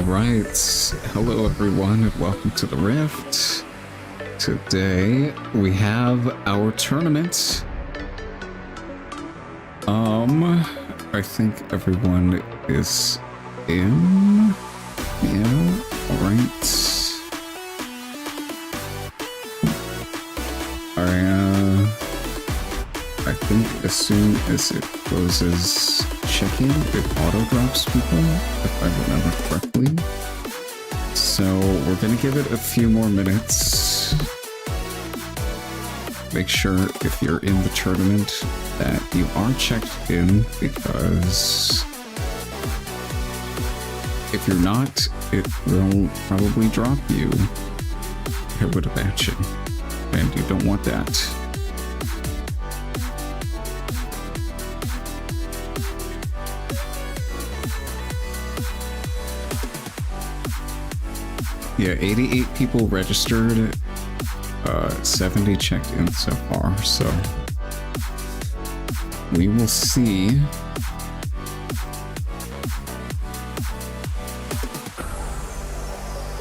Alright, hello everyone and welcome to the Rift. Today we have our tournament. I think everyone is in. Yeah, alright. I think as soon as it closes check-in, it auto-drops people, if I remember correctly. So we're gonna give it a few more minutes. Make sure if you're in the tournament that you are checked in, because if you're not, it will probably drop you. I would imagine, and you don't want that. Yeah, 88 people registered, 70 checked in so far, so we will see.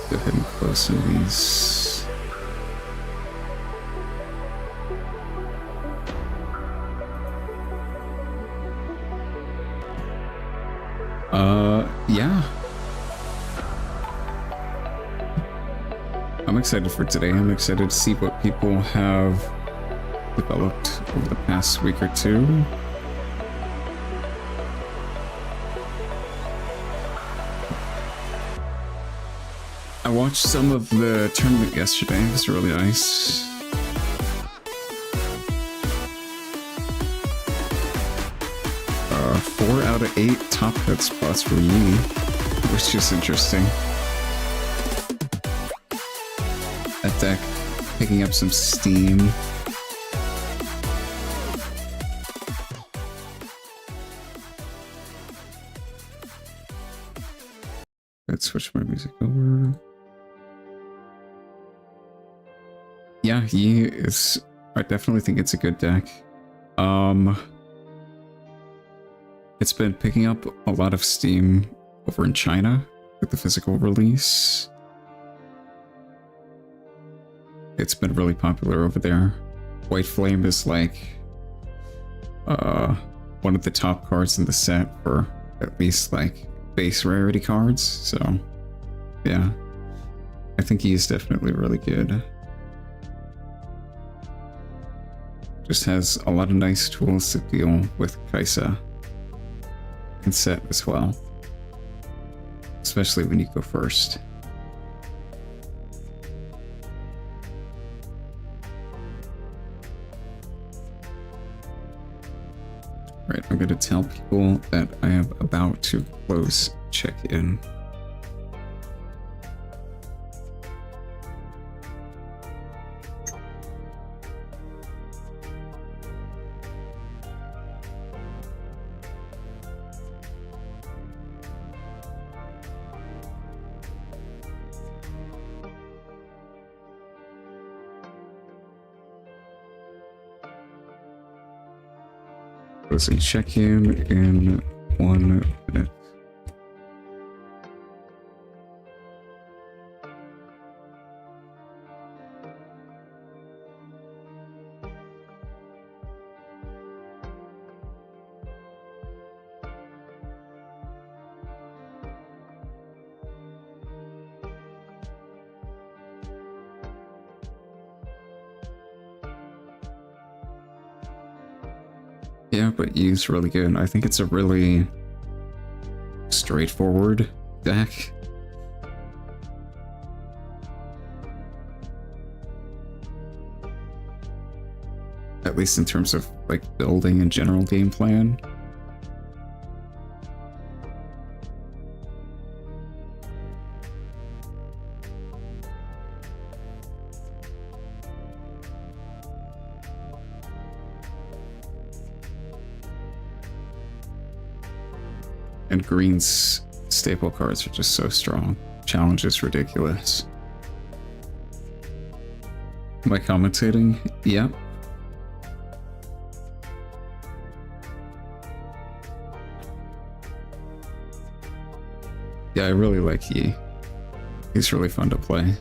Go ahead and close some of these. Yeah. I'm excited for today. I'm excited to see what people have developed over the past week or two. I watched some of the tournament yesterday. It was really nice. Four out of 8 top cut spots for me, which is interesting. That deck picking up some steam. Let's switch my music over. Yeah, he is. I definitely think it's a good deck. It's been picking up a lot of steam over in China with the physical release. It's been really popular over there. White Flame is like one of the top cards in the set for at least like base rarity cards. So yeah, I think he is definitely really good. Just has a lot of nice tools to deal with Krita and set as well, especially when you go first. Right, I'm going to tell people that I am about to close check-in. Closing check-in in 1 minute. Yeah, but Yi's really good. I think it's a really straightforward deck. At least in terms of like building and general game plan. And green's staple cards are just so strong. Challenge is ridiculous. Am I commentating? Yep. Yeah, I really like Yi. He's really fun to play.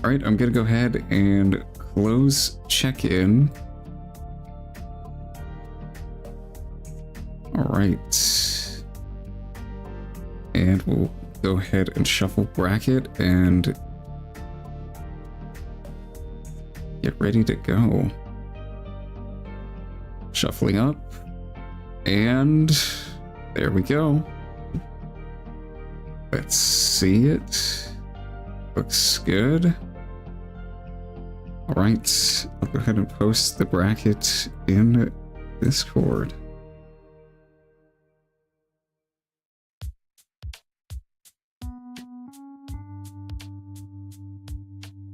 All right, I'm gonna go ahead and close check-in. All right. And we'll go ahead and shuffle bracket and get ready to go. Shuffling up, and there we go. Let's see it. Looks good. All right, I'll go ahead and post the bracket in Discord.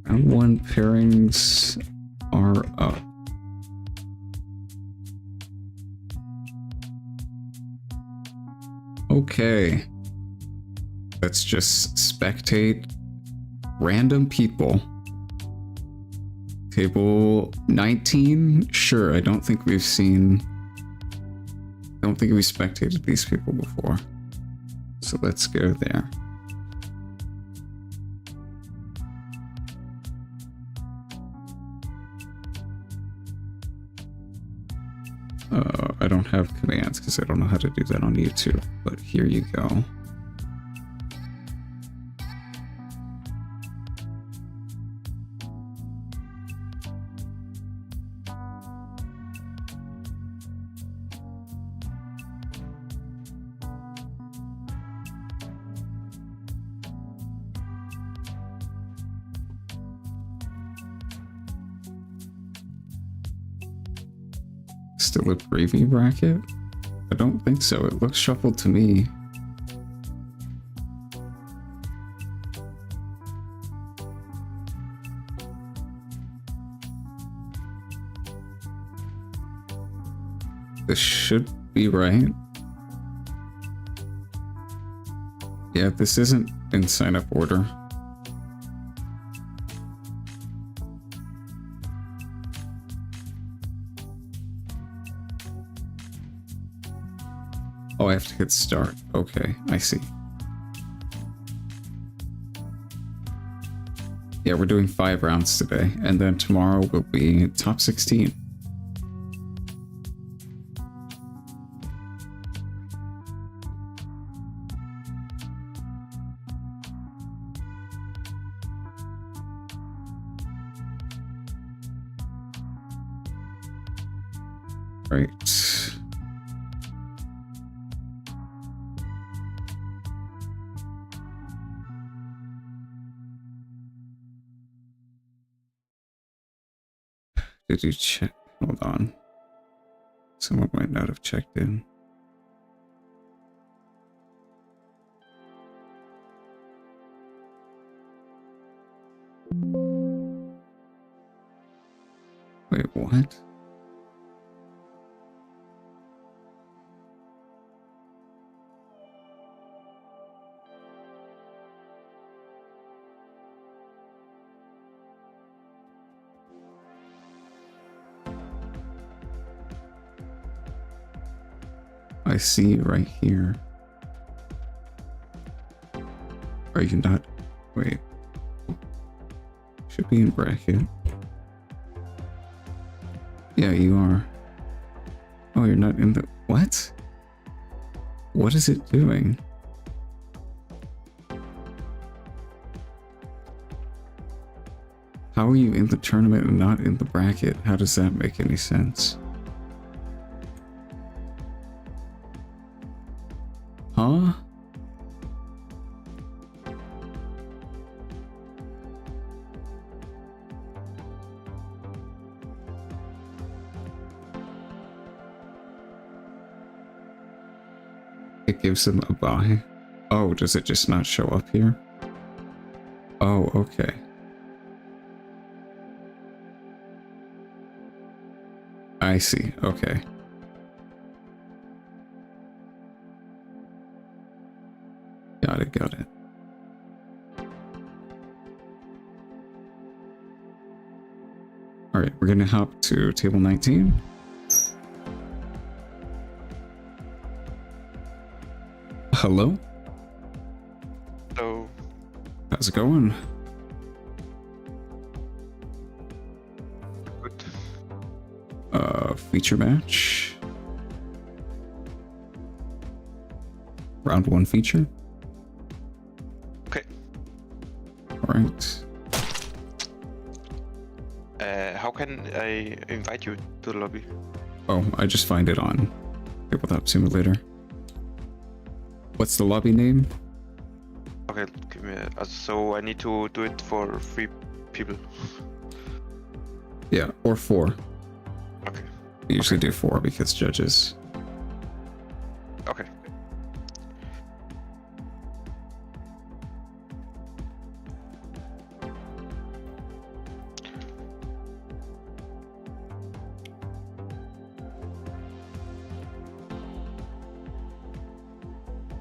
Round 1 pairings are up. Okay. Let's just spectate random people. Table 19? Sure, I don't think we've spectated these people before. So let's go there. I don't have commands because I don't know how to do that on YouTube, but here you go. Still a preview bracket? I don't think so. It looks shuffled to me. This should be right. Yeah, this isn't in sign-up order. Oh, I have to hit start. Okay, I see. Yeah, we're doing 5 rounds today, and then tomorrow will be top 16. Right. Did you check? Hold on. Someone might not have checked in. Wait, what? I see it right here. Are you not? Wait. Should be in bracket. Yeah, you are. Oh, you're not in the... What? What is it doing? How are you in the tournament and not in the bracket? How does that make any sense? Huh? It gives them a buy. Oh, does it just not show up here? Oh, okay. I see. Okay. Got it, got it. All right, we're gonna hop to table 19. Hello? So, How's it going? good. Feature match. Round 1 feature. Okay. Alright. How can I invite you to the lobby? Oh, I just find it on Tabletop Simulator. What's the lobby name? Okay, give me so I need to do it for 3 people. Yeah, or 4. Okay. We usually do 4 because judges. Okay.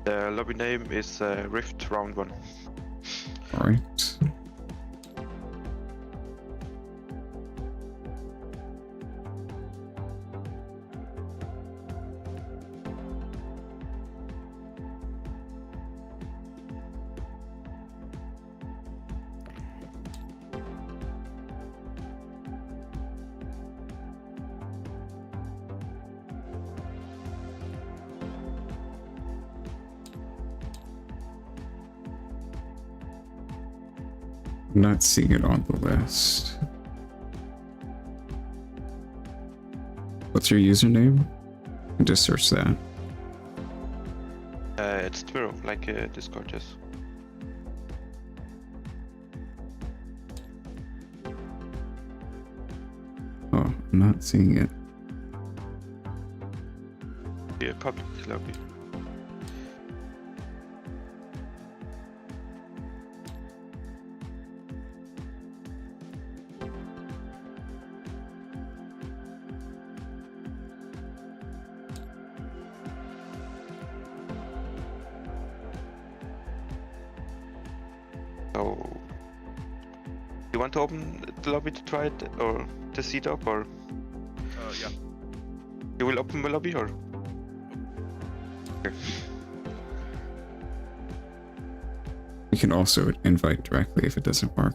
The lobby name is Rift Round 1. Alright. I'm not seeing it on the list. What's your username? I just search that. It's Twiro, like Discord, yes. Oh, I'm not seeing it. Yeah, public lobby. So, you want to open the lobby to try it, or the setup, or Yeah. you will open the lobby, or? Okay. You can also invite directly if it doesn't work.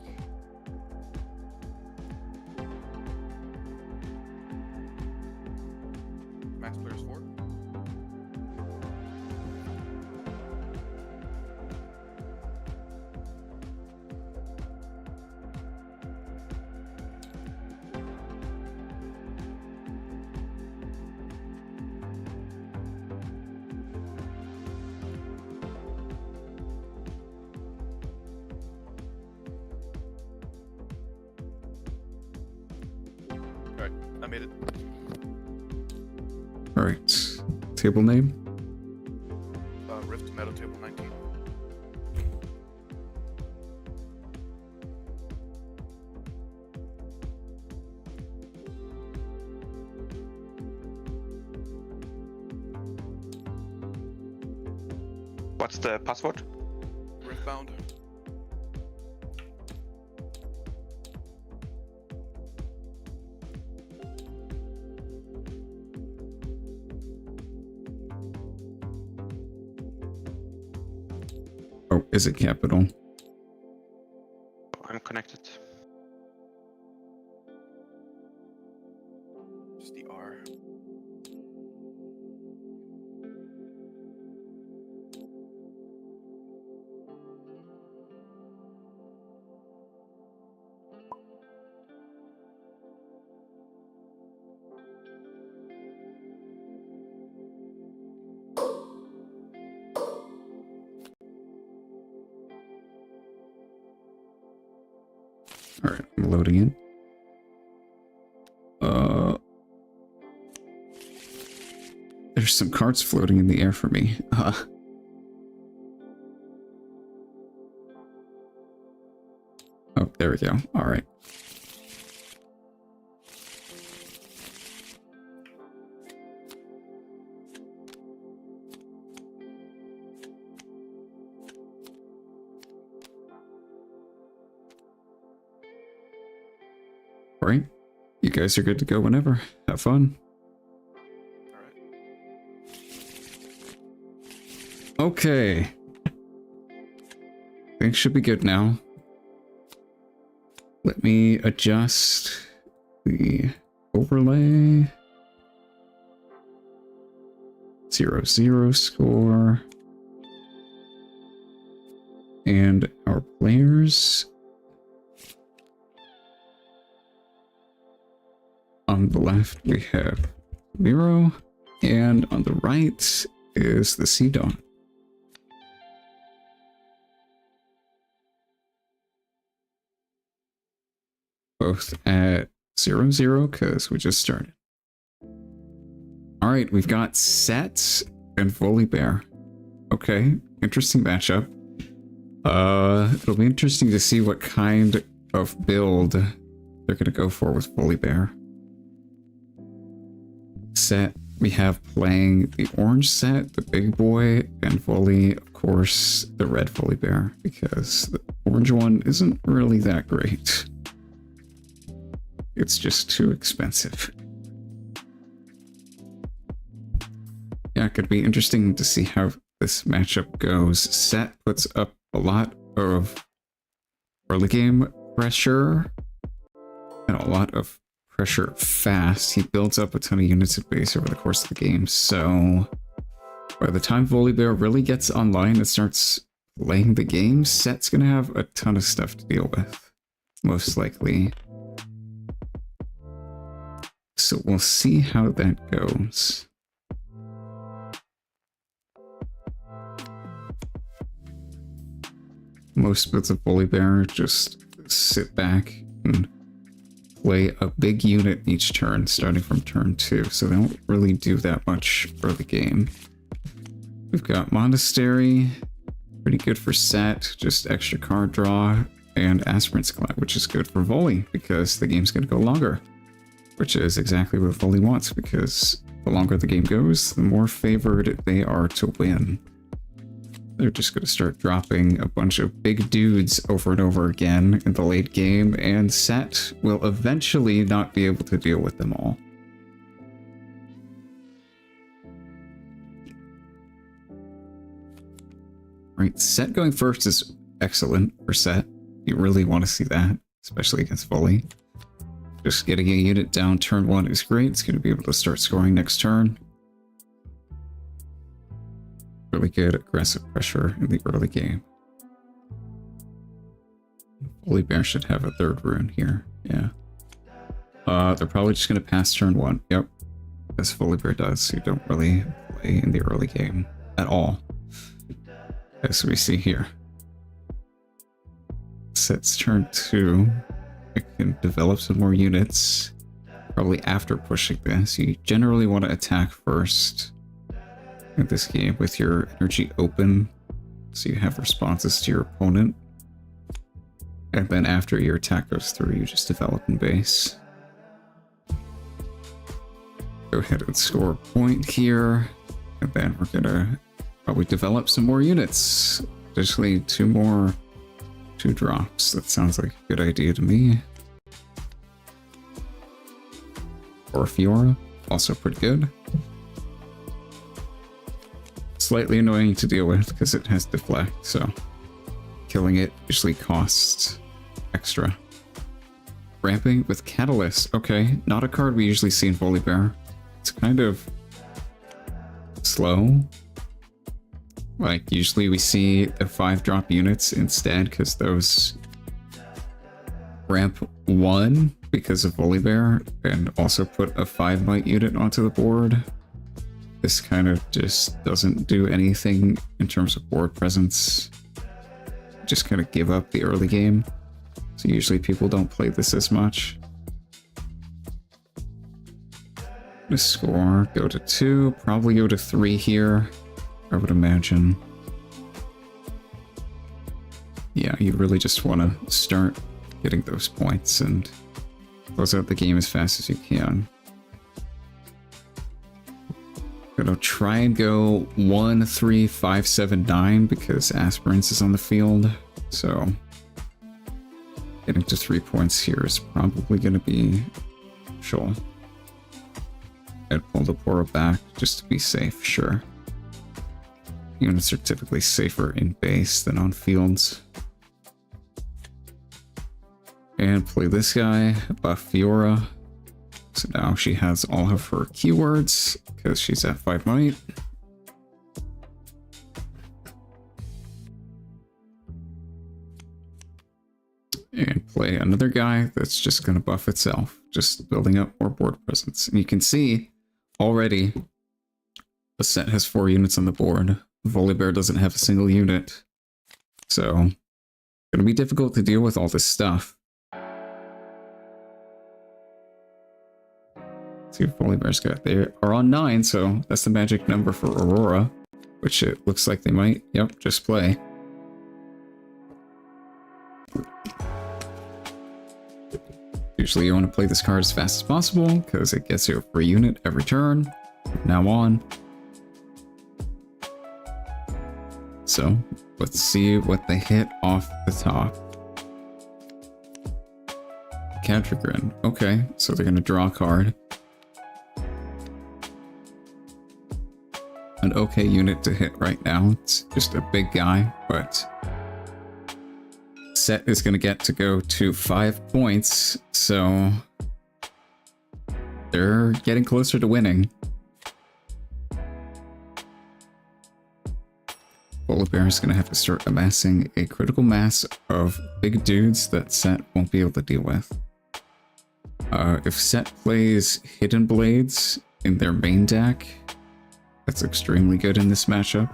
Max players 4. Alright, I made it. Alright. Table name? Rift Meadow Table 19. What's the password? Riftbound. Oh, is it capital? I'm connected. Just the R. Alright, I'm loading in. There's some cards floating in the air for me. Oh, there we go. Alright. Right? guys are good to go whenever. Have fun. Alright. Okay. Things should be good now. Let me adjust the overlay. 0-0 score. And our players. On the left we have Miro, and on the right is the Sea Dawn. Both at 0-0 because we just started. Alright, we've got Set and Volibear. Okay, interesting matchup. It'll be interesting to see what kind of build they're gonna go for with Volibear. Set, we have playing the orange Set, the big boy, and Volley, of course, the red Volibear, because the orange one isn't really that great. It's just too expensive. Yeah, it could be interesting to see how this matchup goes. Set puts up a lot of early game pressure and a lot of pressure fast. He builds up a ton of units at base over the course of the game, so by the time Volibear really gets online and starts playing the game, Set's gonna have a ton of stuff to deal with, most likely. So we'll see how that goes. Most builds of Volibear just sit back and play a big unit each turn, starting from turn 2, so they don't really do that much early game. We've got Monastery, pretty good for Set, just extra card draw, and Aspirant's Collab, which is good for Volley, because the game's going to go longer. Which is exactly what Volley wants, because the longer the game goes, the more favored they are to win. They're just going to start dropping a bunch of big dudes over and over again in the late game, and Set will eventually not be able to deal with them all. Right, Set going first is excellent for Set. You really want to see that, especially against Volley. Just getting a unit down turn 1 is great. It's going to be able to start scoring next turn. Really good aggressive pressure in the early game. Volibear should have a 3rd rune here. Yeah. They're probably just going to pass turn 1. Yep. As Volibear does. You don't really play in the early game at all. As we see here. Set's turn 2. It can develop some more units, probably after pushing this. You generally want to attack first in this game with your energy open, so you have responses to your opponent. And then after your attack goes through, you just develop in base. Go ahead and score a point here, and then we're gonna probably develop some more units. Additionally, 2 drops. That sounds like a good idea to me. Or Fiora, also pretty good. Slightly annoying to deal with because it has deflect, so killing it usually costs extra. Ramping with Catalyst. Okay, not a card we usually see in Volibear. It's kind of slow. Like, usually we see the 5-drop units instead, because those ramp 1 because of Volibear, and also put a 5-might unit onto the board. This kind of just doesn't do anything in terms of board presence. Just kind of give up the early game. So usually people don't play this as much. The score, go to 2, probably go to 3 here, I would imagine. Yeah, you really just want to start getting those points and close out the game as fast as you can. Gonna try and go 1, 3, 5, 7, 9 because Aspirants is on the field, so getting to 3 points here is probably going to be Sure. I'd pull the Bora back just to be safe, sure. Units are typically safer in base than on fields. And play this guy, buff Fiora. So now she has all of her keywords because she's at 5 might. And play another guy that's just going to buff itself, just building up more board presence. And you can see already the set has 4 units on the board. Volibear doesn't have a single unit. So, going to be difficult to deal with all this stuff. Let's see what Volibear's got. They are on 9, so that's the magic number for Aurora, which it looks like they might. Yep, just play. Usually you want to play this card as fast as possible, because it gets you a free unit every turn, from now on. So, let's see what they hit off the top. Cadrigrin. Okay, so they're going to draw a card. An okay unit to hit right now. It's just a big guy, but set is going to get to go to 5 points, so they're getting closer to winning. Volibear is going to have to start amassing a critical mass of big dudes that Set won't be able to deal with. If Set plays Hidden Blades in their main deck, that's extremely good in this matchup.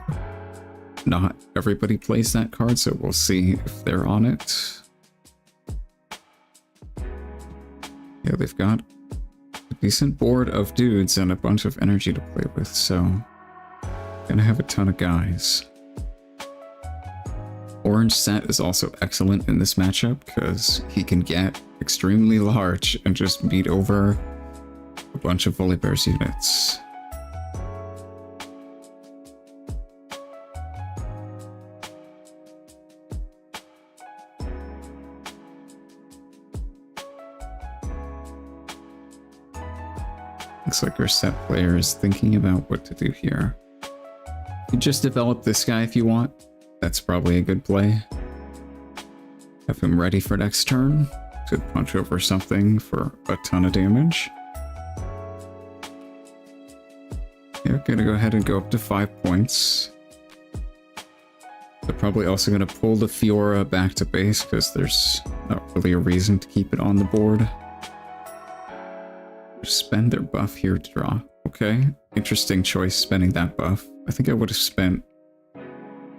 Not everybody plays that card, so we'll see if they're on it. Yeah, they've got a decent board of dudes and a bunch of energy to play with, so gonna have a ton of guys. Orange Set is also excellent in this matchup because he can get extremely large and just beat over a bunch of Volibear's units. Looks like our Set player is thinking about what to do here. You just develop this guy if you want. That's probably a good play. Have him ready for next turn to punch over something for a ton of damage. Yeah, gonna go ahead and go up to 5 points. They're probably also gonna pull the Fiora back to base because there's not really a reason to keep it on the board. Spend their buff here to draw. Okay, interesting choice spending that buff. I think I would have spent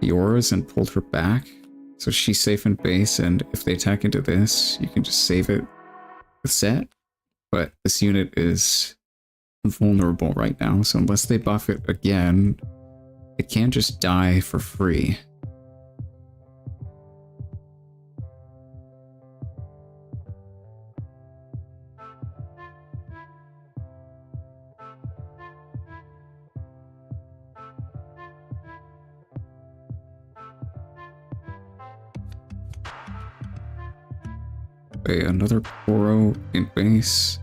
Fiora's and pulled her back, so she's safe in base, and if they attack into this, you can just save it with Set. But this unit is vulnerable right now, so unless they buff it again, it can't just die for free. Another Poro in base.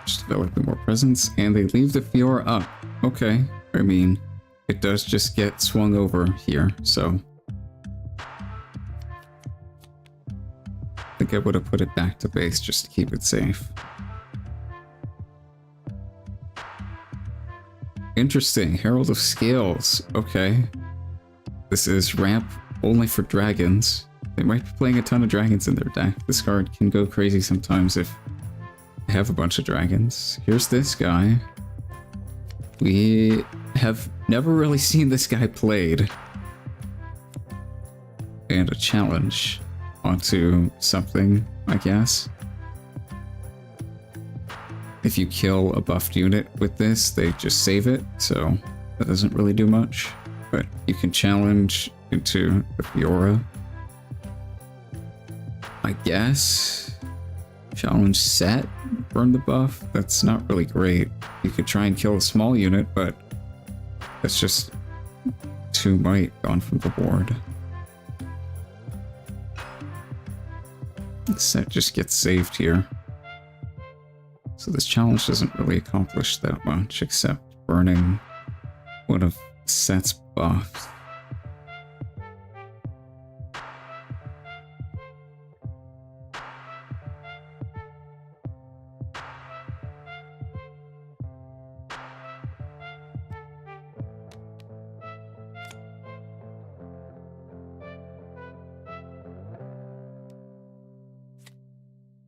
Just developing more presence, and they leave the Fiora up. Okay, I mean, it does just get swung over here, so I think I would have put it back to base just to keep it safe. Interesting, Herald of Scales. Okay, this is ramp only for dragons. They might be playing a ton of dragons in their deck. This card can go crazy sometimes if they have a bunch of dragons. Here's this guy. We have never really seen this guy played. And a challenge onto something, I guess. If you kill a buffed unit with this, they just save it, so that doesn't really do much. But you can challenge into the Fiora, I guess. Challenge Set, burn the buff. That's not really great. You could try and kill a small unit, but that's just 2 might gone from the board. Set just gets saved here. So this challenge doesn't really accomplish that much, except burning one of Set's buffs.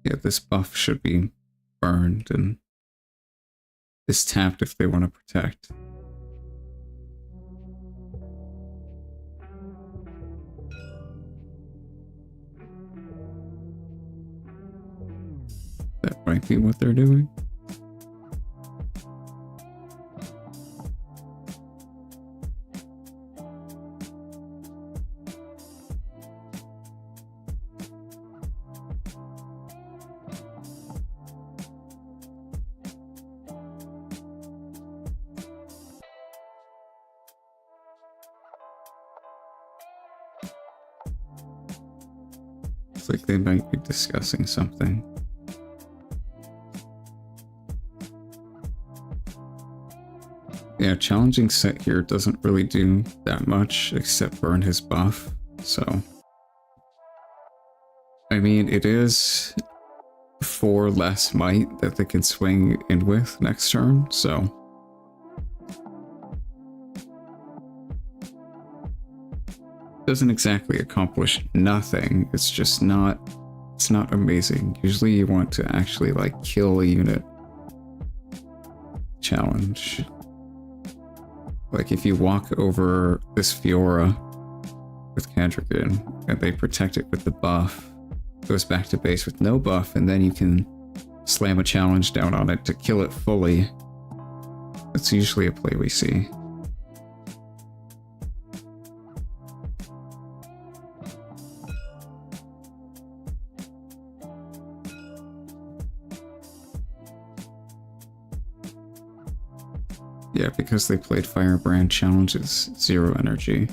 Yeah, this buff should be burned and is tapped if they want to protect. That might be what they're doing. It's like they might be discussing something. Yeah, challenging Set here doesn't really do that much except burn his buff, so... I mean, it is 4 less might that they can swing in with next turn, so... Doesn't exactly accomplish nothing, it's just not... It's not amazing. Usually you want to actually, like, kill a unit. Challenge. Like, if you walk over this Fiora with Cadrigan, and they protect it with the buff, it goes back to base with no buff, and then you can slam a challenge down on it to kill it fully. That's usually a play we see. Yeah, because they played Firebrand challenges, 0 energy.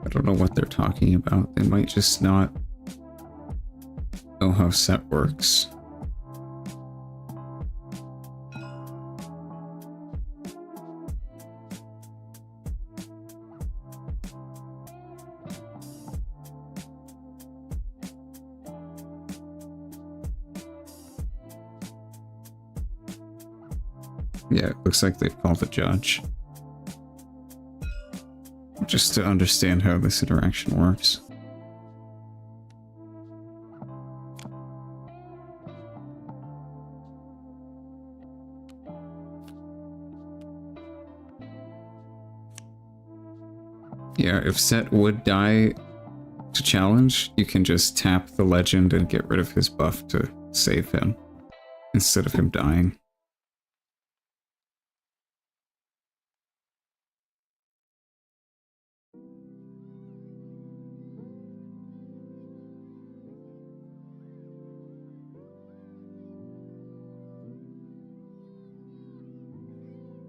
I don't know what they're talking about. They might just not know how Set works. Yeah, it looks like they've called the judge. Just to understand how this interaction works. Yeah, if Set would die to challenge, you can just tap the legend and get rid of his buff to save him, instead of him dying.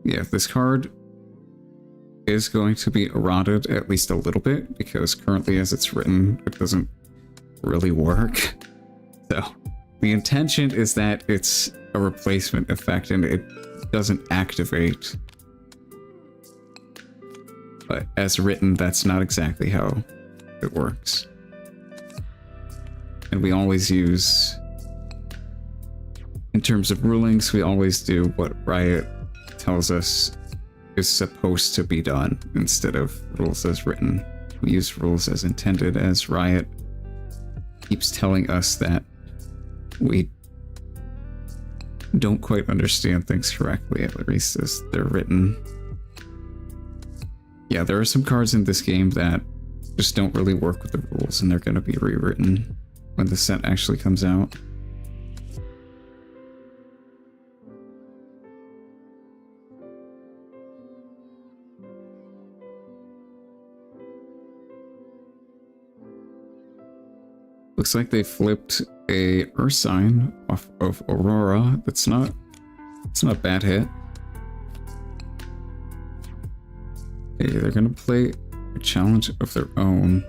Yeah, this card is going to be eroded at least a little bit, because currently as it's written, it doesn't really work. So, the intention is that it's a replacement effect and it doesn't activate. But as written, that's not exactly how it works. And we always use, in terms of rulings, we always do what Riot tells us is supposed to be done instead of rules as written. We use rules as intended, as Riot keeps telling us that we don't quite understand things correctly, at least as they're written. Yeah, there are some cards in this game that just don't really work with the rules, and they're going to be rewritten when the set actually comes out. Looks like they flipped a Earth sign off of Aurora. It's not a bad hit. Okay, they're gonna play a challenge of their own.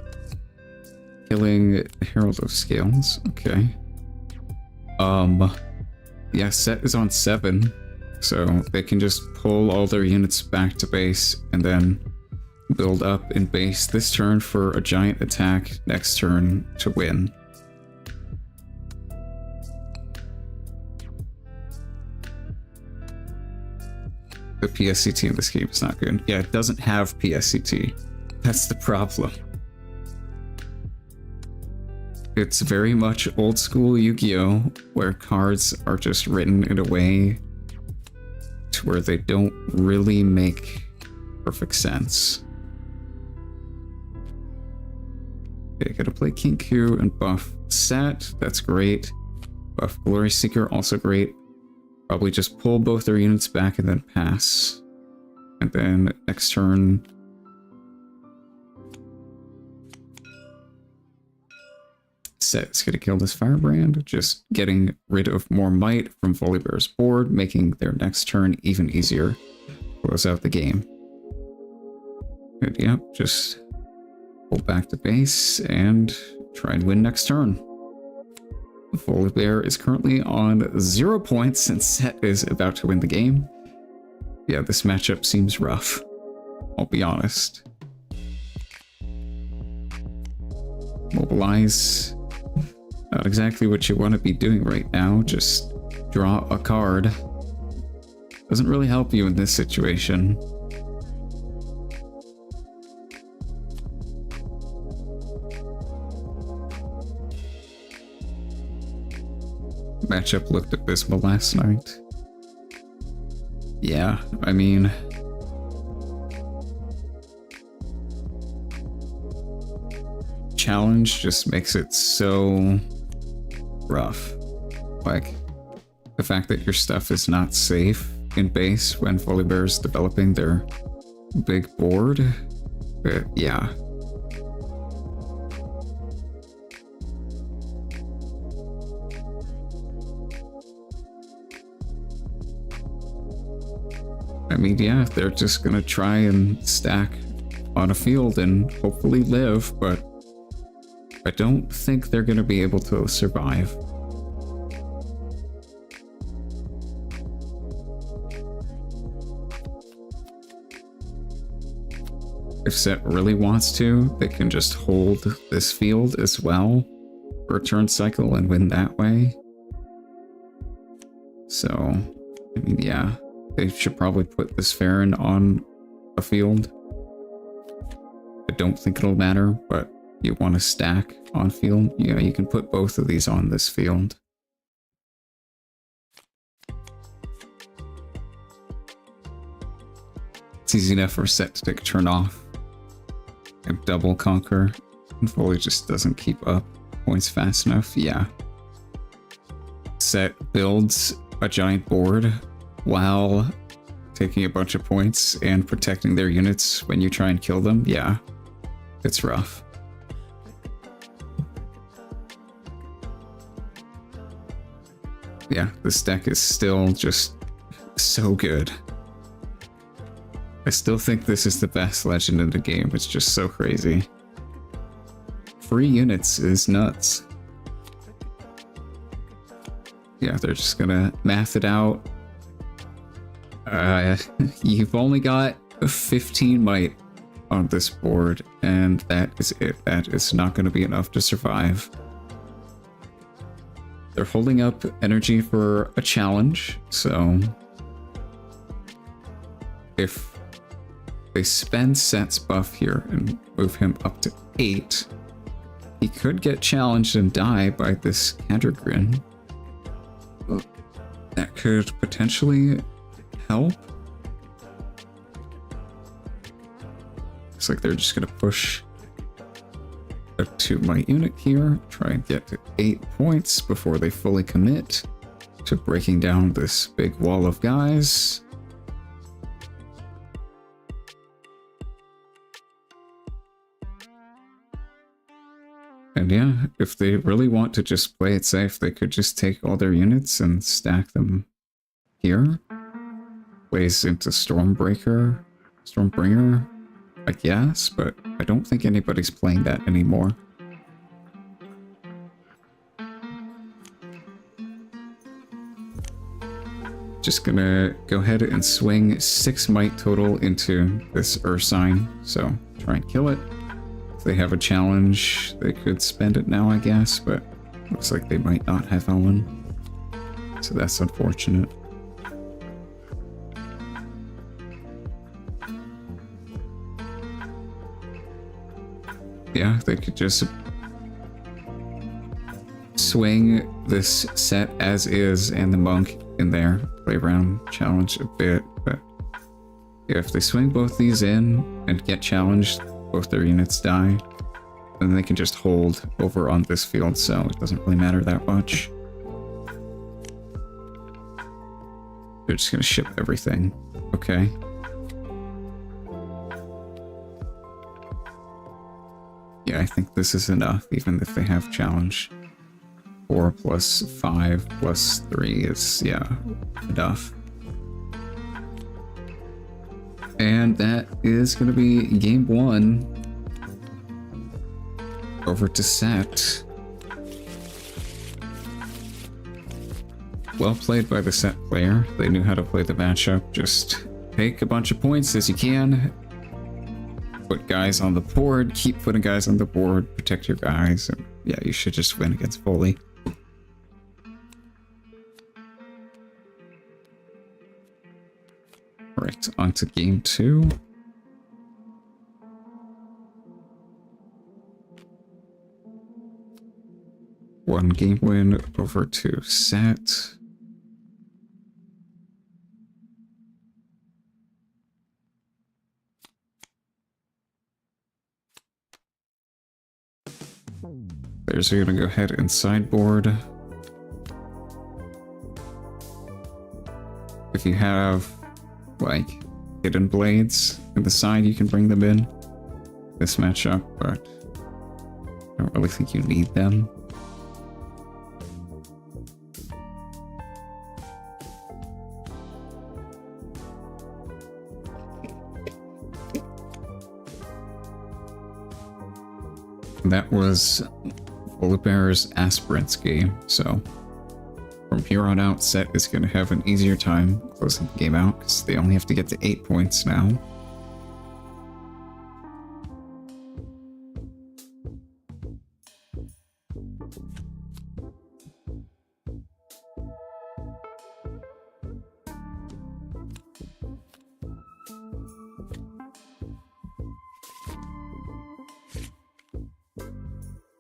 Killing Herald of Scales. Okay. Yeah, set is on 7. So they can just pull all their units back to base and then build up in base this turn for a giant attack next turn to win. The PSCT in this game is not good. Yeah, it doesn't have PSCT. That's the problem. It's very much old school Yu-Gi-Oh! Where cards are just written in a way to where they don't really make perfect sense. Okay, gotta play King Q and buff Set. That's great. Buff Glory Seeker, also great. Probably just pull both their units back and then pass. And then next turn... Set is going to kill this Firebrand, just getting rid of more might from Volibear's board, making their next turn even easier. Close out the game. And yep, just pull back to base and try and win next turn. Volibear is currently on 0 points and Set is about to win the game. Yeah, this matchup seems rough. I'll be honest. Mobilize. Not exactly what you want to be doing right now. Just draw a card. Doesn't really help you in this situation. Matchup looked abysmal last night. Yeah, I mean... Challenge just makes it so rough. Like, the fact that your stuff is not safe in base when Volibear is developing their big board. But yeah. I mean, yeah, they're just gonna try and stack on a field and hopefully live, but I don't think they're gonna be able to survive. If Set really wants to, they can just hold this field as well for a turn cycle and win that way. So, I mean, yeah. They should probably put this Farron on a field. I don't think it'll matter, but you want to stack on field? Yeah, you can put both of these on this field. It's easy enough for Set to take a turn off and double conquer, and Foley just doesn't keep up points fast enough. Yeah. Set builds a giant board while taking a bunch of points and protecting their units when you try and kill them. Yeah, it's rough. Yeah, this deck is still just so good. I still think this is the best legend in the game. It's just so crazy. Free units is nuts. Yeah, they're just gonna math it out. You've only got 15 might on this board, and that is it. That is not going to be enough to survive. They're holding up energy for a challenge, so if they spend Set's buff here and move him up to 8, he could get challenged and die by this Cantergrin. That could potentially help. Looks like they're just gonna push a 2-might unit here, try and get to 8 points before they fully commit to breaking down this big wall of guys. And yeah, if they really want to just play it safe, they could just take all their units and stack them here. Plays into Stormbringer, I guess, but I don't think anybody's playing that anymore. Just gonna go ahead and swing 6 might total into this Ursine, so try and kill it. If they have a challenge, they could spend it now, I guess, but looks like they might not have Ellen. So that's unfortunate. Yeah, they could just swing this set as is and the monk in there, play around, challenge a bit, but yeah, if they swing both these in and get challenged, both their units die, then they can just hold over on this field, so it doesn't really matter that much. They're just gonna ship everything. Okay. Yeah, I think this is enough, even if they have challenge. 4 plus 5 plus 3 is, yeah, enough. And that is going to be game 1. Over to set. Well played by the set player. They knew how to play the matchup. Just take a bunch of points as you can. Put guys on the board. Keep putting guys on the board. Protect your guys. And yeah, you should just win against Foley. Alright, on to game 2. One game win over to set. There's going to go ahead and sideboard. If you have like hidden blades in the side, you can bring them in this matchup, but I don't really think you need them. That was Volibear's Aspirants game, so from here on out, set is going to have an easier time closing the game out, because they only have to get to 8 points now.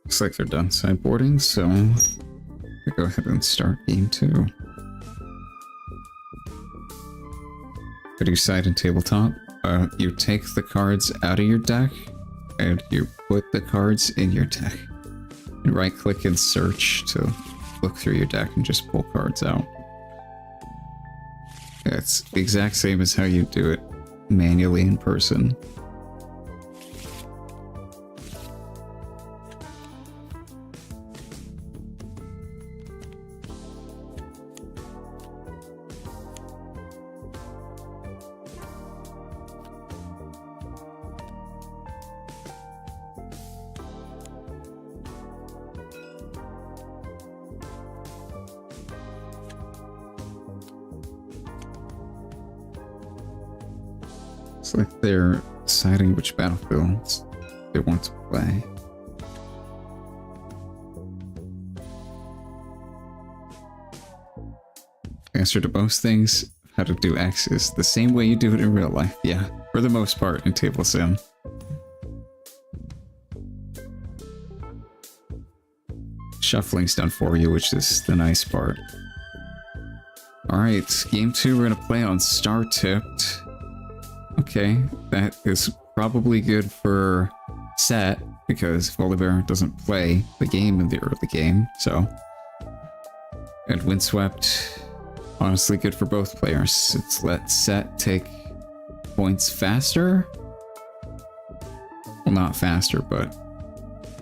Looks like they're done sideboarding, so we'll go ahead and start game 2. How do you side in tabletop? You take the cards out of your deck, and you put the cards in your deck. And right-click and search to look through your deck and just pull cards out. Yeah, it's the exact same as how you do it manually in person. It's like they're deciding which battlefields they want to play. Answer to most things, how to do X is the same way you do it in real life, yeah, for the most part in Table Sim. Shuffling's done for you, which is the nice part. Alright, game 2 we're gonna play on Star Tipped. Okay, that is probably good for set, because Volibear doesn't play the game in the early game, so. And Windswept, honestly good for both players. It's let set take points faster. Well, not faster, but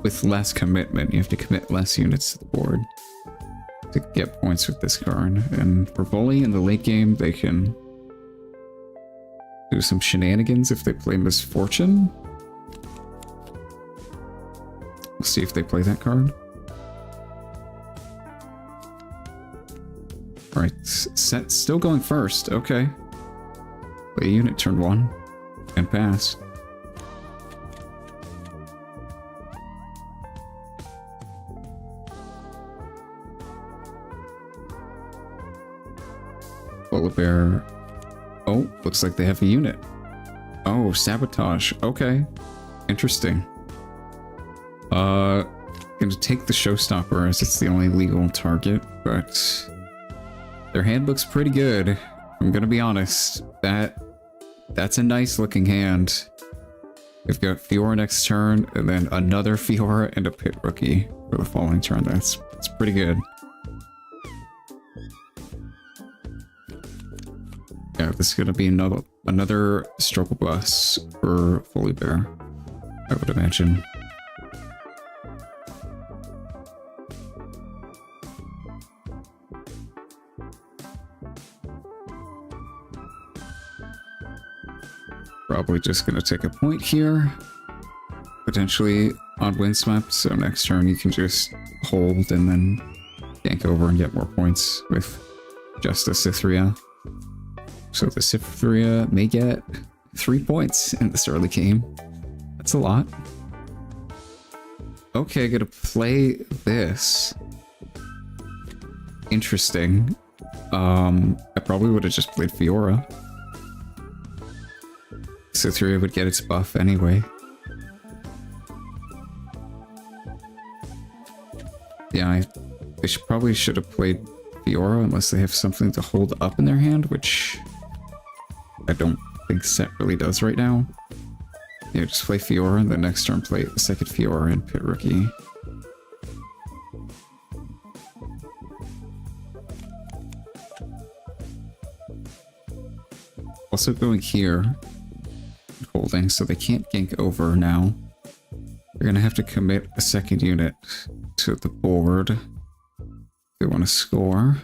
with less commitment. You have to commit less units to the board to get points with this card. And for volley in the late game, they can do some shenanigans if they play Misfortune. We'll see if they play that card. Alright, set still going first. Okay. Play a unit turn 1 and pass. Polar Bear. Oh, looks like they have a unit. Oh, sabotage. Okay. Interesting. Gonna take the showstopper as it's the only legal target, but their hand looks pretty good. I'm gonna be honest. That's a nice looking hand. We've got Fiora next turn, and then another Fiora and a Pit Rookie for the following turn. That's pretty good. Yeah, this is gonna be another struggle bus for Fully Bear, I would imagine. Probably just gonna take a point here, potentially on windswept, so next turn you can just hold and then gank over and get more points with just a Cythria. So the Cythria may get 3 points in this early game. That's a lot. Okay, gonna play this. Interesting. I probably would have just played Fiora. Cythria would get its buff anyway. Yeah, they probably should have played Fiora unless they have something to hold up in their hand, which I don't think set really does right now. Yeah, just play Fiora and the next turn play the second Fiora and Pit Rookie. Also going here, holding, so they can't gank over now. They're gonna have to commit a second unit to the board if they want to score.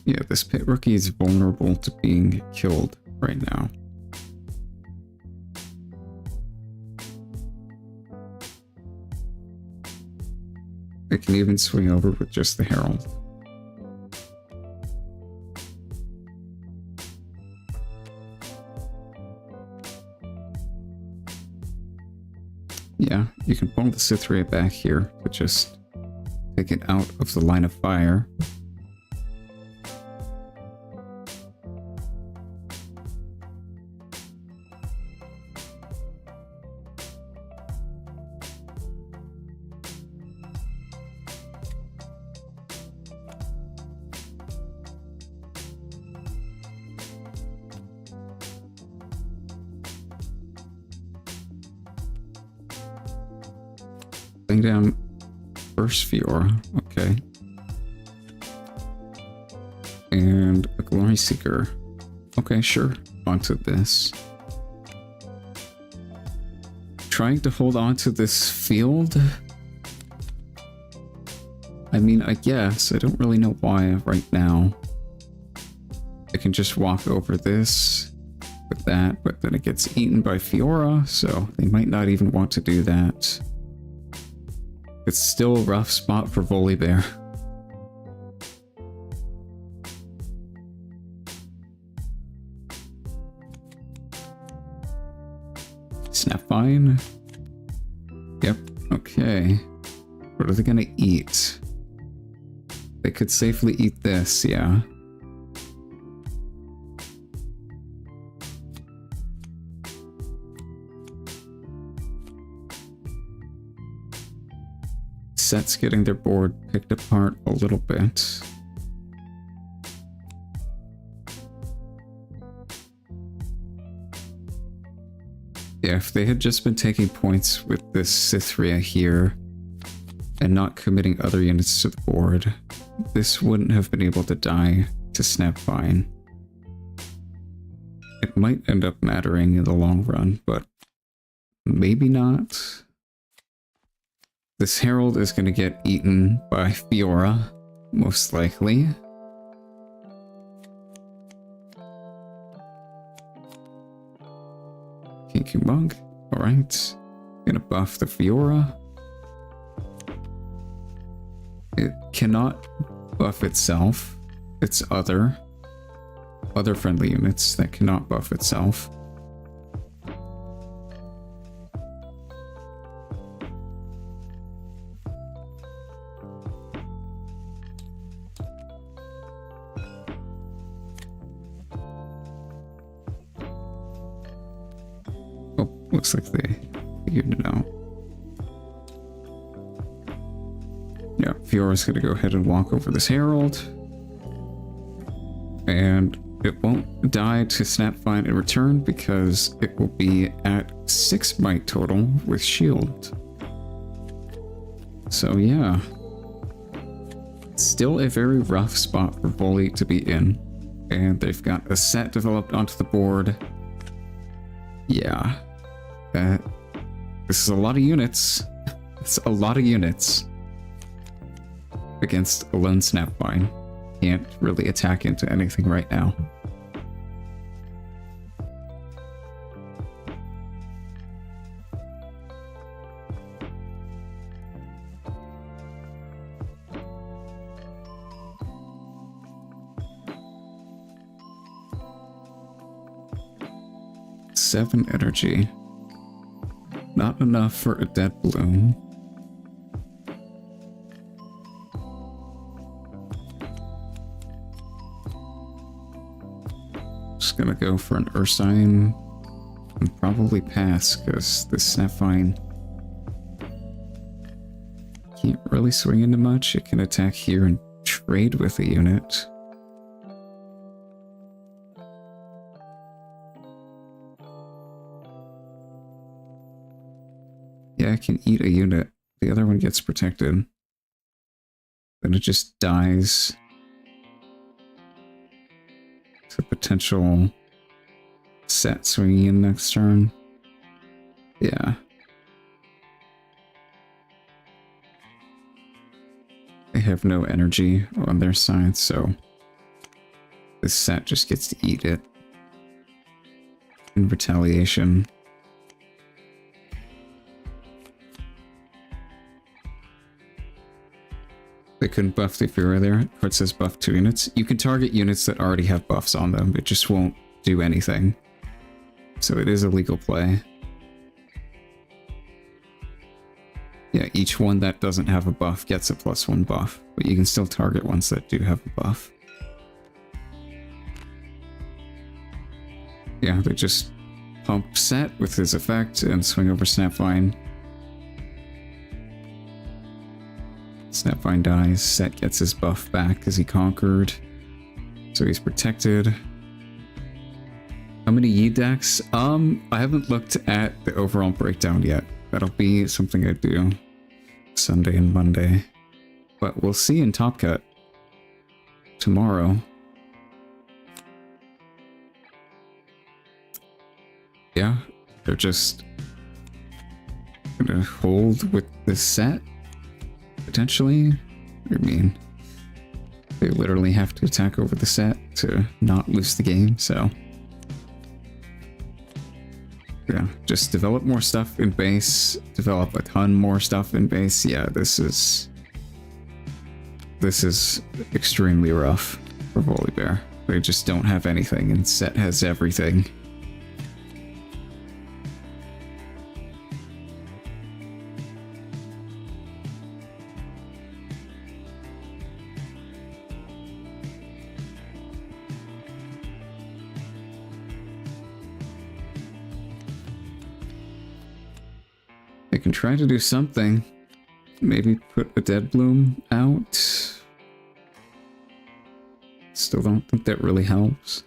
Yeah, this Pit Rookie is vulnerable to being killed right now. It can even swing over with just the Herald. Yeah, you can pull the Cythria back here, but just take it out of the line of fire. Laying down first Fiora, okay. And a Glory Seeker. Okay, sure. Onto this. Trying to hold on to this field. I mean, I guess. I don't really know why right now. I can just walk over this with that, but then it gets eaten by Fiora, so they might not even want to do that. It's still a rough spot for Volibear. Snapvine. Yep, okay. What are they gonna eat? They could safely eat this, yeah. Set's getting their board picked apart a little bit. Yeah, if they had just been taking points with this Cythria here and not committing other units to the board, this wouldn't have been able to die to Snapvine. It might end up mattering in the long run, but maybe not. This Herald is going to get eaten by Fiora, most likely. Kinky Monk, alright. Gonna buff the Fiora. It cannot buff itself. It's other friendly units that cannot buff itself. Oh, looks like they figured it out. Yeah, Fiora's gonna go ahead and walk over this Herald. And it won't die to Snapvine in return because it will be at 6 might total with shield. So yeah. Still a very rough spot for Volley to be in. And they've got a set developed onto the board. Yeah. This is a lot of units. It's a lot of units. Against a lone Snapvine. Can't really attack into anything right now. Seven energy. Not enough for a dead bloom. Just gonna go for an Ursine and probably pass because this Snapvine can't really swing into much. It can attack here and trade with a unit. Yeah, I can eat a unit. The other one gets protected. Then it just dies to potential set swinging in next turn. Yeah. They have no energy on their side, so this set just gets to eat it in retaliation. They couldn't buff the Fury there. It says buff 2 units. You can target units that already have buffs on them. It just won't do anything. So it is a legal play. Yeah, each one that doesn't have a buff gets a +1 buff. But you can still target ones that do have a buff. Yeah, they just pump set with his effect and swing over Snapvine. Snapvine dies, Set gets his buff back because he conquered. So he's protected. How many Yi decks? I haven't looked at the overall breakdown yet. That'll be something I do Sunday and Monday. But we'll see in Top Cut tomorrow. Yeah, they're just gonna hold with this set. Potentially. I mean, they literally have to attack over the set to not lose the game, so yeah, just develop more stuff in base, develop a ton more stuff in base. Yeah, this is extremely rough for Volibear. They just don't have anything, and Set has everything. They can try to do something. Maybe put a Dead Bloom out. Still don't think that really helps.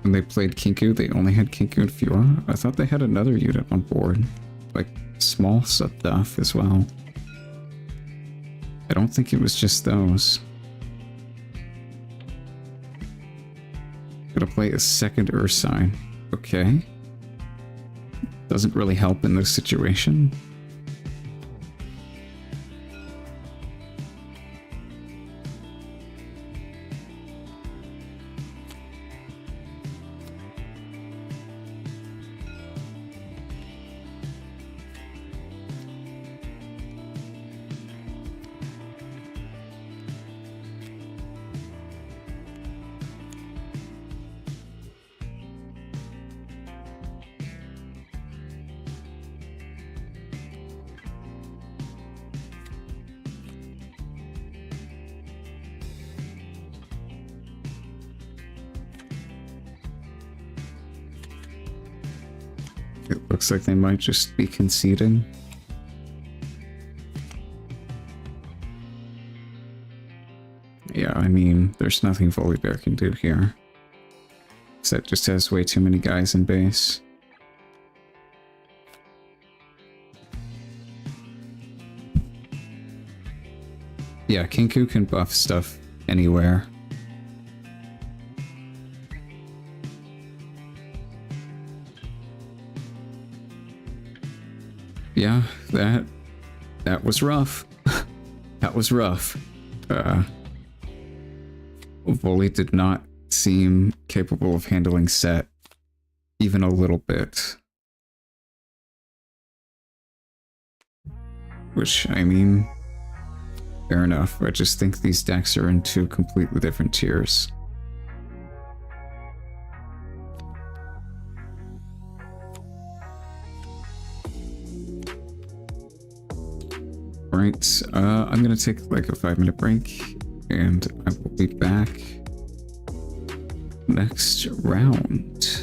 when they played Kinku, they only had Kinku and Fiora. I thought they had another unit on board, like small stuff as well. I don't think it was just those. Gonna play a second Earth sign. Okay. Doesn't really help in this situation. It looks like they might just be conceding. Yeah, I mean, there's nothing Volibear can do here. Set just has way too many guys in base. Yeah, Kinku can buff stuff anywhere. Yeah, that was rough. That was rough. Voli did not seem capable of handling Set even a little bit. Which, I mean, fair enough. I just think these decks are in two completely different tiers. Alright, I'm gonna take like a 5-minute break, and I will be back next round.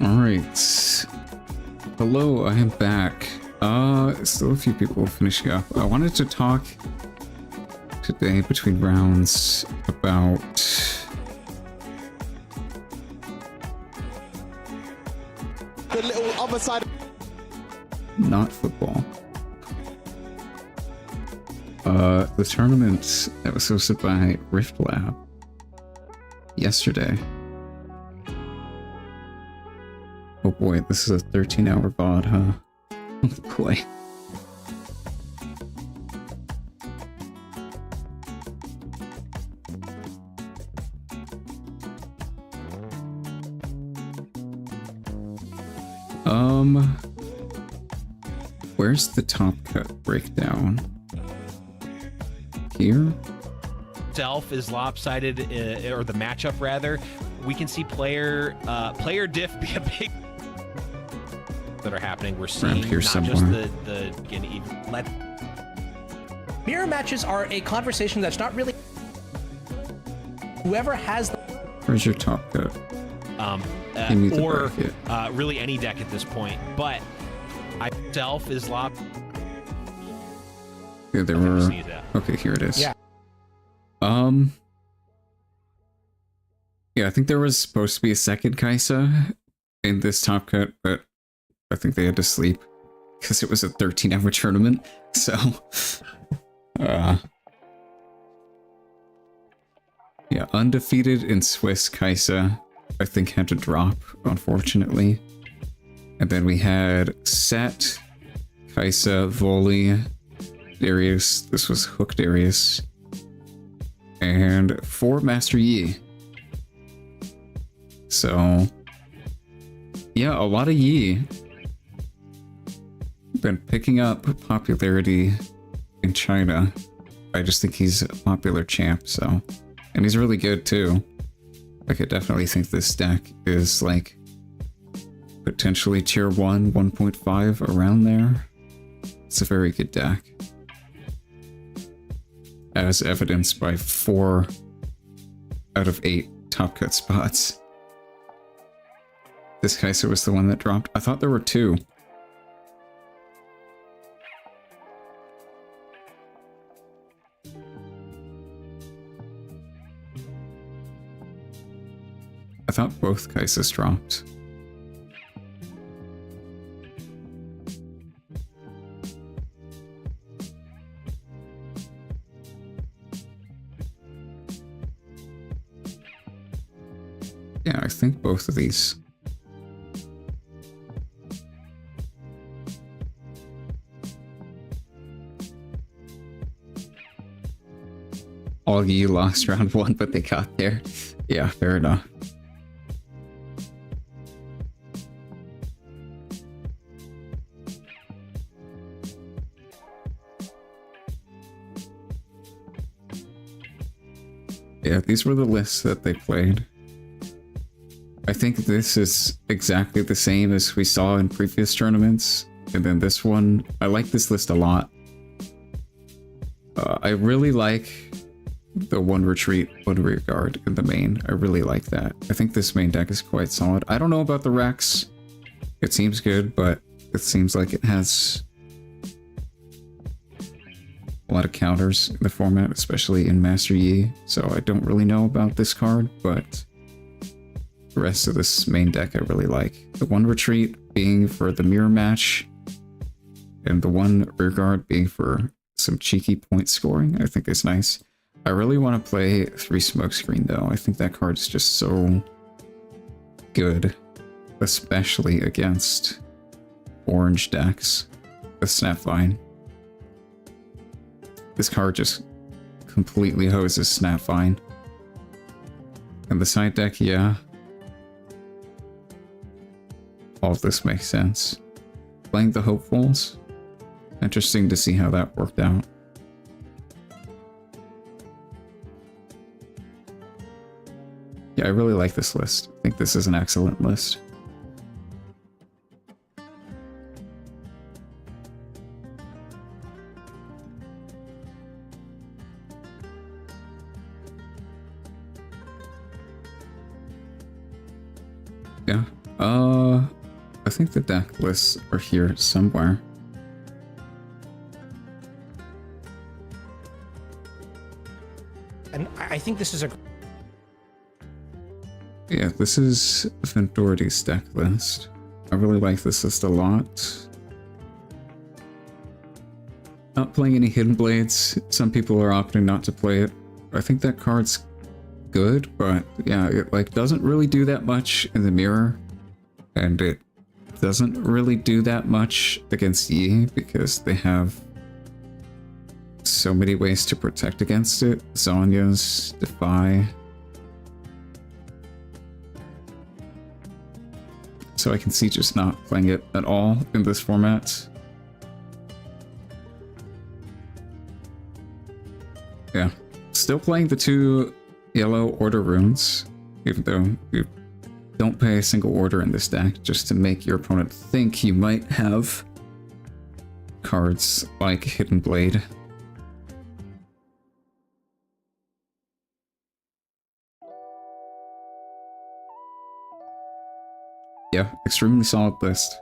Alright. Hello, I am back. Still a few people finishing up. I wanted to talk today between rounds about the little other side. not football. The tournament that was hosted by Rift Lab yesterday. Oh boy, this is a 13-hour VOD, huh? Oh boy. Where's the top cut breakdown? Here? Itself is lopsided, or the matchup rather. We can see player diff be a big that are happening. We're seeing here not somewhere. just the again, even let Mirror matches are a conversation that's not really whoever has the Where's your top cut? Give me the or bracket. really any deck at this point. But itself is lop. Yeah, there Okay, were. see that. Okay, here it is. Yeah. Yeah, I think there was supposed to be a second Kaisa in this top cut, but I think they had to sleep because it was a 13-hour tournament. So, yeah, undefeated in Swiss Kaisa, I think had to drop, unfortunately. And then we had Set, Kaisa, Volley, Darius. This was Hook Darius. And 4 Master Yi. So, yeah, a lot of Yi. Been picking up popularity in China. I just think he's a popular champ, so. And he's really good too. Like, I definitely think this deck is like potentially tier 1, 1.5, around there. It's a very good deck. As evidenced by 4 out of 8 top cut spots. This Kaisa was the one that dropped. I thought there were 2. I thought both Kaisas dropped. Yeah, I think both of these. All Yi lost round 1, but they got there. Yeah, fair enough. Yeah, these were the lists that they played. I think this is exactly the same as we saw in previous tournaments. And then this one, I like this list a lot. I really like the 1 retreat, 1 rear guard in the main. I really like that. I think this main deck is quite solid. I don't know about the Rex. It seems good, but it seems like it has a lot of counters in the format, especially in Master Yi. So I don't really know about this card, but the rest of this main deck I really like. The 1 retreat being for the mirror match, and the 1 rear guard being for some cheeky point scoring, I think is nice. I really want to play 3 Smokescreen though. I think that card is just so good, especially against orange decks. The Snapvine. This card just completely hoses Snapvine. And the side deck, yeah. All of this makes sense. Playing the Hopefuls. Interesting to see how that worked out. Yeah, I really like this list. I think this is an excellent list. Yeah. I think the deck lists are here somewhere. And I think this is a... Yeah, this is Venturity's deck list. I really like this list a lot. Not playing any Hidden Blades. Some people are opting not to play it. I think that card's good, but yeah, it like doesn't really do that much in the mirror. And it doesn't really do that much against Yi because they have so many ways to protect against it. Zonya's, Defy. So I can see just not playing it at all in this format. Yeah, still playing the 2 yellow order runes, even though you don't pay a single order in this deck, just to make your opponent think you might have cards like Hidden Blade. Yeah, extremely solid list.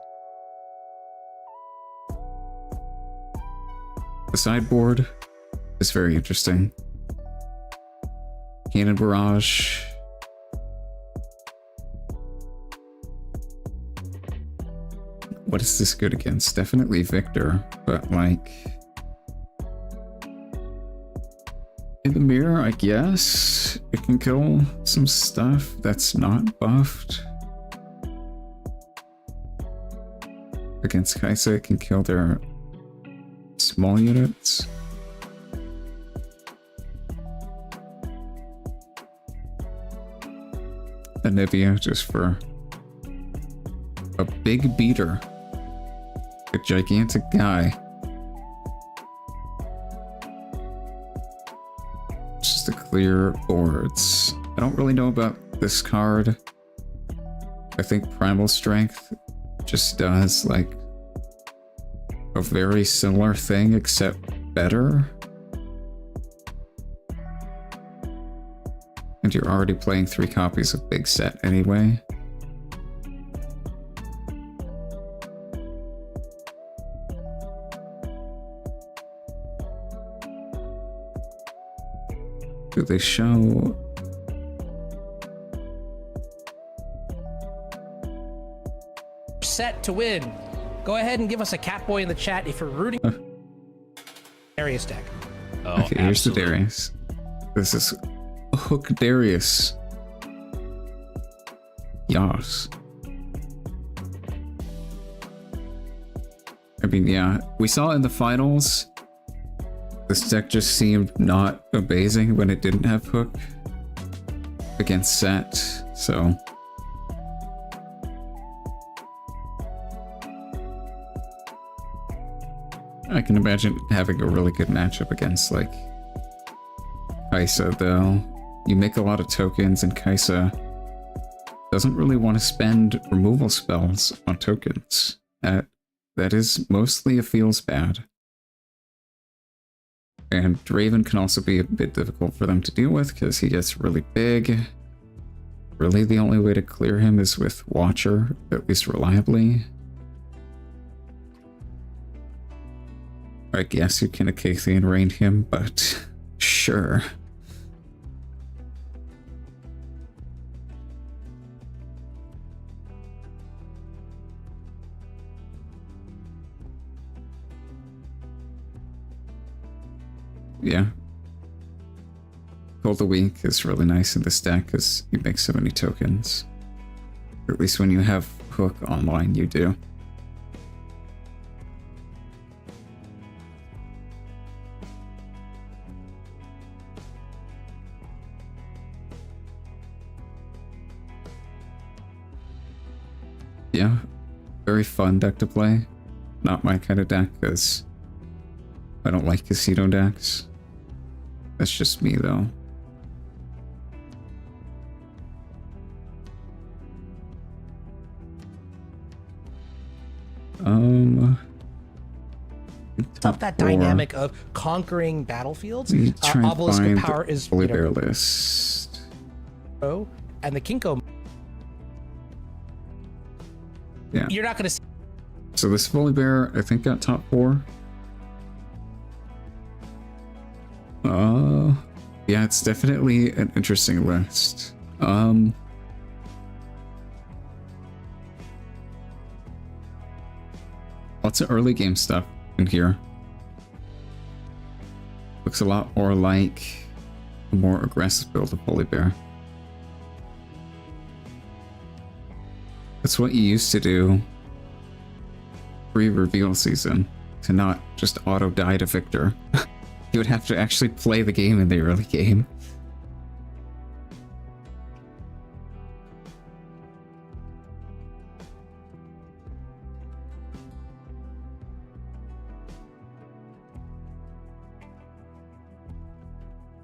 The sideboard is very interesting. Cannon Barrage. What is this good against? Definitely Victor, but like... in the mirror, I guess it can kill some stuff that's not buffed. Against Kaisa, it can kill their small units. Endeavour just for a big beater. A gigantic guy. Just to clear boards. I don't really know about this card. I think Primal Strength just does like a very similar thing except better. And you're already playing 3 copies of Big Set anyway. Do they show... set to win. Go ahead and give us a Catboy in the chat if you're rooting Darius deck. Oh, okay, here's the absolutely. Darius. This is Hook Darius. Yas. I mean, yeah, we saw in the finals, this deck just seemed not amazing when it didn't have Hook against Set, so... I can imagine having a really good matchup against, like, Kaisa, though. You make a lot of tokens, and Kaisa doesn't really want to spend removal spells on tokens. That is mostly a feels bad. And Draven can also be a bit difficult for them to deal with, because he gets really big. Really, the only way to clear him is with Watcher, at least reliably. I guess you can Acathian Rain him, but sure. Yeah. Pull the Weak is really nice in this deck because you make so many tokens. Or at least when you have Hook online, you do. Yeah, very fun deck to play. Not my kind of deck, because I don't like casino decks. That's just me, though. Up that dynamic of conquering battlefields. Try and Obelisk of find Power is Holy Bear list. and the Kinko. Yeah. You're not gonna see. So this Fully Bear, I think, got top 4. Yeah, it's definitely an interesting list. Lots of early game stuff in here. Looks a lot more like a more aggressive build of Fully Bear. That's what you used to do pre-reveal season, to not just auto-die to Victor. You would have to actually play the game in the early game.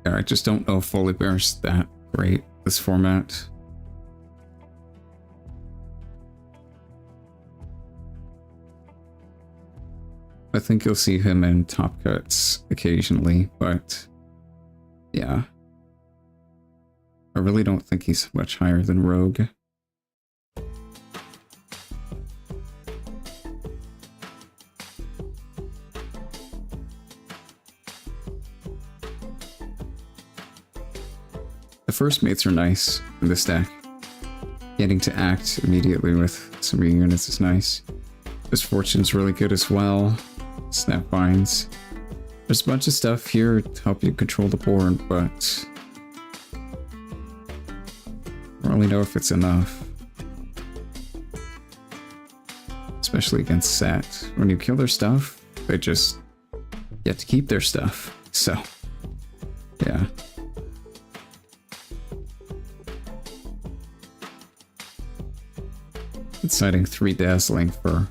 Yeah, I just don't know if Fully Bear's that great, this format. I think you'll see him in top cuts occasionally, but yeah. I really don't think he's much higher than Rogue. The first mates are nice in this deck. Getting to act immediately with some of your units is nice. Misfortune's really good as well. Snap Vines. There's a bunch of stuff here to help you control the board, but I don't really know if it's enough. Especially against Set. When you kill their stuff, they just get to keep their stuff. So, yeah. Deciding 3 Dazzling for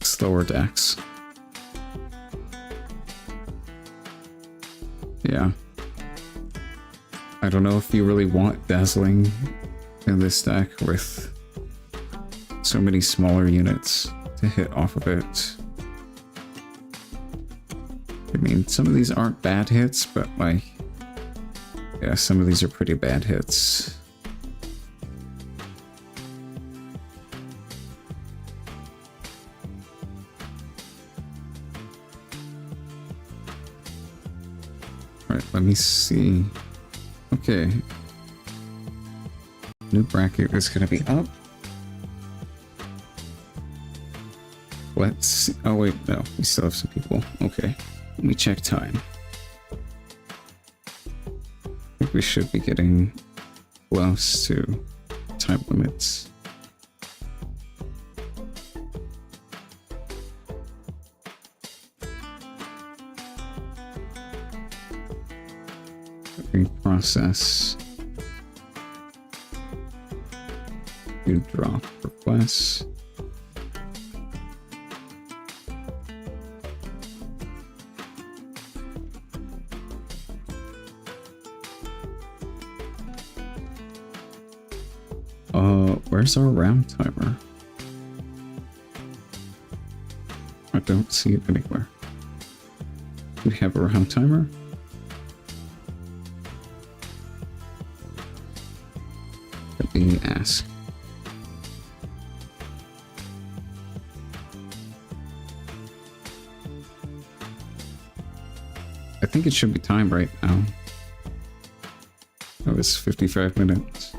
slower decks. Yeah. I don't know if you really want Dazzling in this deck with so many smaller units to hit off of it. I mean, some of these aren't bad hits, but like, yeah, some of these are pretty bad hits. Alright, let me see. Okay. New bracket is going to be up. Let's see. Oh wait, no, we still have some people. Okay, let me check time. I think we should be getting close to time limits. Process. You drop requests. Where's our round timer? I don't see it anywhere. Do we have a round timer? Let me ask. I think it should be timed right now. Oh, it's 55 minutes.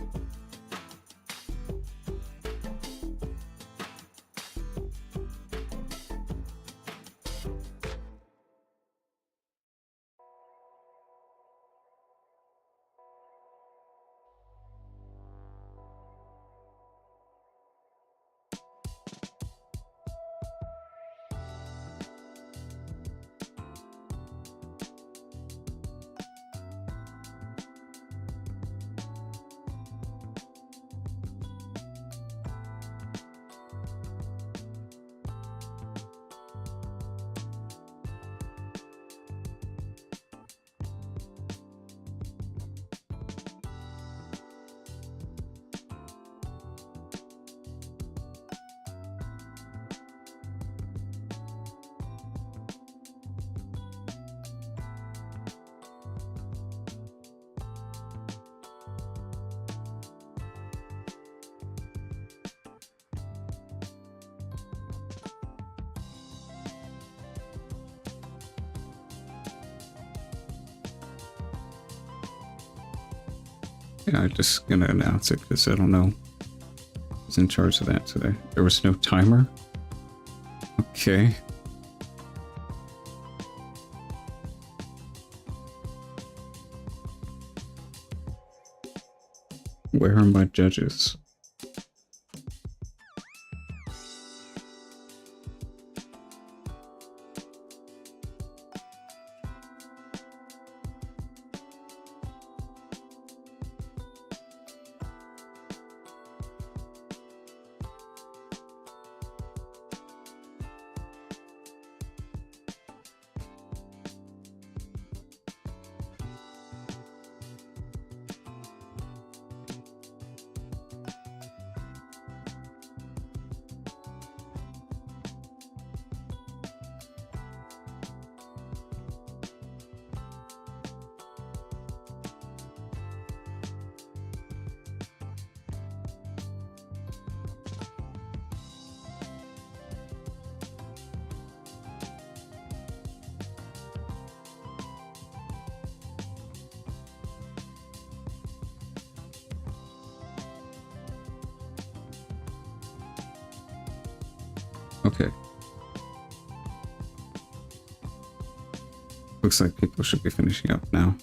Yeah, I'm just gonna announce it because I don't know who's in charge of that today. There was no timer? Okay. Where are my judges? Okay. Looks like people should be finishing up now.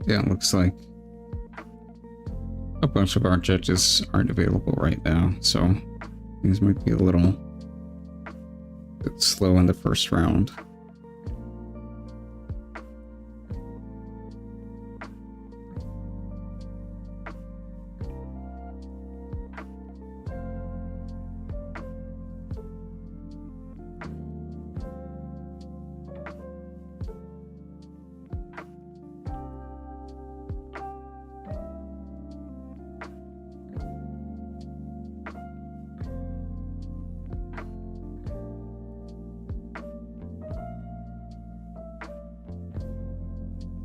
Yeah, it looks like a bunch of our judges aren't available right now, so things might be a little bit slow in the first round.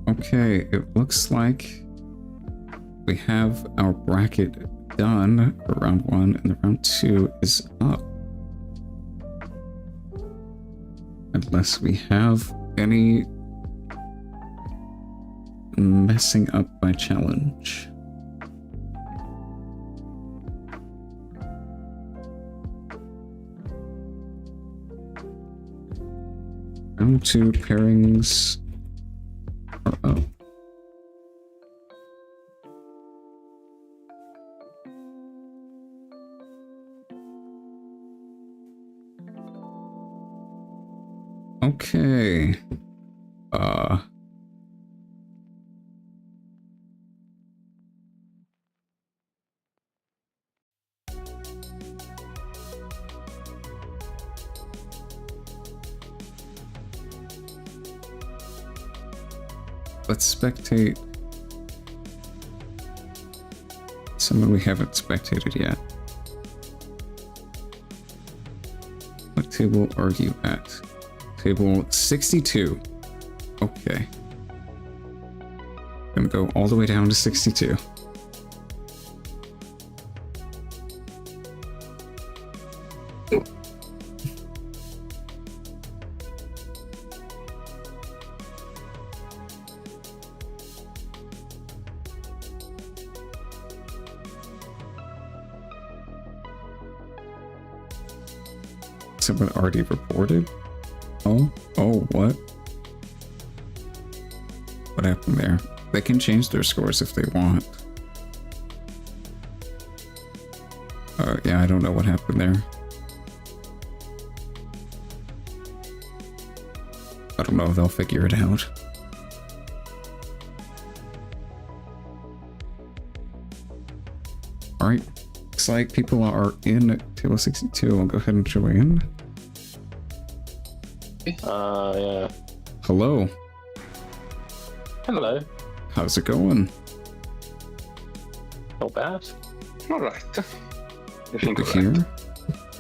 Okay, it looks like we have our bracket done for round 1 and the round 2 is up. Unless we have any messing up my challenge. Round 2 pairings are up. Okay. Let's spectate someone we haven't spectated yet. What table are you at? Table 62. Okay. Gonna go all the way down to 62. Someone already reported? Oh, what? What happened there? They can change their scores if they want. Yeah, I don't know what happened there. I don't know if they'll figure it out. Alright, looks like people are in table 62. I'll go ahead and join. Yeah. Hello. Hello. How's it going? Not bad. All right. You think Over of that. here.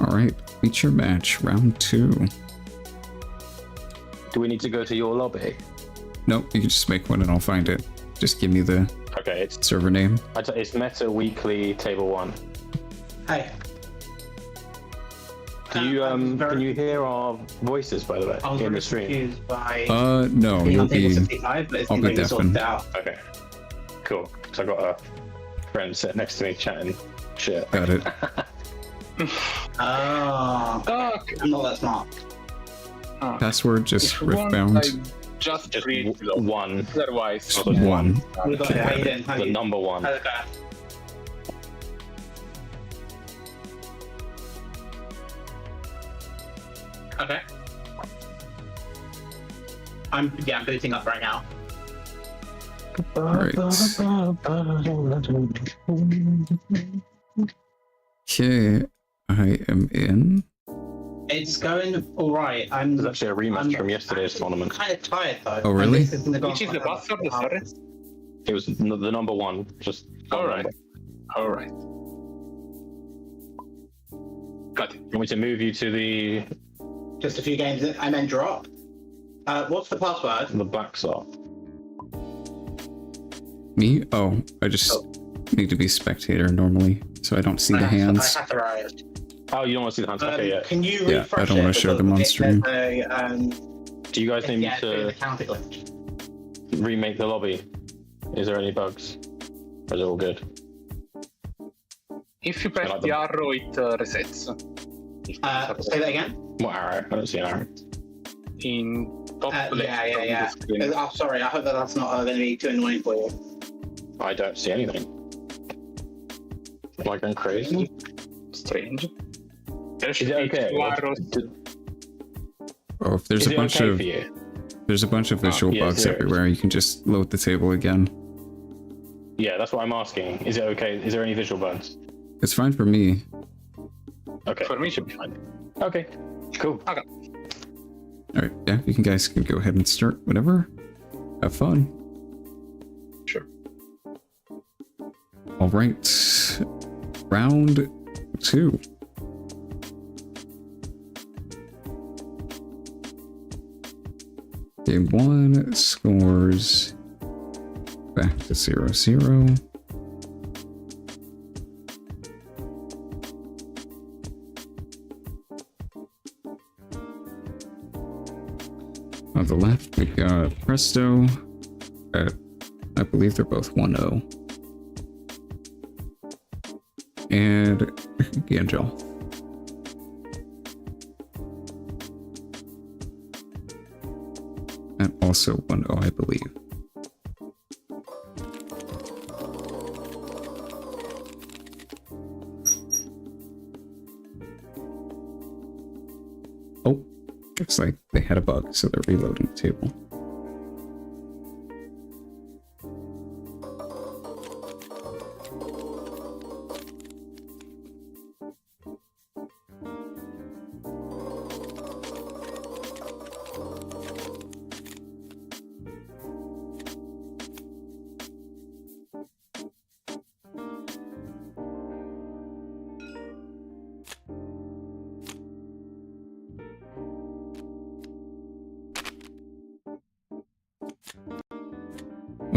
Alright, feature match, round 2. Do we need to go to your lobby? Nope, you can just make one and I'll find it. Just give me the Okay, it's server name. it's Meta Weekly Table 1. Hey. Do you can you hear our voices, by the way, I was in really the stream? confused by No, being you'll on table be... 65, but it I'll seems be like you sorted deafened. it out. Okay, cool. Because I got a friend sitting next to me chatting shit. Got it. Oh, Okay. I'm not that smart. Password, just If you want, Riftbound. I just Just read below. one, Otherwise, One. We got it. How you doing? How the you? number one. How's it going? Okay. I'm booting up right now. Alright. Okay, I am in. It's going all right. There's actually a rematch from yesterday's tournament. Kind of tired though. Oh, really? Which is the bus or the sorry? It was the number one. Just All right. All right. Got it. You want me to move you to the Just a few games and then drop. What's the password? back slot? Me? Oh, I just need to be spectator normally, so I don't see the hands. I have to write. Oh, you don't want to see the hands? Okay, yeah. Can you Yeah, refresh I don't want to it show them on because stream. there's Do you guys need me yeah, to the counter glitch. remake the lobby? Is there any bugs? Or is it all good? If you press like the them. arrow, it resets. Say that again. What arrow? I don't see an arrow. In top left Yeah. of the screen. Oh, sorry. I hope that that's not going to be too annoying for you. I don't see anything. Am I going crazy? Strange. There Is should it be okay? two arrows. Oh, if there's Is a it bunch okay of for you? there's a bunch of visual yeah, bugs there is. everywhere, you can just load the table again. Yeah, that's what I'm asking. Is it okay? Is there any visual bugs? It's fine for me. Okay. For me, it should be fine. Okay. Cool. Alright, yeah, you guys can go ahead and start whatever. Have fun. Sure. Alright. Round 2. Game 1 scores back to 0-0. On the left, we got Presto. I believe they're both 1-0. And Gangel. And also 1-0, I believe. Oh, looks like they had a bug, so they're reloading the table.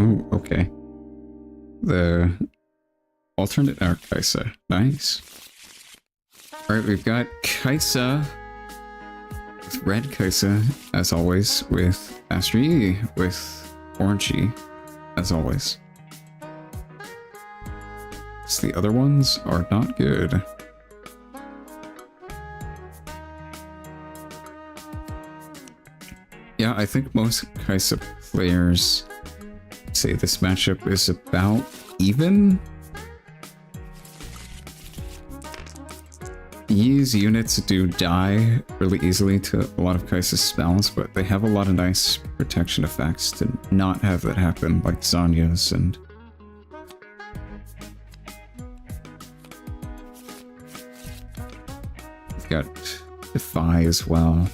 Oh, okay. The alternate art Kaisa. Nice. Alright, we've got Kaisa. With red Kaisa, as always. With Astri, with Orangey, as always. So the other ones are not good. Yeah, I think most Kaisa players say this matchup is about even. Yi's units do die really easily to a lot of Kaisa's spells, but they have a lot of nice protection effects to not have that happen, like Zanya's and... We've got Defy as well.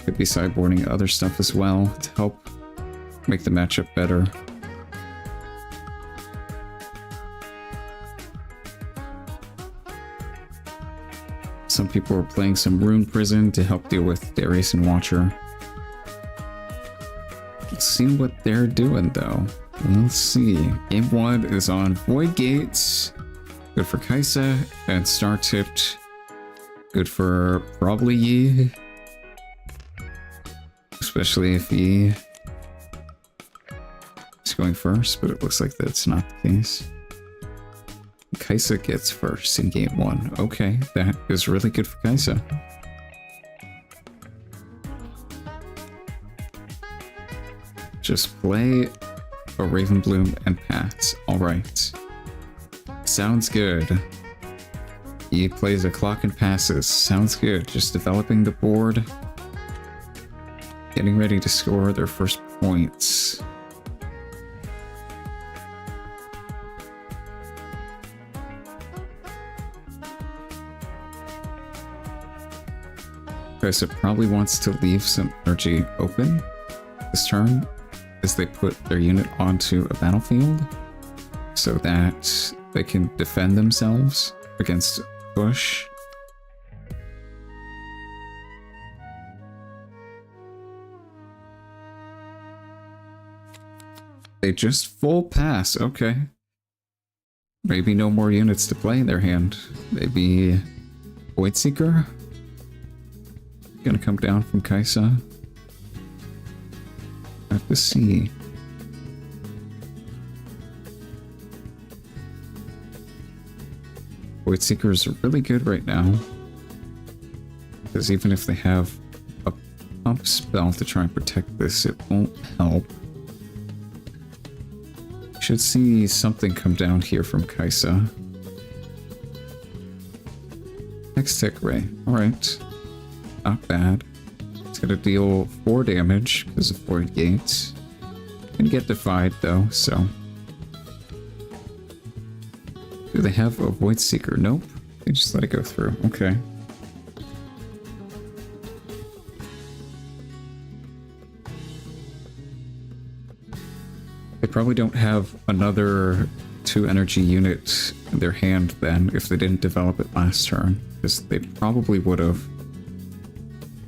Could be sideboarding other stuff as well to help make the matchup better. Some people are playing some Rune Prison to help deal with Darius and Watcher. Let's see what they're doing though. We'll see. Game 1 is on Void Gates. Good for Kaisa. And Star Tipped. Good for probably Yi. Especially if Yi is going first, but it looks like that's not the case. Kaisa gets first in game 1. Okay, that is really good for Kaisa. Just play a Ravenbloom and pass. Alright. Sounds good. He plays a clock and passes. Sounds good. Just developing the board. Getting ready to score their first points. Kaisa probably wants to leave some energy open this turn as they put their unit onto a battlefield so that they can defend themselves against push. They just full pass, okay. Maybe no more units to play in their hand. Maybe Void Seeker? Gonna come down from Kaisa. Have to see. Void Seekers are really good right now. Because even if they have a pump spell to try and protect this, it won't help. Should see something come down here from Kaisa. Hextech Ray. Alright. Not bad. It's gonna deal 4 damage because of Void Gates. Can get defied though, so. Do they have a Void Seeker? Nope. They just let it go through. Okay. They probably don't have another 2 energy unit in their hand then if they didn't develop it last turn, because they probably would have.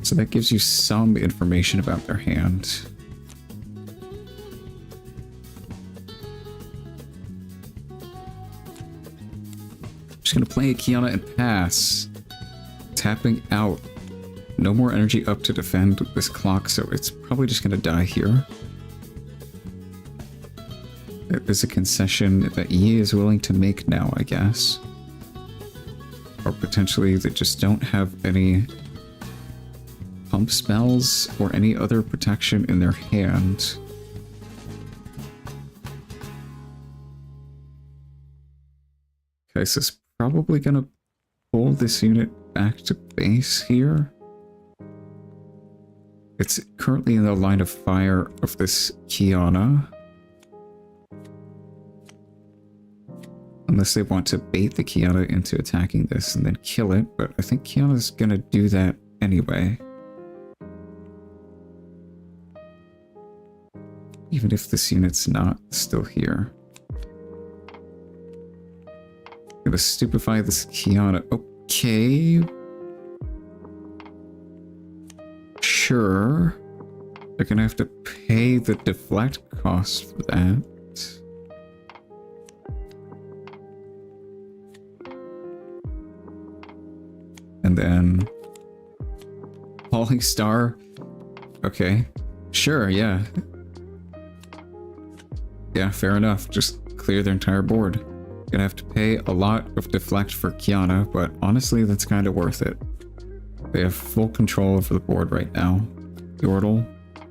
So that gives you some information about their hand. Just gonna play a Kiana and pass. Tapping out. No more energy up to defend this clock, so it's probably just gonna die here. There's a concession that Yi is willing to make now, I guess. Or potentially they just don't have any pump spells or any other protection in their hand. Kaisa's probably gonna pull this unit back to base here. It's currently in the line of fire of this Kiana. Unless they want to bait the Kiana into attacking this and then kill it, but I think Kiana's gonna do that anyway. Even if this unit's not still here. Gonna stupefy this Kiana. Okay. sure. They're gonna have to pay the deflect cost for that. And then Falling Star. Okay. Sure, yeah. Yeah, fair enough. Just clear their entire board. Gonna have to pay a lot of deflect for Kiana, but honestly, that's kind of worth it. They have full control over the board right now. Yordle,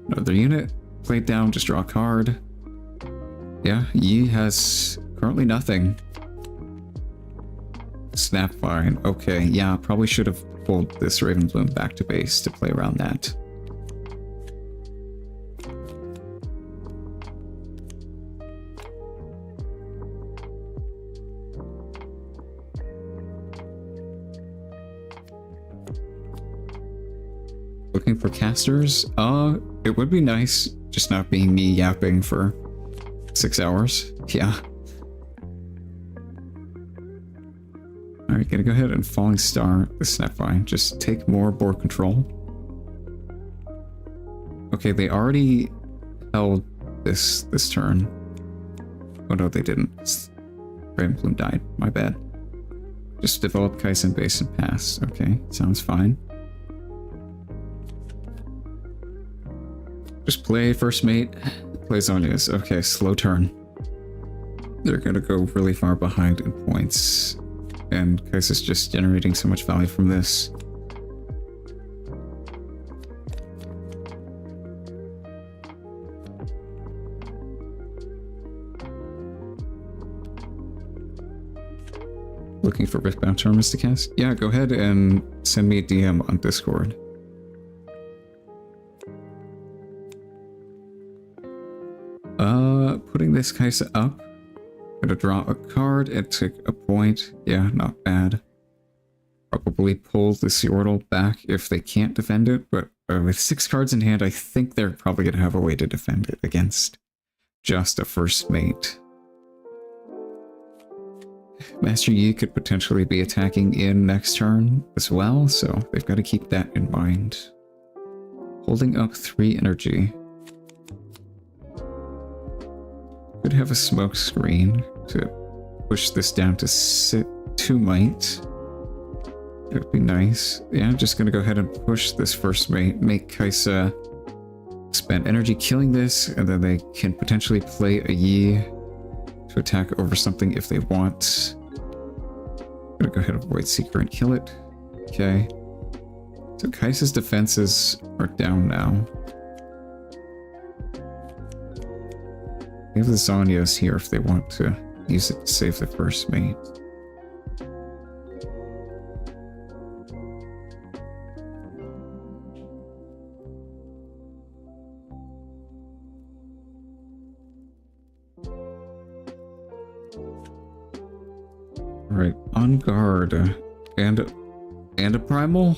another unit. Play it down, just draw a card. Yeah, Yi has currently nothing. Snapvine. Okay, yeah, probably should have pulled this Ravenbloom back to base to play around that. Looking for casters? It would be nice just not being me yapping for 6 hours. Yeah. Alright, gonna go ahead and Falling Star the Snapvine. Just take more board control. Okay, they already held this turn. Oh no, they didn't. Ravenbloom died. My bad. Just develop Kaisen base and pass. Okay, sounds fine. Just play first mate. Play Zonia's. Okay, slow turn. They're gonna go really far behind in points. And Kaisa's just generating so much value from this. Looking for Riftbound tournaments to cast? Yeah, go ahead and send me a DM on Discord. Putting this Kaisa up. Gonna draw a card and take a point. Yeah, not bad. Probably pull the Yordle back if they can't defend it, but with 6 cards in hand, I think they're probably gonna have a way to defend it against just a first mate. Master Yi could potentially be attacking in next turn as well, so they've got to keep that in mind. Holding up 3 energy. Could have a smoke screen to push this down to 2 might. It would be nice. Yeah, I'm just gonna go ahead and push this first mate, make Kaisa spend energy killing this, and then they can potentially play a Yi to attack over something if they want. I'm gonna go ahead and Void Seeker and kill it. Okay. So Kaisa's defenses are down now. They have the Zonias here if they want to use it to save the first mate. Alright, on guard. And a primal?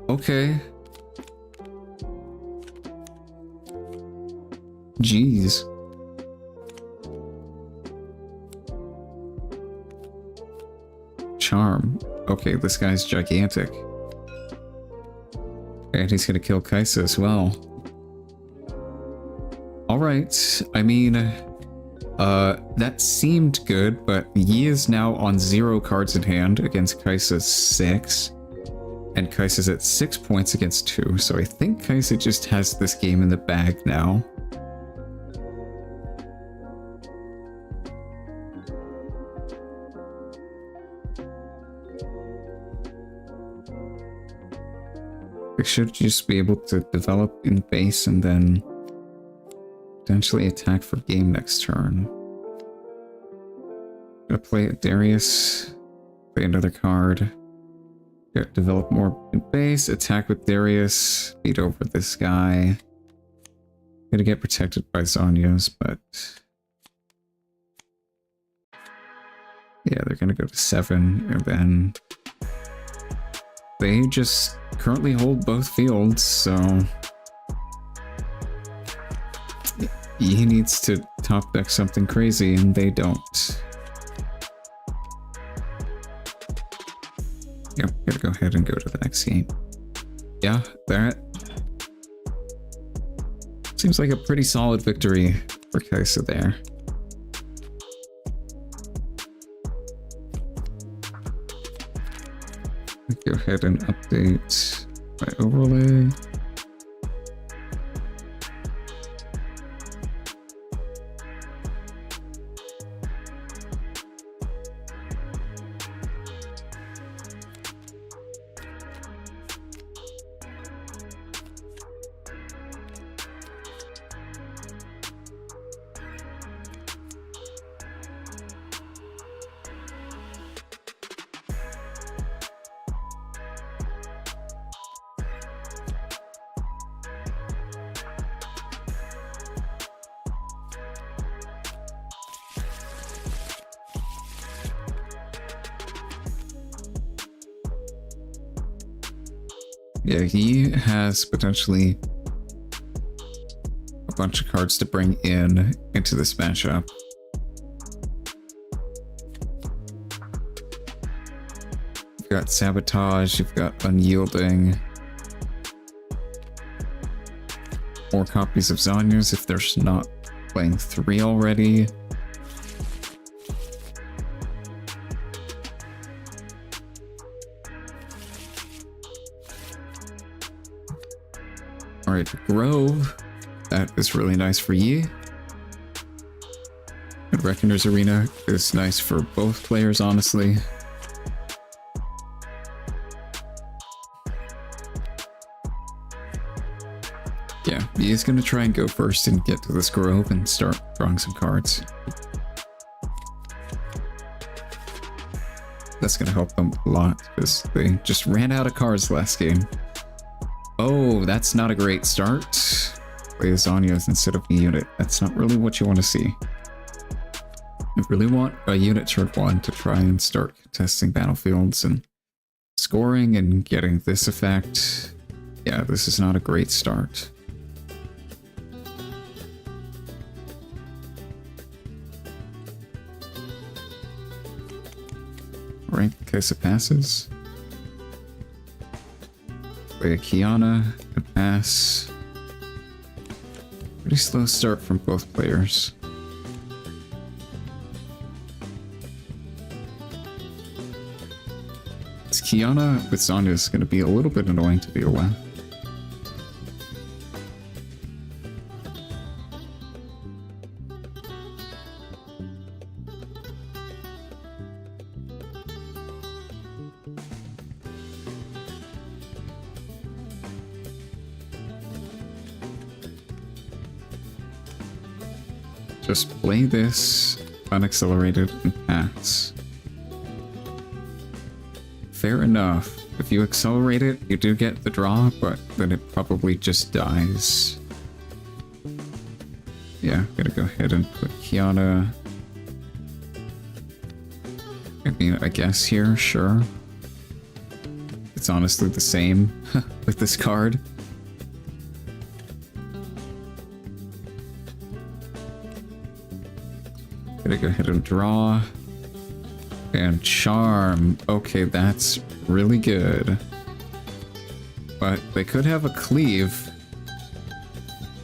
Okay. Jeez. Charm. Okay, this guy's gigantic. And he's gonna kill Kaisa as well. Alright, I mean, that seemed good, but Yi is now on 0 cards in hand against Kaisa's 6. And Kaisa's at 6 points against 2, so I think Kaisa just has this game in the bag now. They should just be able to develop in base and then potentially attack for game next turn. Gonna play Darius, play another card. Yeah, develop more in base, attack with Darius, beat over this guy. Gonna get protected by Zonias, but yeah, they're gonna go to 7, and then they just currently hold both fields, so he needs to top deck something crazy, and they don't. Yep, gotta go ahead and go to the next game. Yeah, that Seems like a pretty solid victory for Kaisa there. Go ahead and update my overlay. Yeah, he has potentially a bunch of cards to bring into this matchup. You've got Sabotage, you've got Unyielding. 4 copies of Zanya's if there's not playing 3 already. Alright, Grove. That is really nice for Yi. And Reckoner's Arena is nice for both players, honestly. Yeah, Yi is going to try and go first and get to this Grove and start drawing some cards. That's going to help them a lot because they just ran out of cards last game. Oh, that's not a great start. Play Zanya's instead of a unit. That's not really what you want to see. You really want a unit turn 1 to try and start contesting battlefields and scoring and getting this effect. Yeah, this is not a great start. Alright, Kaisa passes. Play a Kiana, a pass. Pretty slow start from both players. This Kiana with Zanya is going to be a little bit annoying to deal with. Just play this unaccelerated and pass. Fair enough. If you accelerate it, you do get the draw, but then it probably just dies. Yeah, gotta go ahead and put Kiana. I mean, I guess here, sure. It's honestly the same with this card. Gonna go ahead and draw. And charm. Okay, that's really good. But they could have a cleave.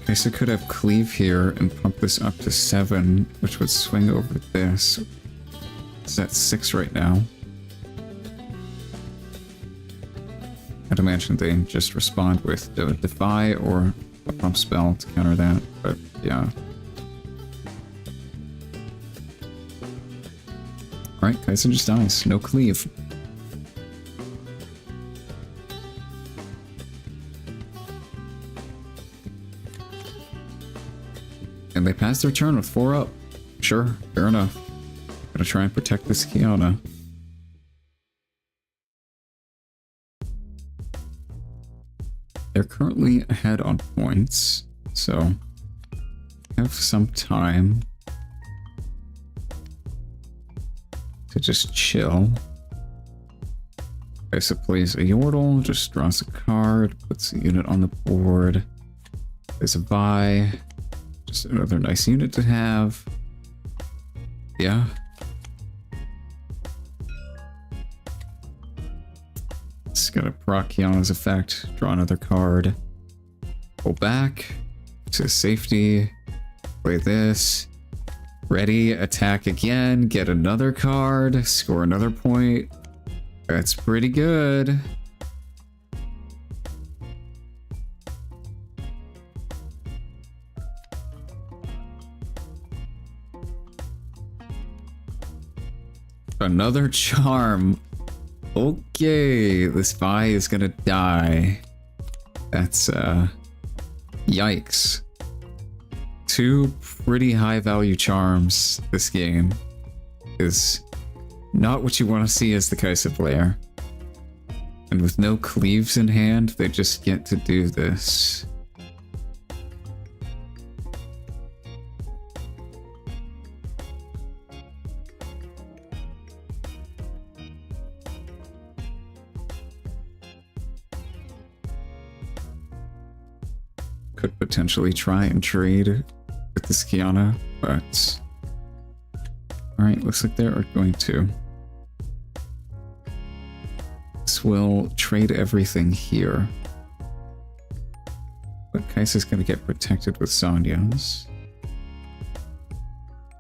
Okay, so could have cleave here and pump this up to 7, which would swing over this. It's at 6 right now. I'd imagine they just respond with the Defy or a pump spell to counter that, but yeah. Alright, Kaisa just dies. No cleave. And they pass their turn with 4 up. Sure, fair enough. Gotta try and protect this Kiana. They're currently ahead on points, so have some time to just chill. Kaisa plays a Yordle, just draws a card, puts a unit on the board. There's a buy. Just another nice unit to have. Yeah. It's gonna proc Kiana's effect, draw another card. Pull back. to safety. Play this. Ready, attack again, get another card, score another point. That's pretty good. Another charm. Okay, this Vi is gonna die. That's, yikes. Two pretty high value charms. This game is not what you want to see as the Kaisa player. And with no cleaves in hand, they just get to do this. Could potentially try and trade with this Kiana, but alright, looks like they're going to. This will trade everything here. But Kaisa's gonna get protected with Sonya's.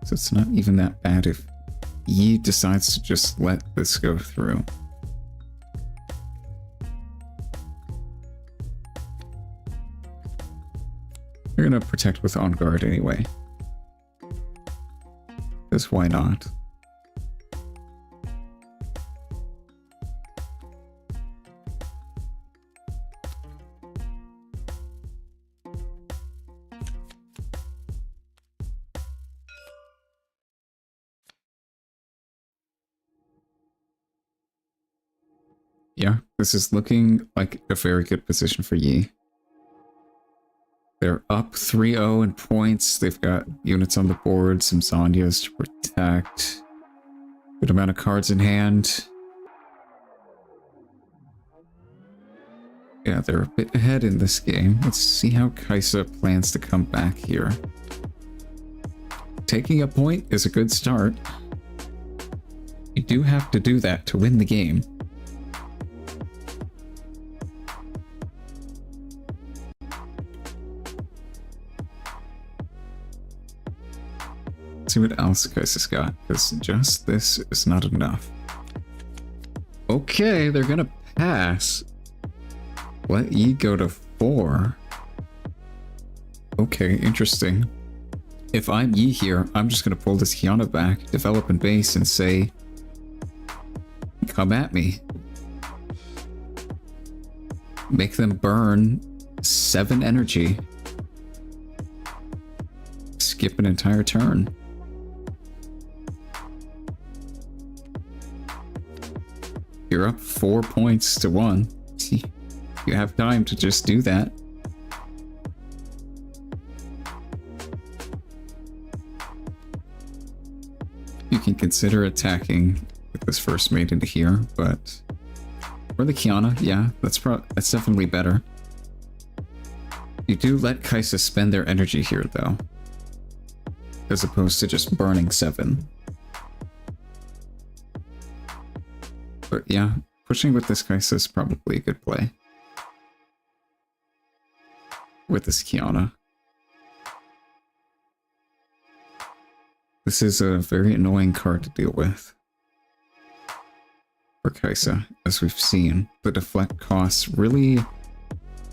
So it's not even that bad if Yi decides to just let this go through. You're gonna protect with On Guard anyway. Because why not? Yeah, this is looking like a very good position for Yi. They're up 3-0 in points. They've got units on the board, some Zanyas to protect. Good amount of cards in hand. Yeah, they're a bit ahead in this game. Let's see how Kaisa plans to come back here. Taking a point is a good start. You do have to do that to win the game. See what else Kaisa's got, because just this is not enough. Okay, they're gonna pass. Let Yi go to 4. Okay, interesting. If I'm Yi here, I'm just gonna pull this Kiana back, develop in base, and say, come at me. Make them burn 7 energy. Skip an entire turn. You're up 4 points to 1. You have time to just do that. You can consider attacking with this first mate into here, but for the Kiana, yeah, that's definitely better. You do let Kaisa spend their energy here, though, as opposed to just burning 7. But yeah, pushing with this Kaisa is probably a good play. With this Kiana. This is a very annoying card to deal with. For Kaisa, as we've seen, the deflect costs really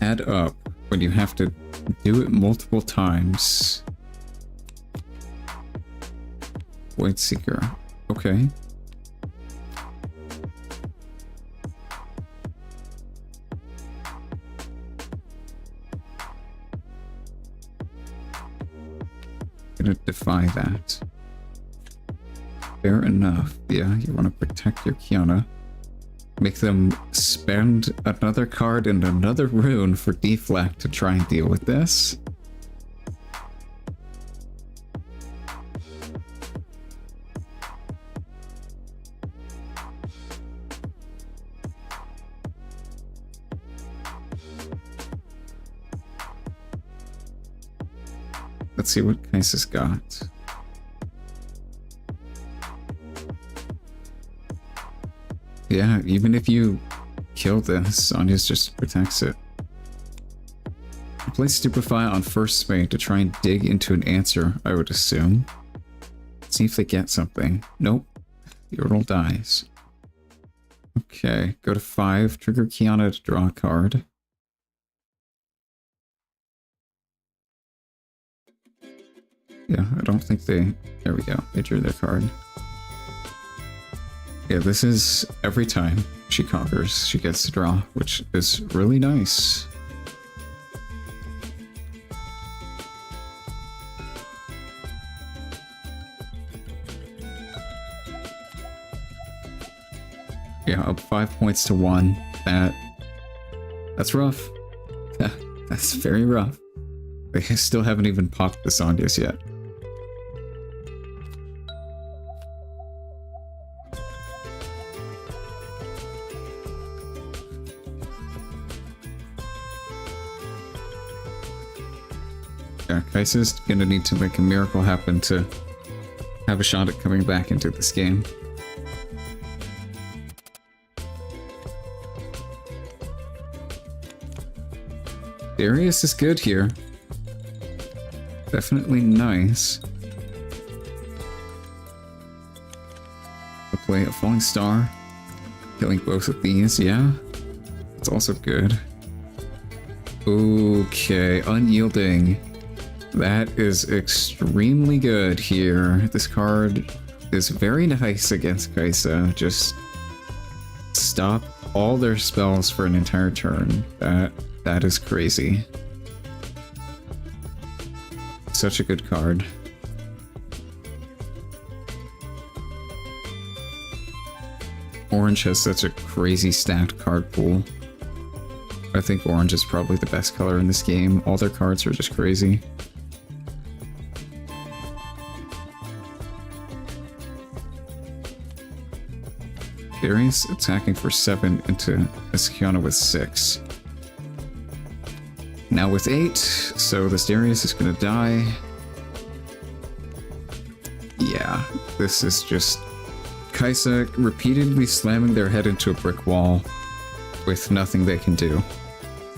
add up when you have to do it multiple times. Void Seeker. Okay. Gonna defy that. Fair enough. Yeah, you want to protect your Kiana. Make them spend another card and another rune for deflect to try and deal with this. Let's see what Kaisa's got. Yeah, even if you kill this, Sonya's just protects it. play Stupefy on first mate to try and dig into an answer, I would assume. See if they get something. Nope. Yordle dies. Okay, go to 5. Trigger Kiana to draw a card. Yeah, I don't think they... There we go. They drew their card. Yeah, this is every time she conquers, she gets to draw, which is really nice. Yeah, up 5 points to 1. That's rough. That's very rough. They still haven't even popped the Sonyas yet. Yeah, Kaisa's gonna need to make a miracle happen to have a shot at coming back into this game. Darius is good here. Definitely nice. I'll play a Falling Star. Killing both of these, yeah. It's also good. Okay, Unyielding. That is extremely good here. This card is very nice against Kaisa. Just stop all their spells for an entire turn. That is crazy. Such a good card. Orange has such a crazy stacked card pool. I think orange is probably the best color in this game. All their cards are just crazy. Darius attacking for 7 into Esquiana with 6. Now with 8, so this Darius is gonna die. Yeah, this is just Kaisa repeatedly slamming their head into a brick wall with nothing they can do.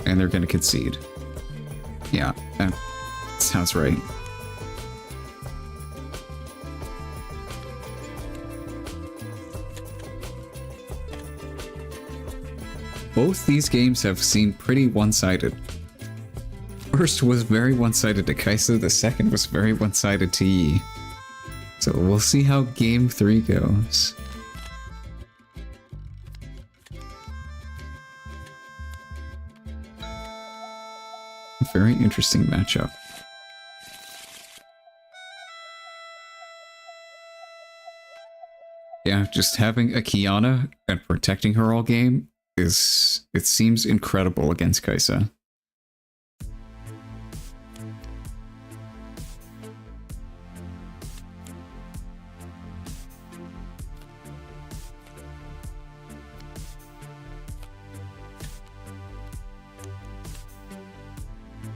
And they're gonna concede. Yeah, that sounds right. Both these games have seemed pretty one-sided. First was very one-sided to Kaisa, the second was very one-sided to Yi. So we'll see how game 3 goes. Very interesting matchup. Yeah, just having a Kiana and protecting her all game it seems incredible against Kaisa.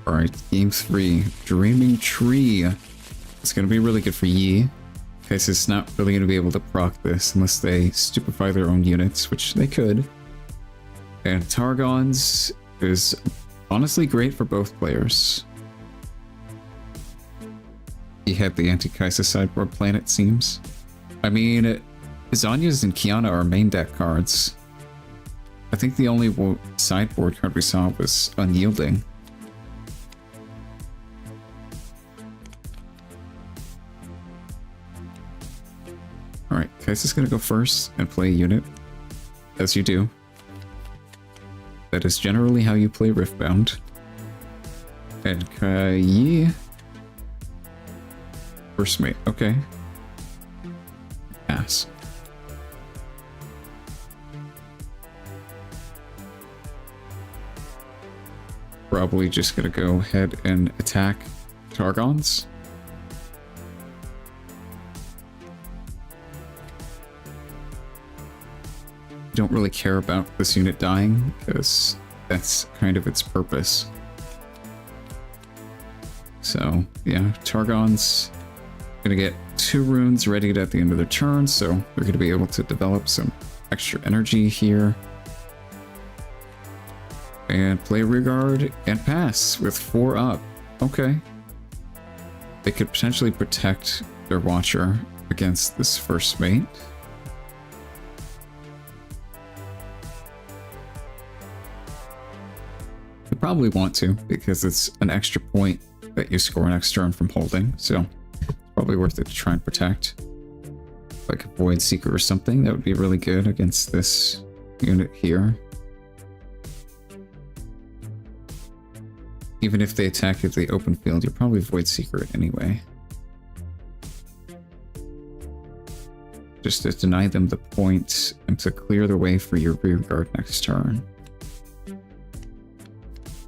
Alright, game 3. Dreaming Tree. It's gonna be really good for Yi. Kaisa's not really gonna be able to proc this unless they stupefy their own units, which they could. And Targon's is honestly great for both players. He had the anti-Kaisa sideboard plan, it seems. I mean, Zanya's and Kiana are main deck cards. I think the only sideboard card we saw was Unyielding. Alright, Kaisa's gonna go first and play a unit. As you do. That is generally how you play Riftbound. And Kai... First mate, okay. Pass. Probably just gonna go ahead and attack Targons. Don't really care about this unit dying because that's kind of its purpose. So yeah, Targon's gonna get 2 runes ready at the end of their turn, so they're gonna be able to develop some extra energy here. and play rearguard and pass with 4 up. Okay. They could potentially protect their watcher against this first mate. You probably want to, because it's an extra point that you score next turn from holding, so it's probably worth it to try and protect. Like a Void Seeker or something, that would be really good against this unit here. Even if they attack at the open field, you're probably Void Seeker it anyway. Just to deny them the points and to clear the way for your rear guard next turn.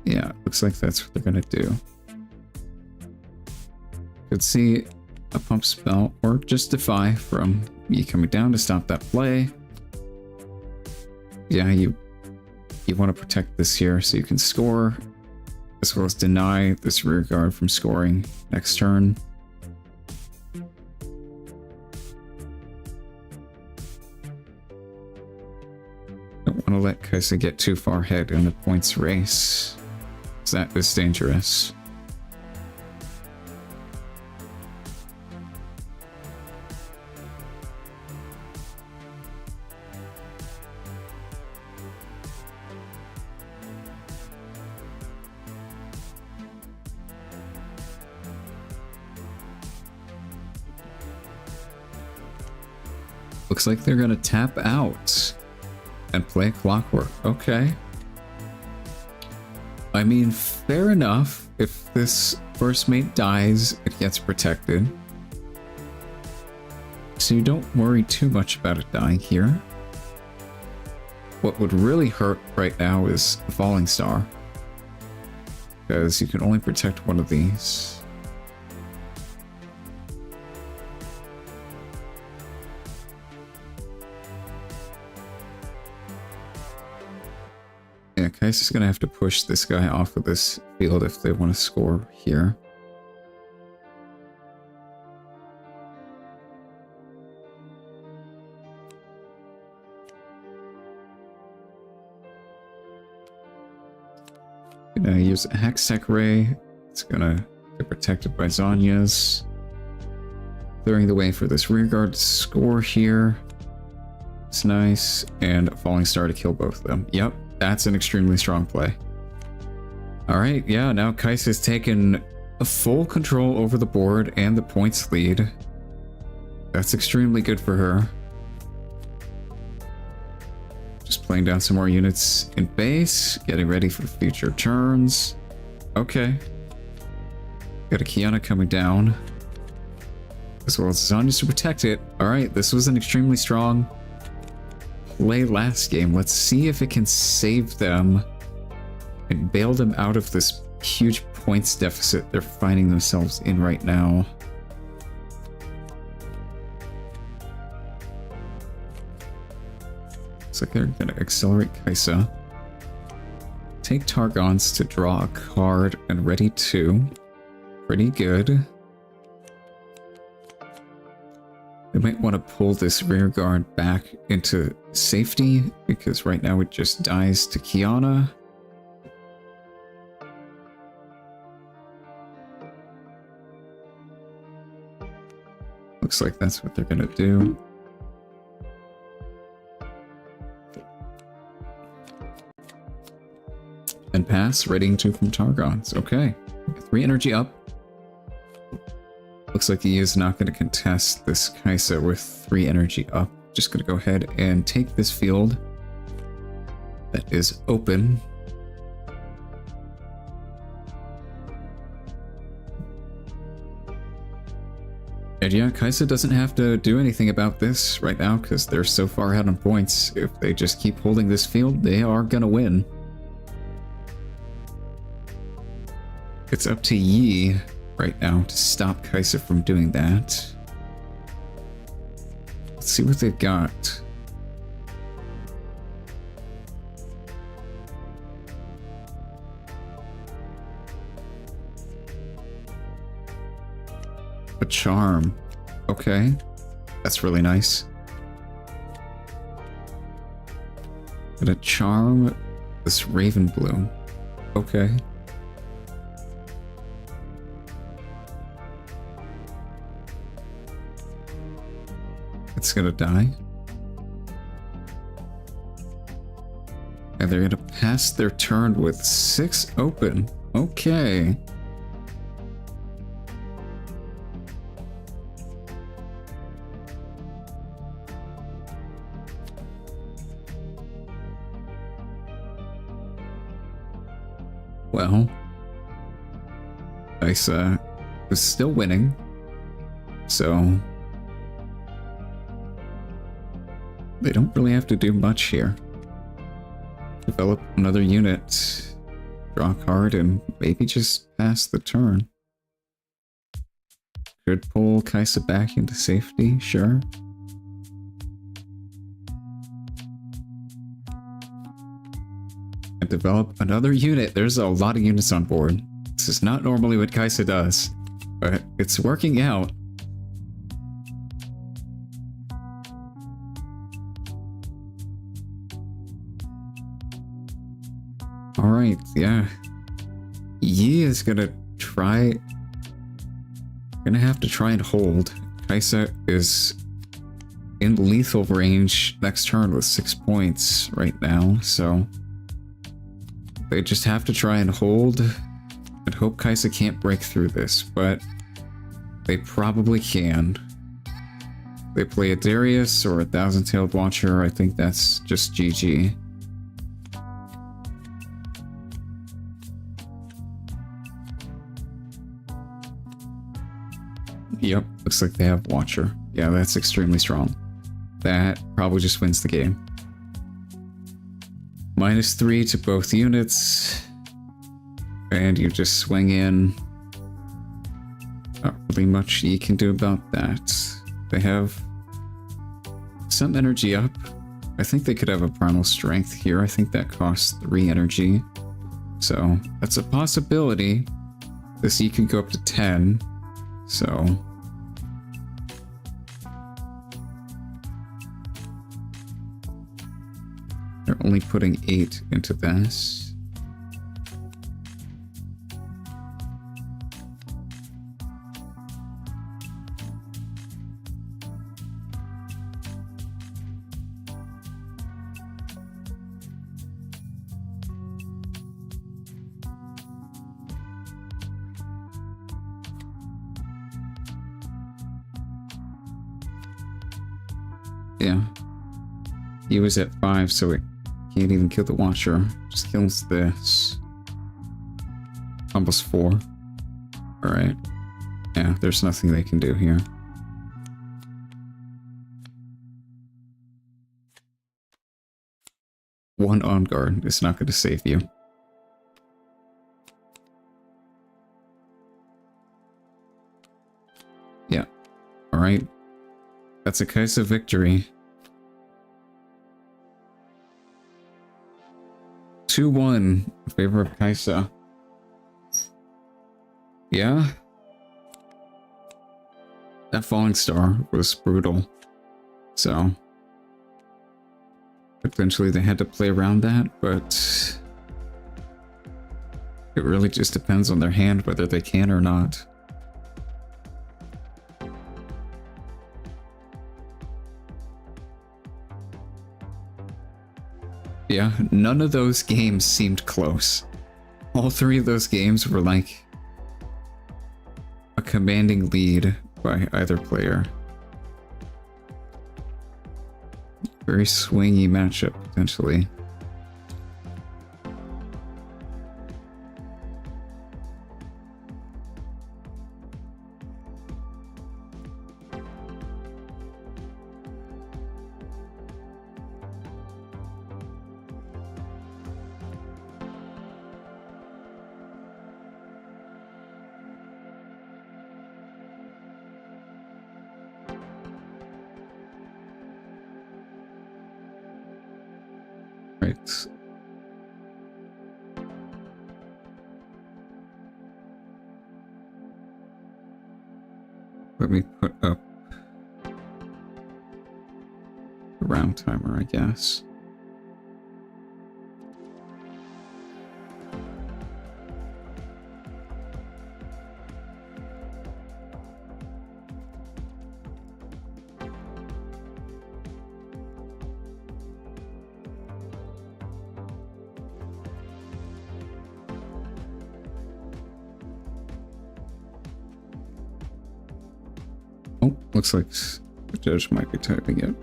Yeah, looks like that's what they're gonna do. Could see a pump spell or just defy from me coming down to stop that play. Yeah, you want to protect this here so you can score, as well as deny this rear guard from scoring next turn. Don't want to let Kaisa get too far ahead in the points race, because that is dangerous. Looks like they're gonna tap out and play Clockwork. Okay. I mean, fair enough. If this first mate dies, it gets protected. So you don't worry too much about it dying here. What would really hurt right now is the Falling Star, because you can only protect one of these. Yeah, Kaisa's gonna have to push this guy off of this field if they want to score here. Gonna use a Hextech Ray. It's gonna get protected by Zanya's. Clearing the way for this rearguard to score here. It's nice. And a Falling Star to kill both of them. Yep. That's an extremely strong play. Alright, yeah, now Kaisa's taken a full control over the board and the points lead. That's extremely good for her. Just playing down some more units in base, getting ready for future turns. Okay. Got a Kiana coming down, as well as Zanya's to protect it. Alright, this was an extremely strong play last game. Let's see if it can save them and bail them out of this huge points deficit they're finding themselves in right now. Looks like they're going to accelerate Kaisa. Take Targons to draw a card and ready to. Pretty good. We might want to pull this rear guard back into safety, because right now it just dies to Kiana. Looks like that's what they're gonna do. And pass, readying 2 from Targons. Okay, 3 energy up. Looks like he is not going to contest this Kaisa with 3 energy up. Just going to go ahead and take this field that is open. And yeah, Kaisa doesn't have to do anything about this right now because they're so far ahead on points. If they just keep holding this field, they are going to win. It's up to Yi right now to stop Kaisa from doing that. Let's see what they've got. A charm. Okay. That's really nice. And a charm This Raven Bloom. Okay. It's gonna die. And they're gonna pass their turn with 6 open. Okay. Well, Isa is still winning, so they don't really have to do much here. Develop another unit, draw a card, and maybe just pass the turn. Could pull Kaisa back into safety, sure. And develop another unit. There's a lot of units on board. This is not normally what Kaisa does, but it's working out. Alright, yeah. Yi is gonna try... Gonna have to try and hold. Kaisa is in lethal range next turn with 6 points right now, so... They just have to try and hold and hope Kaisa can't break through this, but they probably can. They play a Darius or a Thousand-Tailed Watcher, I think that's just GG. Yep, looks like they have Watcher. Yeah, that's extremely strong. That probably just wins the game. -3 to both units. And you just swing in. Not really much you can do about that. They have some energy up. I think they could have a Primal Strength here. I think that costs 3 energy. So that's a possibility. This E can go up to 10. So... They're only putting 8 into this. Yeah. He was at 5, so it can't even kill the Watcher. Just kills this. Almost 4. Alright. Yeah, there's nothing they can do here. One on guard is not going to save you. Yeah. Alright. That's a Kaisa victory. 2-1 in favor of Kaisa. Yeah. That falling star was brutal. So potentially they had to play around that, but it really just depends on their hand whether they can or not. Yeah, none of those games seemed close. All 3 of those games were like a commanding lead by either player. Very swingy matchup, potentially. Right. Let me put up the round timer, I guess. Oh, looks like the judge might be typing it.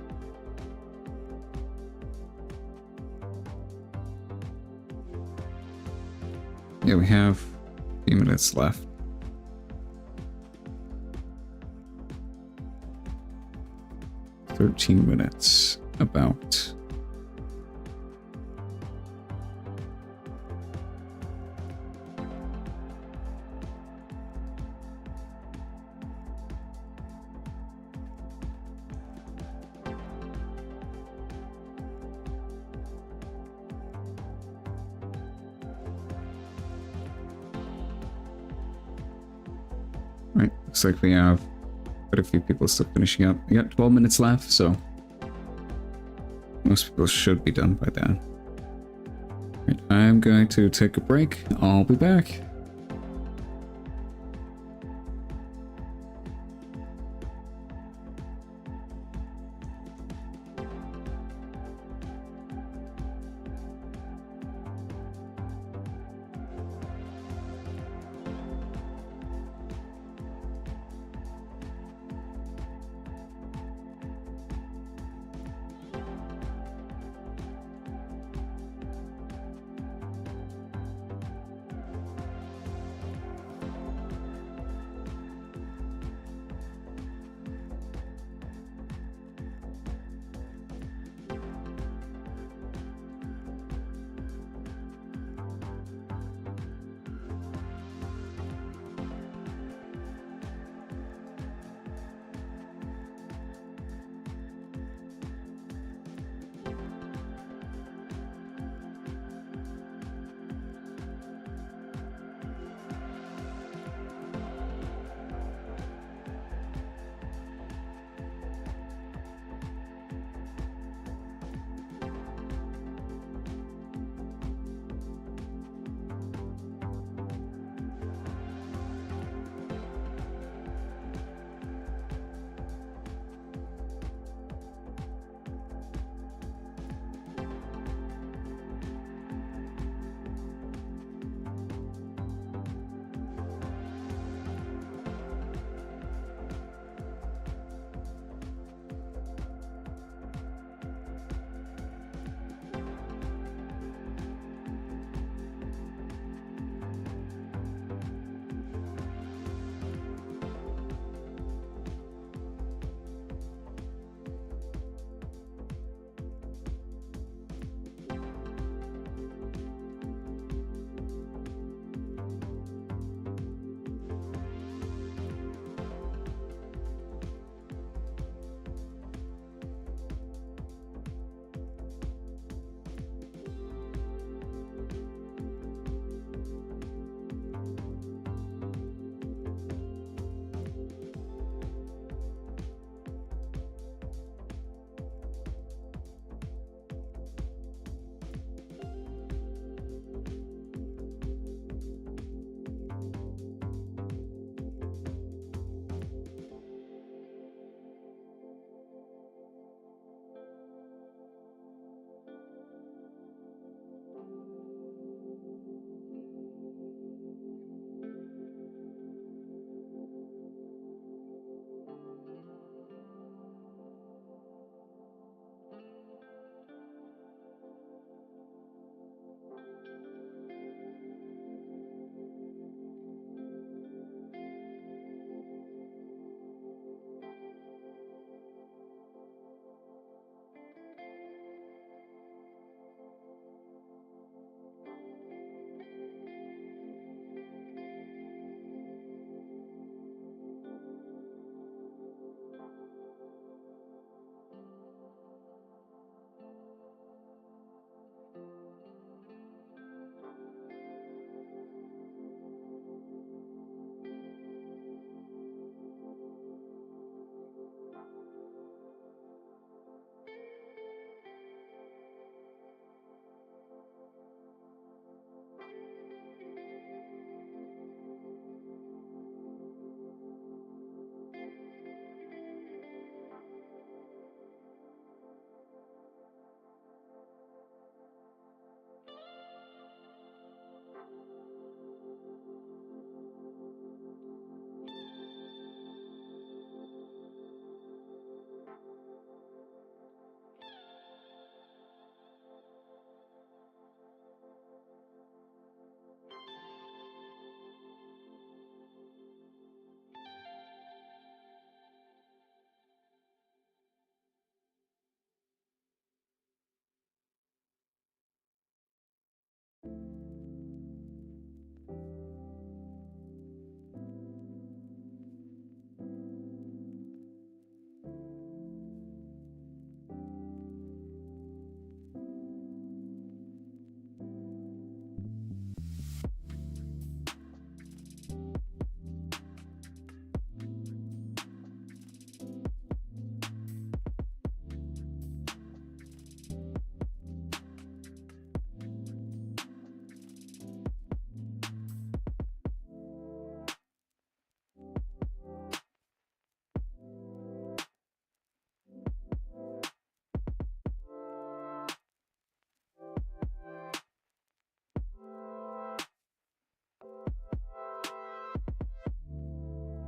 Yeah, we have a few minutes left. "13 minutes, about." Right, looks like we have quite a few people still finishing up. We got 12 minutes left, so most people should be done by then. Right, I'm going to take a break. I'll be back.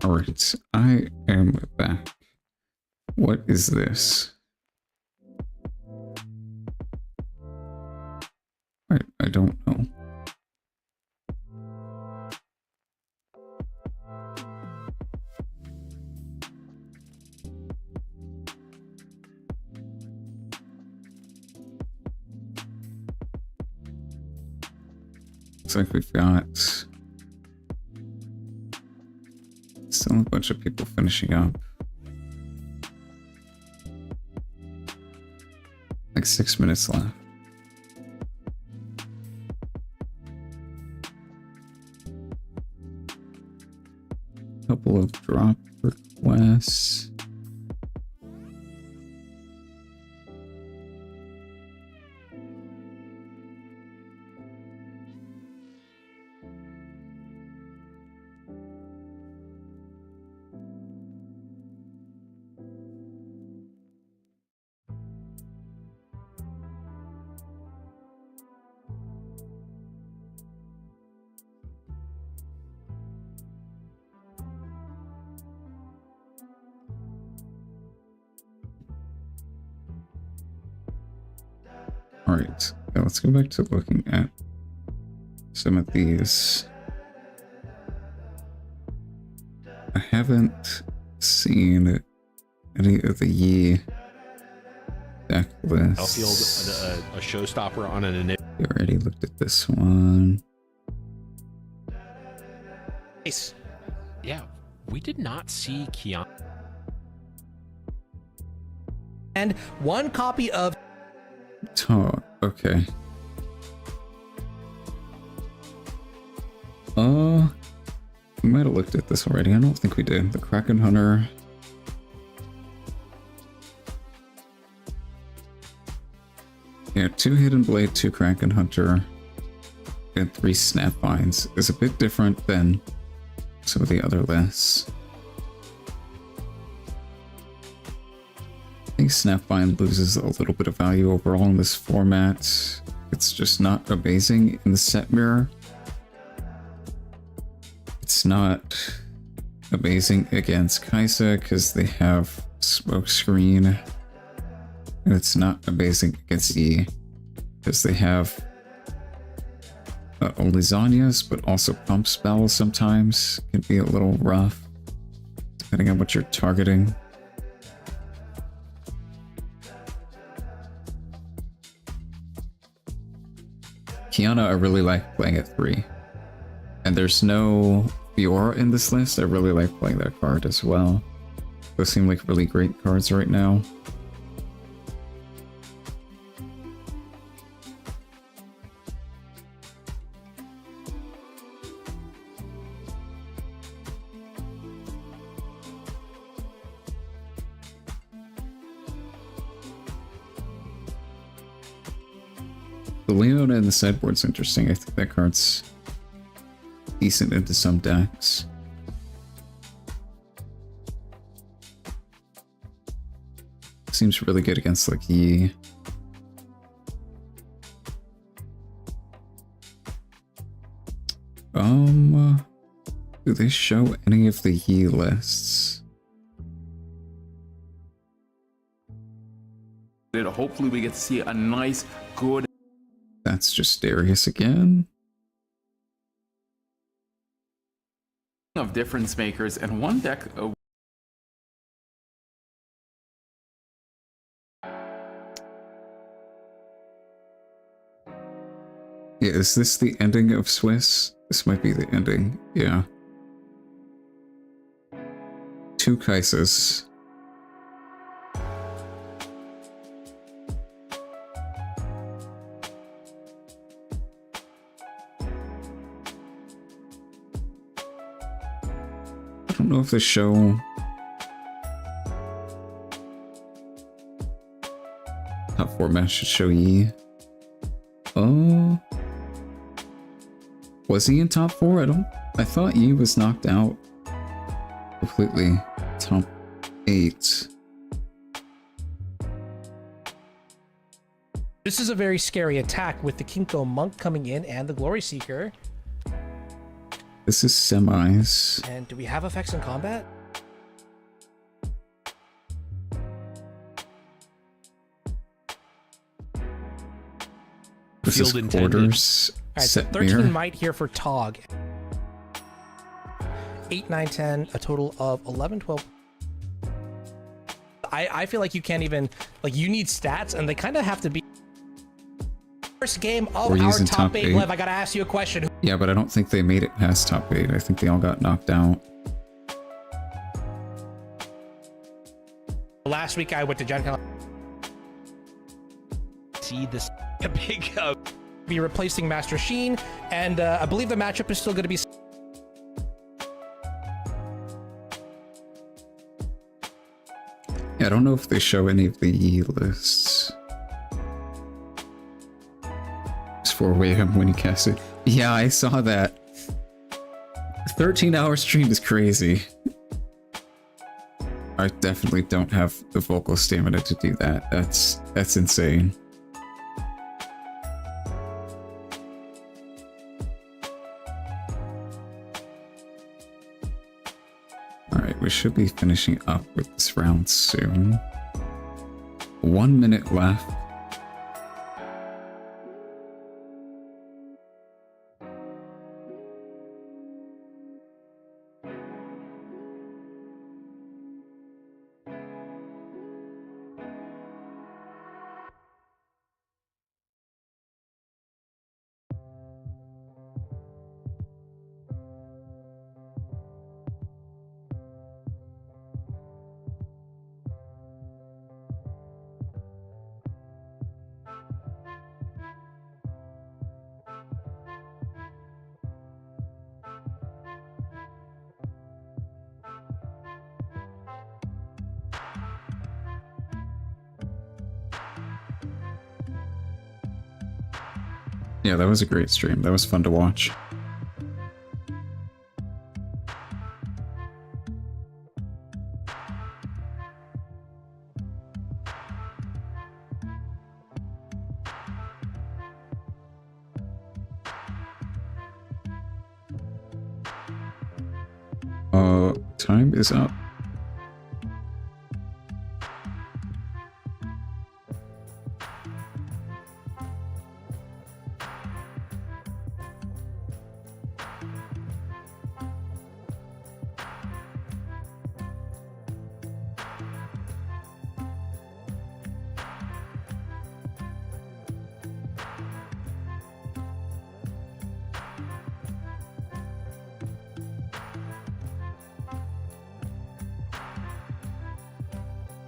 Alright, I am back. What is this? I don't know. Looks like we've got still a bunch of people finishing up. Like 6 minutes left. Couple of drop requests. Alright, yeah, let's go back to looking at some of these. I haven't seen any of the Yi deck lists. Battlefield, a showstopper on an initiative. We already looked at this one. Nice. Yeah, we did not see Kiana. And one copy of Oh, okay. We might have looked at this already. I don't think we did. The Kraken Hunter. Yeah, 2 Hidden Blade, 2 Kraken Hunter, and 3 Snapvines is a bit different than some of the other lists. I think Snapvine loses a little bit of value overall in this format. It's just not amazing in the set mirror. It's not amazing against Kaisa because they have Smokescreen. And it's not amazing against E because they have only Zanyas, but also Pump Spell sometimes can be a little rough depending on what you're targeting. Kiana, I really like playing at 3. And there's no Fiora in this list. I really like playing that card as well. Those seem like really great cards right now. The Leona in the sideboard's interesting. I think that card's decent into some decks. Seems really good against like Yi. Do they show any of the Yi lists? Hopefully we get to see a nice, good... That's just Darius again. ...of difference makers, and one deck... Yeah, is this the ending of Swiss? This might be the ending, yeah. 2 Kaisas. I don't know if the show... Top 4 match should show Yi. Oh... Was he in top 4? I thought Yi was knocked out completely. Top 8. This is a very scary attack with the Kinko Monk coming in and the Glory Seeker. This is semis. And do we have effects in combat? This Field is intended. quarters. All right, so Set 13 mirror. might here for Tog. 8, 9, 10, a total of 11, 12. I feel like you can't even, like, you need stats, and they kind of have to be. First game of We're our using top top 8 eight. live. I gotta ask you a question. Yeah, but I don't think they made it past top 8. I think they all got knocked out. Last week I went to Gen Con. See this a big Be replacing Master Sheen, and I believe the matchup is still going to be. Yeah, I don't know if they show any of the lists. It's 4 a.m. when you cast it. Yeah, I saw that. 13-hour stream is crazy. I definitely don't have the vocal stamina to do that. That's insane. Alright, we should be finishing up with this round soon. 1 minute left. Yeah, that was a great stream. That was fun to watch. Time is up.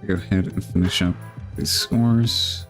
Go ahead and finish up these scores.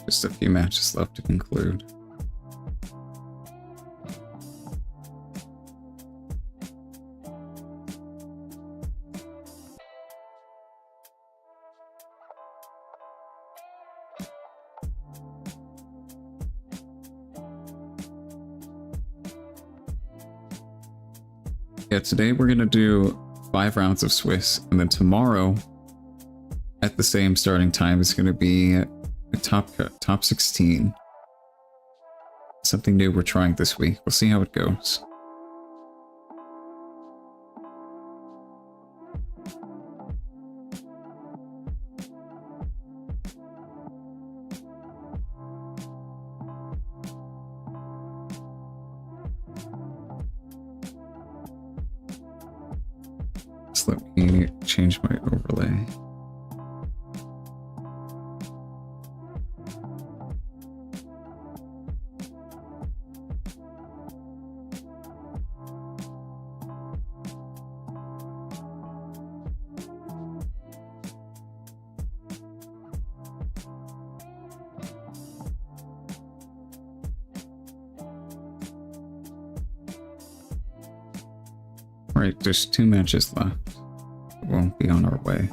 Just a few matches left to conclude. Yeah, today we're gonna do 5 rounds of Swiss, and then tomorrow, at the same starting time, is gonna be a top 16. Something new we're trying this week. We'll see how it goes. Just let me change my overlay. Right, there's 2 matches left. We won't be on our way.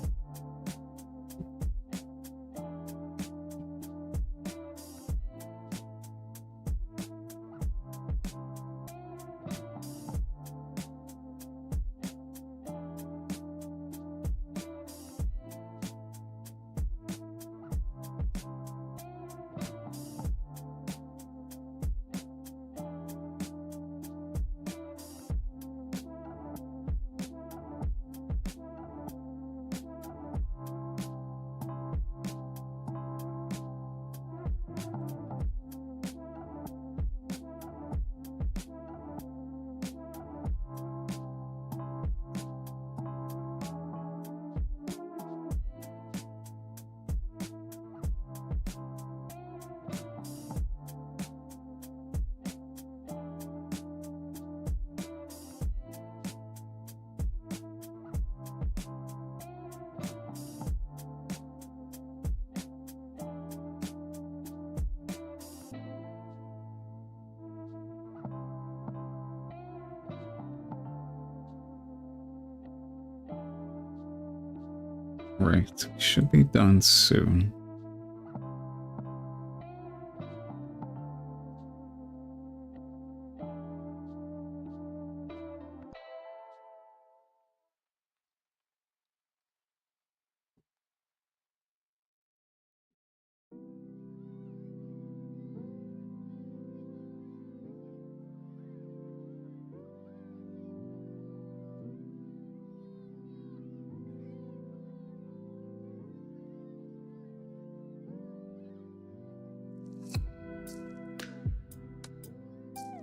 Right, we should be done soon.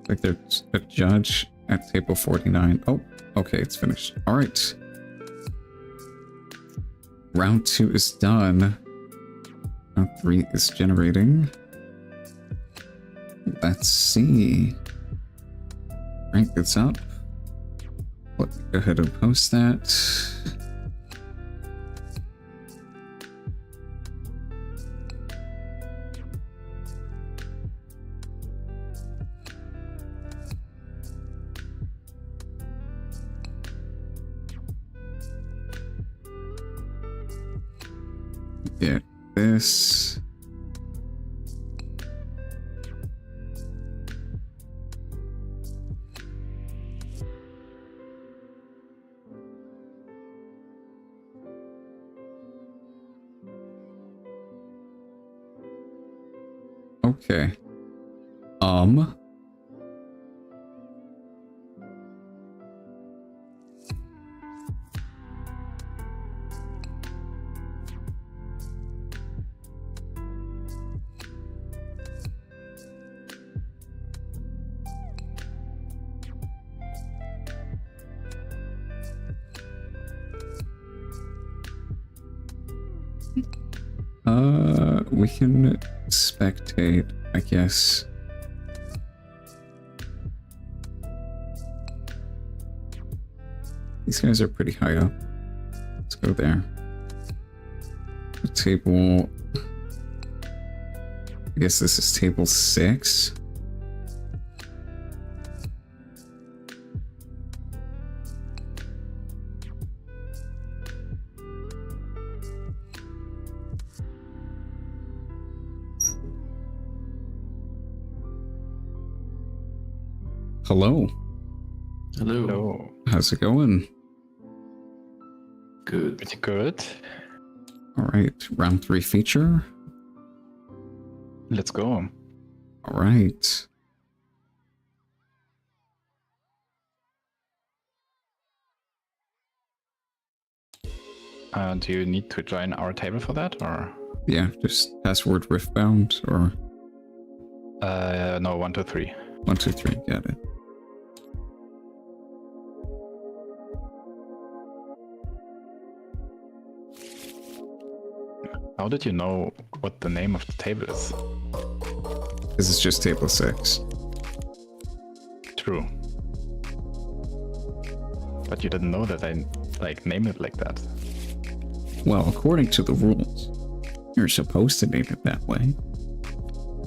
Like there's a judge at table 49. Oh, okay, it's finished. All right. Round 2 is done. Round 3 is generating. Let's see. Rank this up. Let me go ahead and post that. Get this. Okay. We can spectate, I guess. These guys are pretty high up. Let's go there. The table. I guess this is table 6. Hello. Hello. How's it going? Good. Pretty good. All right, round 3 feature. Let's go. All right. Do you need to join our table for that, or? Yeah, just password Riftbound or No, 1, 2, 3. 1, 2, 3. Got it. How did you know what the name of the table is? This is just table 6. True. But you didn't know that I like name it like that. Well, according to the rules, you're supposed to name it that way.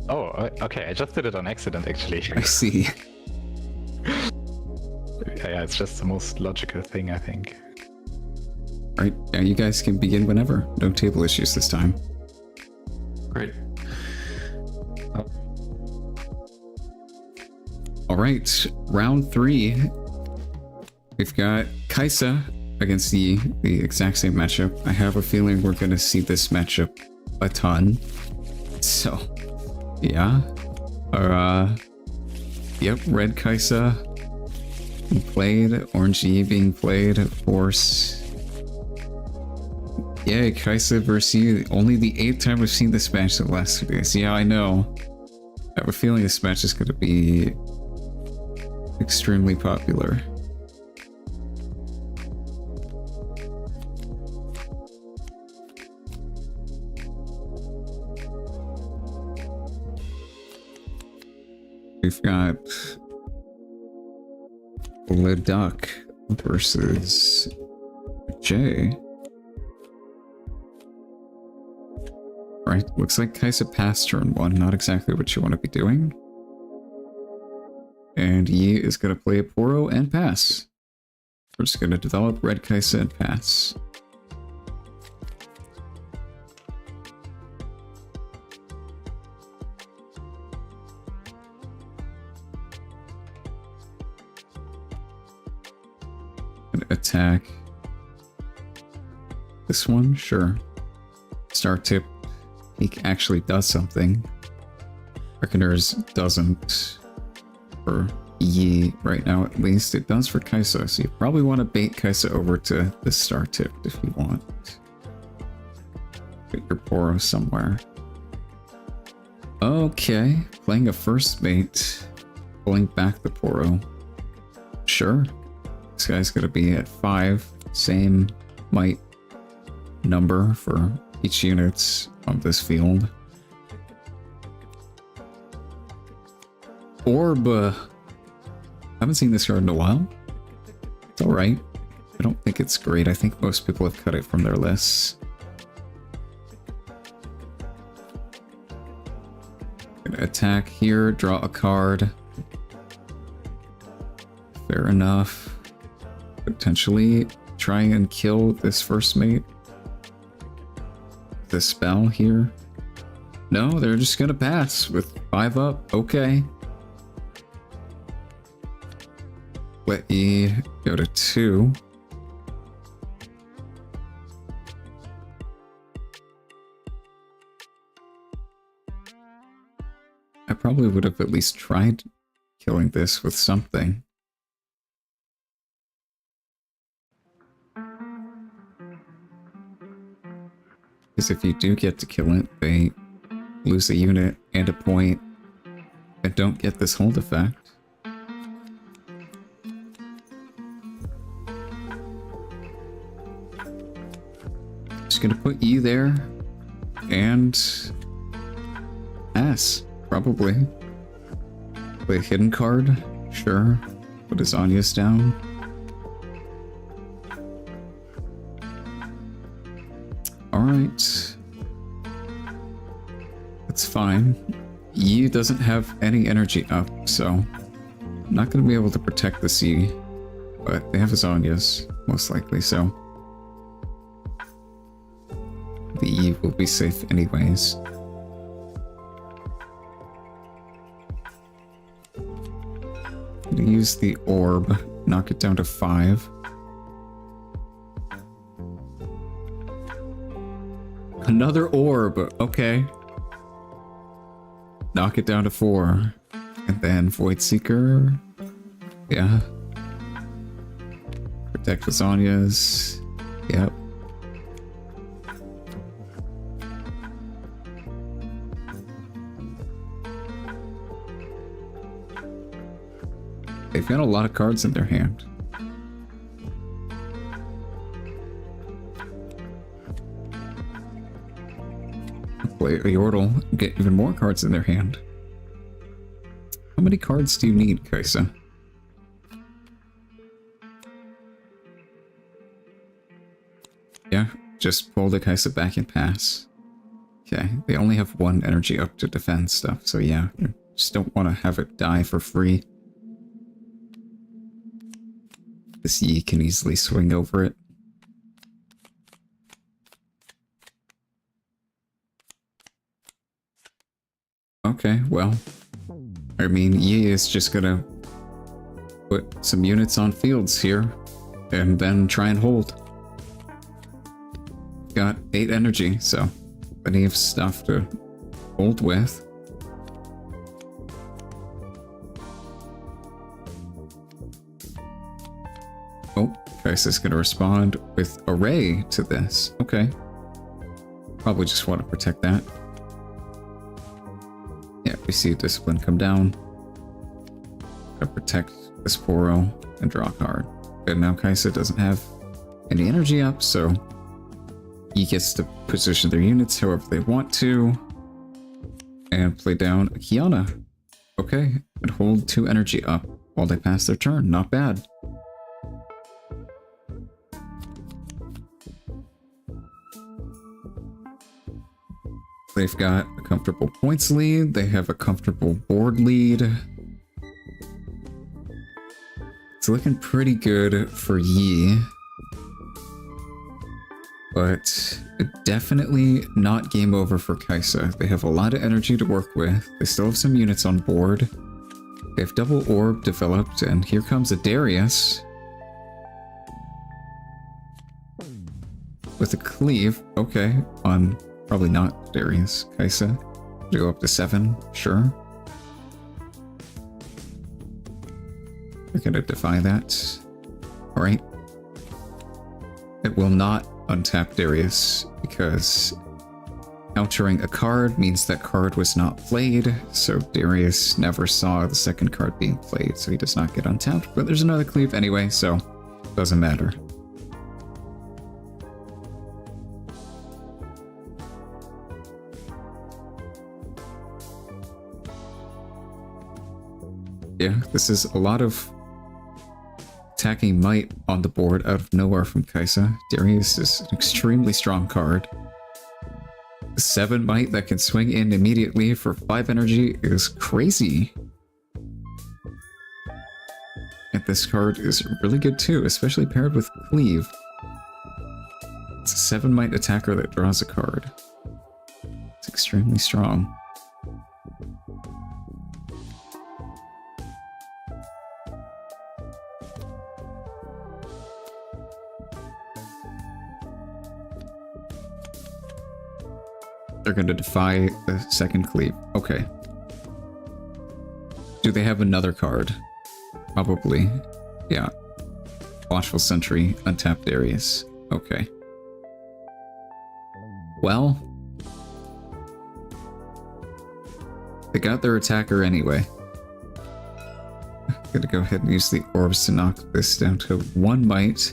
Oh, okay. I just did it on accident, actually. I see. Yeah, it's just the most logical thing, I think. Alright, now you guys can begin whenever. No table issues this time. Great. Alright, round 3. We've got Kaisa against the exact same matchup. I have a feeling we're going to see this matchup a ton. So, yeah. Yep, red Kaisa being played, orange Yi being played, of course. Yeah, Kaisa versus you. Only the 8th time we've seen this match in the last 2 days. Yeah, I know. I have a feeling this match is going to be extremely popular. We've got Leduc versus Jay. Right, looks like Kaisa passed turn 1, not exactly what you want to be doing. And Yi is going to play a Poro and pass. We're just going to develop red Kaisa and pass. Gonna attack this one, sure. Star tip, he actually does something. Reckoners doesn't for Yi right now, at least. It does for Kaisa, so you probably want to bait Kaisa over to the star tip if you want. Get your Poro somewhere. Okay, playing a first mate, pulling back the Poro. Sure. This guy's gonna be at 5, same might number for each unit on this field. Orb. Haven't seen this card in a while. It's alright. I don't think it's great. I think most people have cut it from their lists. Gonna attack here, draw a card. Fair enough. Potentially try and kill this first mate. The spell here. No, they're just gonna pass with 5 up. Okay. Let E go to 2. I probably would have at least tried killing this with something. Because if you do get to kill it, they lose a unit and a point and don't get this hold effect. Just gonna put you there and pass, probably. Play a hidden card, sure. Put his Anya's down. Alright. That's fine. Yi doesn't have any energy up, so I'm not going to be able to protect the Yi. But they have his Anya's, most likely, so the Yi will be safe anyways. Gonna use the orb, knock it down to 5. Another orb, okay. Knock it down to 4. And then Void Seeker. Yeah. Protect Lasagnas. Yep. They've got a lot of cards in their hand. Play a Yordle, get even more cards in their hand. How many cards do you need, Kaisa? Yeah, just pull the Kaisa back and pass. Okay, they only have one energy up to defend stuff, so yeah, you just don't want to have it die for free. This Yi can easily swing over it. Okay, well, I mean, Yi is just gonna put some units on fields here and then try and hold. Got 8 energy, so plenty of stuff to hold with. Oh, Kaisa's gonna respond with Array to this. Okay. Probably just want to protect that. Yeah, we see Discipline come down. Gotta protect this Poro and draw a card. And now Kaisa doesn't have any energy up, so he gets to position their units however they want to. And play down a Kiana. Okay, and hold 2 energy up while they pass their turn. Not bad. They've got a comfortable points lead. They have a comfortable board lead. It's looking pretty good for Yi. But definitely not game over for Kaisa. They have a lot of energy to work with. They still have some units on board. They have double orb developed, and here comes a Darius. With a cleave. Okay, on probably not Darius. Kaisa. Go up to 7, sure. We're gonna defy that. Alright. It will not untap Darius because countering a card means that card was not played, so Darius never saw the second card being played, so he does not get untapped. But there's another cleave anyway, so doesn't matter. Yeah, this is a lot of attacking might on the board out of nowhere from Kaisa. Darius is an extremely strong card. 7 might that can swing in immediately for 5 energy is crazy. And this card is really good too, especially paired with Cleave. It's a 7 might attacker that draws a card. It's extremely strong. They're going to defy the second cleave. Okay. Do they have another card? Probably. Yeah. Watchful Sentry, untap Darius. Okay. Well. They got their attacker anyway. Gonna go ahead and use the orbs to knock this down to 1 might.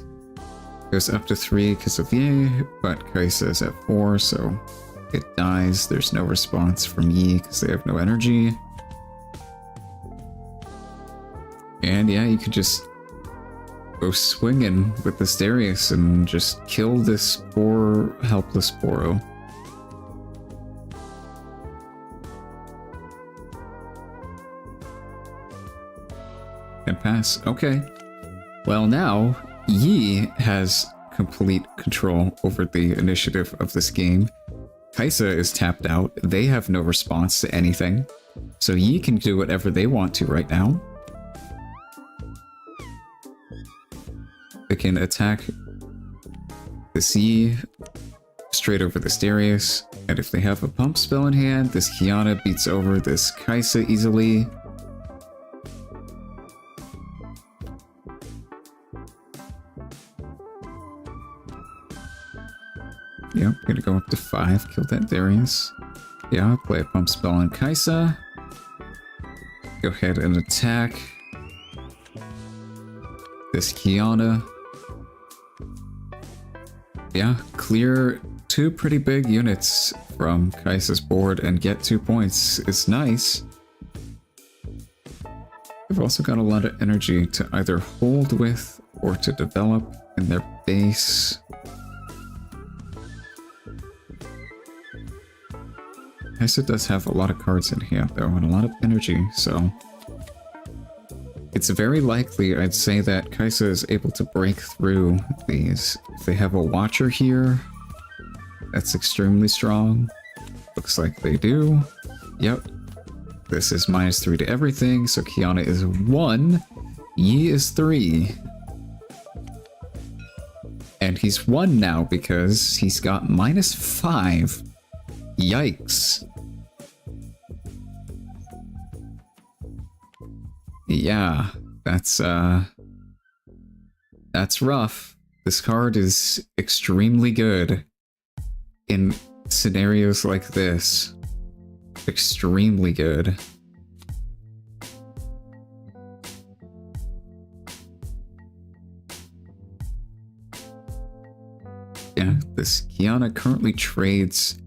Goes up to 3 because of Yi, but Kaisa is at 4, so it dies. There's no response from Yi because they have no energy. And yeah, you could just go swinging with this Darius and just kill this poor, helpless Poro. And pass. Okay. Well, now Yi has complete control over the initiative of this game. Kaisa is tapped out. They have no response to anything. So Yi can do whatever they want to right now. They can attack this Yi straight over this Darius. And if they have a pump spell in hand, this Kiana beats over this Kaisa easily. Yep, gonna go up to 5, kill that Darius. Yeah, play a pump spell on Kaisa. Go ahead and attack this Kiana. Yeah, clear 2 pretty big units from Kaisa's board and get 2 points is nice. They've also got a lot of energy to either hold with or to develop in their base. Kaisa does have a lot of cards in hand though, and a lot of energy, so it's very likely, I'd say, that Kaisa is able to break through these. If they have a Watcher here, that's extremely strong. Looks like they do. Yep. This is -3 to everything, so Kiana is 1. Yi is 3. And he's 1 now because he's got -5. Yikes. Yeah, that's rough. This card is extremely good in scenarios like this. Extremely good. Yeah, this Kiana currently trades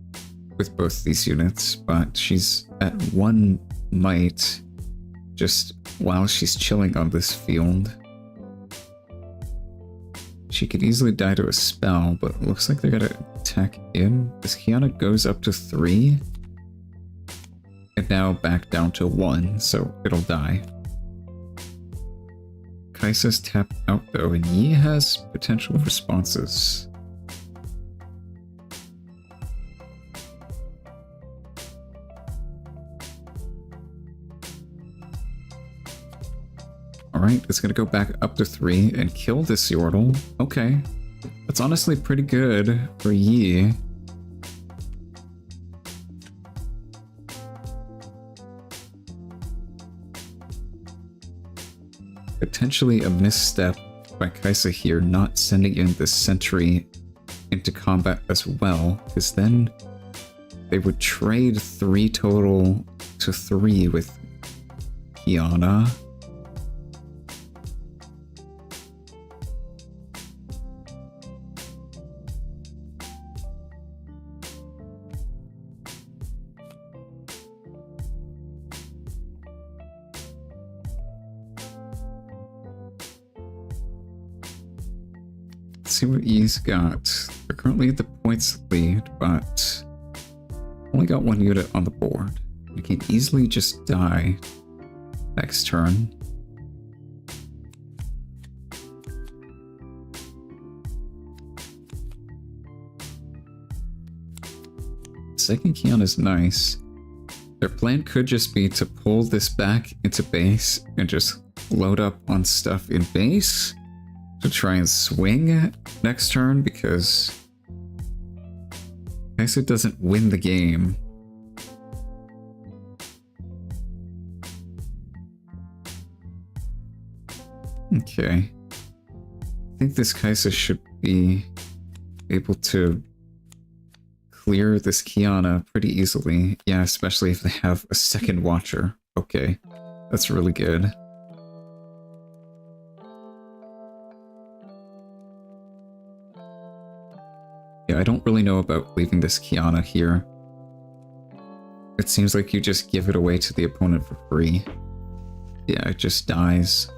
with both these units, but she's at 1 might just while she's chilling on this field. She could easily die to a spell, but it looks like they're gonna attack in. This Kiana goes up to 3. And now back down to 1, so it'll die. Kaisa's tapped out though, and Yi has potential responses. Alright, it's gonna go back up to 3 and kill this Yordle. Okay. That's honestly pretty good for Yi. Potentially a misstep by Kaisa here, not sending in the sentry into combat as well, because then they would trade 3 total to 3 with Kiana. See what Yi's got. They're currently at the points lead, but only got 1 unit on the board. You can easily just die next turn. Second Kiana's nice. Their plan could just be to pull this back into base and just load up on stuff in base to try and swing next turn, because Kaisa doesn't win the game. Okay. I think this Kaisa should be able to clear this Kiana pretty easily. Yeah, especially if they have a second Watcher. Okay, that's really good. Yeah, I don't really know about leaving this Kiana here. It seems like you just give it away to the opponent for free. Yeah, it just dies.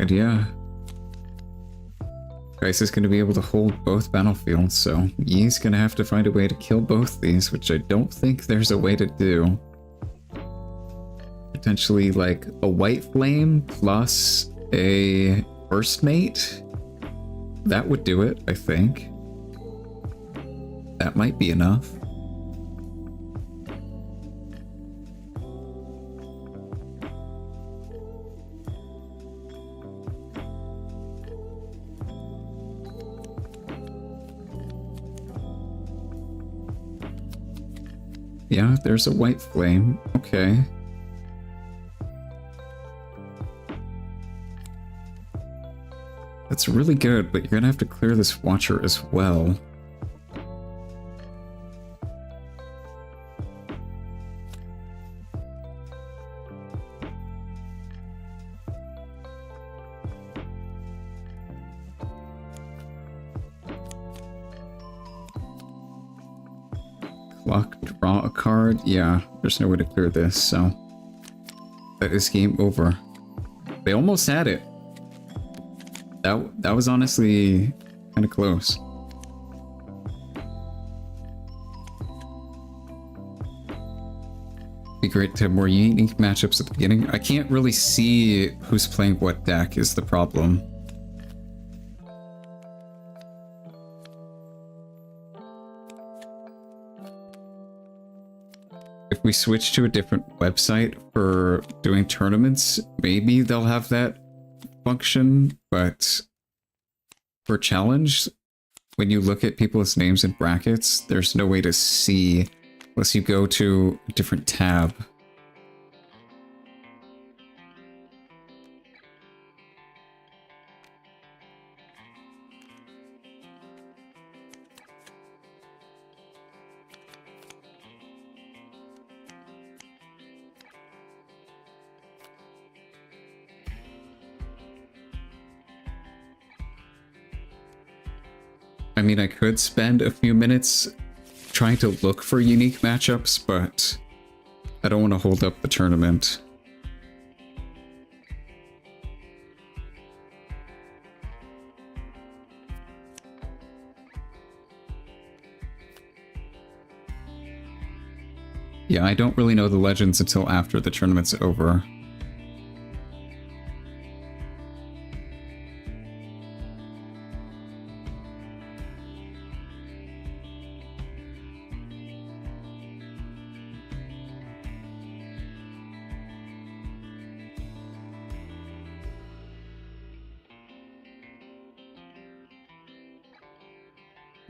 And yeah, Kaisa's going to be able to hold both battlefields, so Yi's going to have to find a way to kill both these, which I don't think there's a way to do. Potentially like a White Flame plus a Burst Mate. That would do it, I think. That might be enough. Yeah, there's a White Flame. Okay. That's really good, but you're gonna have to clear this Watcher as well. luck, draw a card. Yeah, there's no way to clear this, so that is game over. They almost had it. That was honestly kind of close. Be great to have more unique matchups at the beginning. I can't really see who's playing what deck is the problem. If we switch to a different website for doing tournaments, maybe they'll have that function, but for challenge, when you look at people's names in brackets, there's no way to see unless you go to a different tab. I mean, I could spend a few minutes trying to look for unique matchups, but I don't want to hold up the tournament. Yeah, I don't really know the legends until after the tournament's over.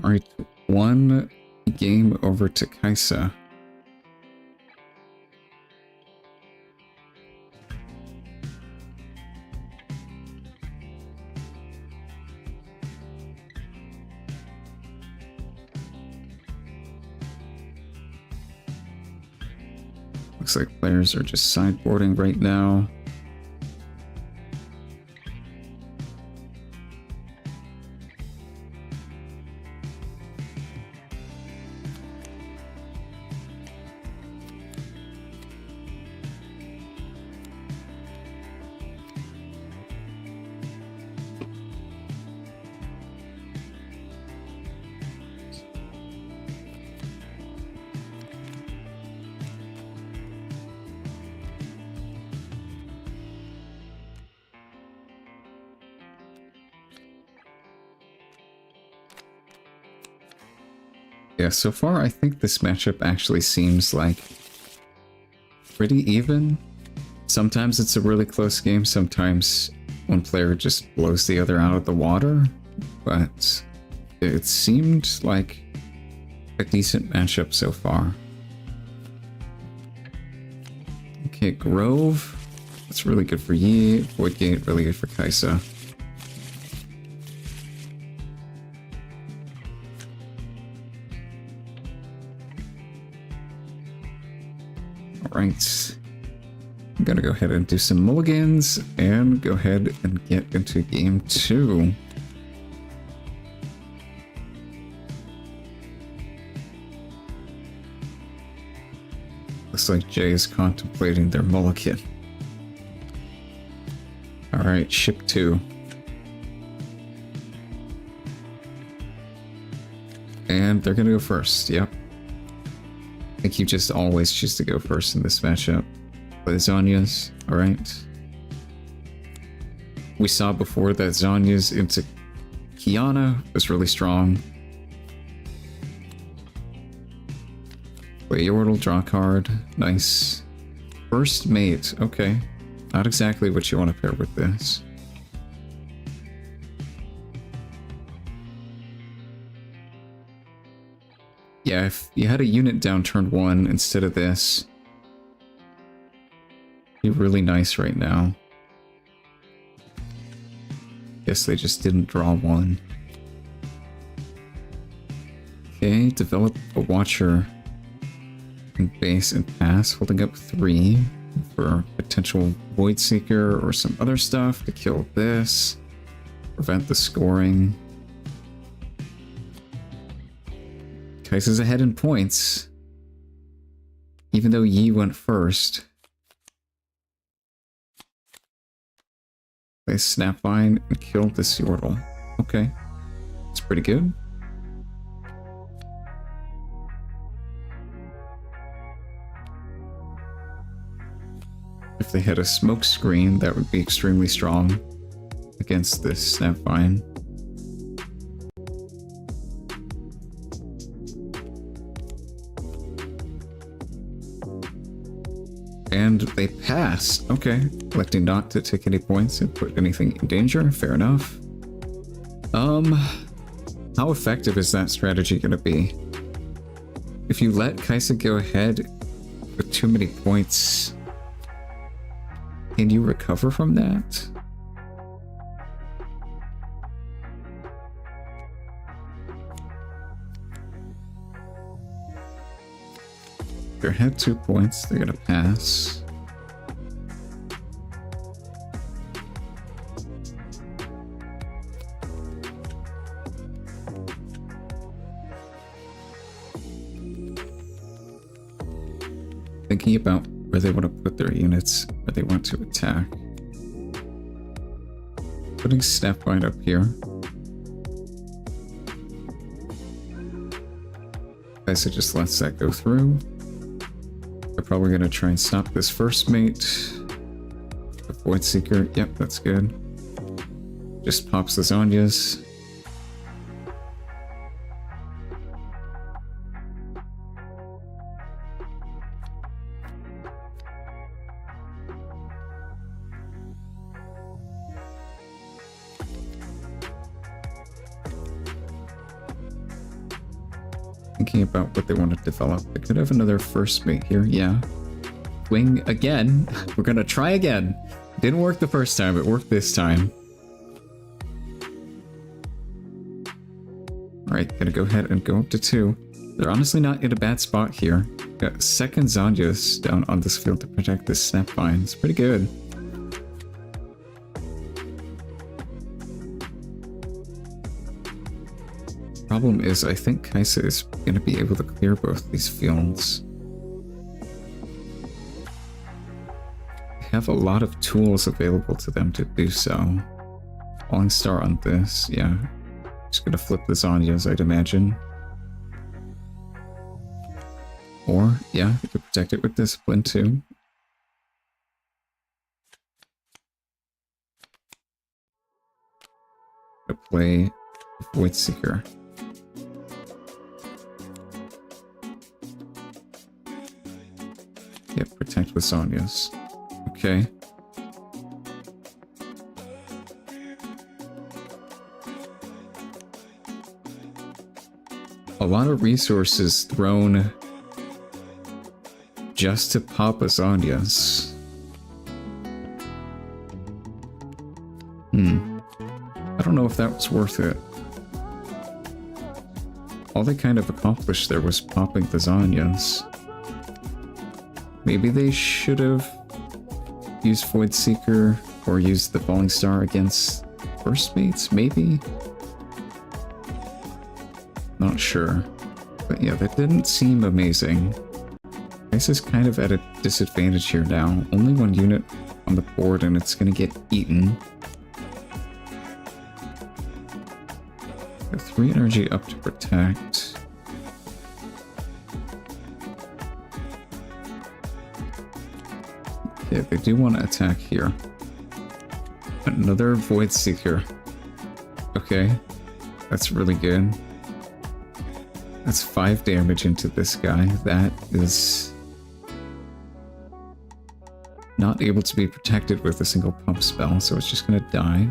Alright, 1 game over to Kaisa. Looks like players are just sideboarding right now. Yeah, so far I think this matchup actually seems like pretty even. Sometimes it's a really close game, sometimes one player just blows the other out of the water, but it seemed like a decent matchup so far. Okay, Grove, that's really good for Yi. Voidgate, really good for Kaisa. Alright, I'm gonna go ahead and do some mulligans and go ahead and get into game 2. Looks like Jay is contemplating their mulligan. Alright, ship 2. And they're gonna go first, yep. I think you just always choose to go first in this matchup. Play Zhonya's, alright. We saw before that Zhonya's into Kiana was really strong. Play Yordle, draw a card, nice. First mate, okay. Not exactly what you want to pair with this. Yeah, if you had a unit down turn 1 instead of this, it'd be really nice right now. Guess they just didn't draw 1. Okay, develop a Watcher in base and pass, holding up 3 for potential Void Seeker or some other stuff to kill this, prevent the scoring. Kaisa's ahead in points. even though Yi went first. They Snapvine and killed this Yordle. Okay. That's pretty good. If they had a smoke screen, that would be extremely strong against this Snapvine. And they passed. Okay. Electing not to take any points and put anything in danger. Fair enough. How effective is that strategy going to be? If you let Kaisa go ahead with too many points, can you recover from that? They're ahead 2 points, they're gonna pass. Thinking about where they want to put their units, where they want to attack. Putting Snapvine up here. Kaisa just lets that go through. They're probably going to try and stop this first mate. The Void Seeker, yep, that's good. Just pops the Zonyas. Thinking about what they want to develop. They could have another first mate here, yeah. Wing again. We're gonna try again. Didn't work the first time, it worked this time. Alright, gonna go ahead and go up to 2. They're honestly not in a bad spot here. Got second Zonyas down on this field to protect this Snapvine. It's pretty good. Problem is, I think Kaisa is going to be able to clear both these fields. They have a lot of tools available to them to do so. Falling Star on this, yeah. Just going to flip the Zonyas, I'd imagine. Or, yeah, they could protect it with Discipline too. Gonna play Void Seeker. Yep, protect with Zonyas. Okay. A lot of resources thrown just to pop a Zonyas. I don't know if that was worth it. All they kind of accomplished there was popping the Zonyas. Maybe they should have used Void Seeker or used the Falling Star against first mates, maybe? Not sure. But yeah, that didn't seem amazing. Kaisa's kind of at a disadvantage here now. Only one unit on the board and it's gonna get eaten. Got 3 energy up to protect. Yeah, they do want to attack here. Another Void Seeker. Okay, that's really good. That's 5 damage into this guy. That is not able to be protected with a single pump spell, so it's just gonna die.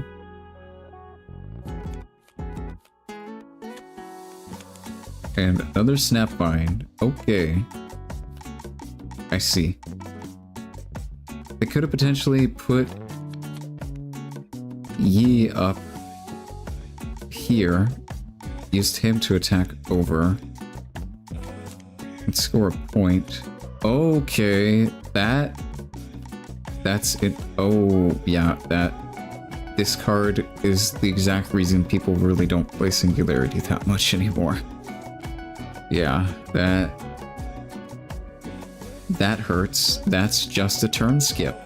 And another Snapvine. Okay. I see. They could have potentially put Yi up here, used him to attack over, and score a point. Okay, that's it. Oh, yeah, this card is the exact reason people really don't play Singularity that much anymore. Yeah, that hurts. That's just a turn skip.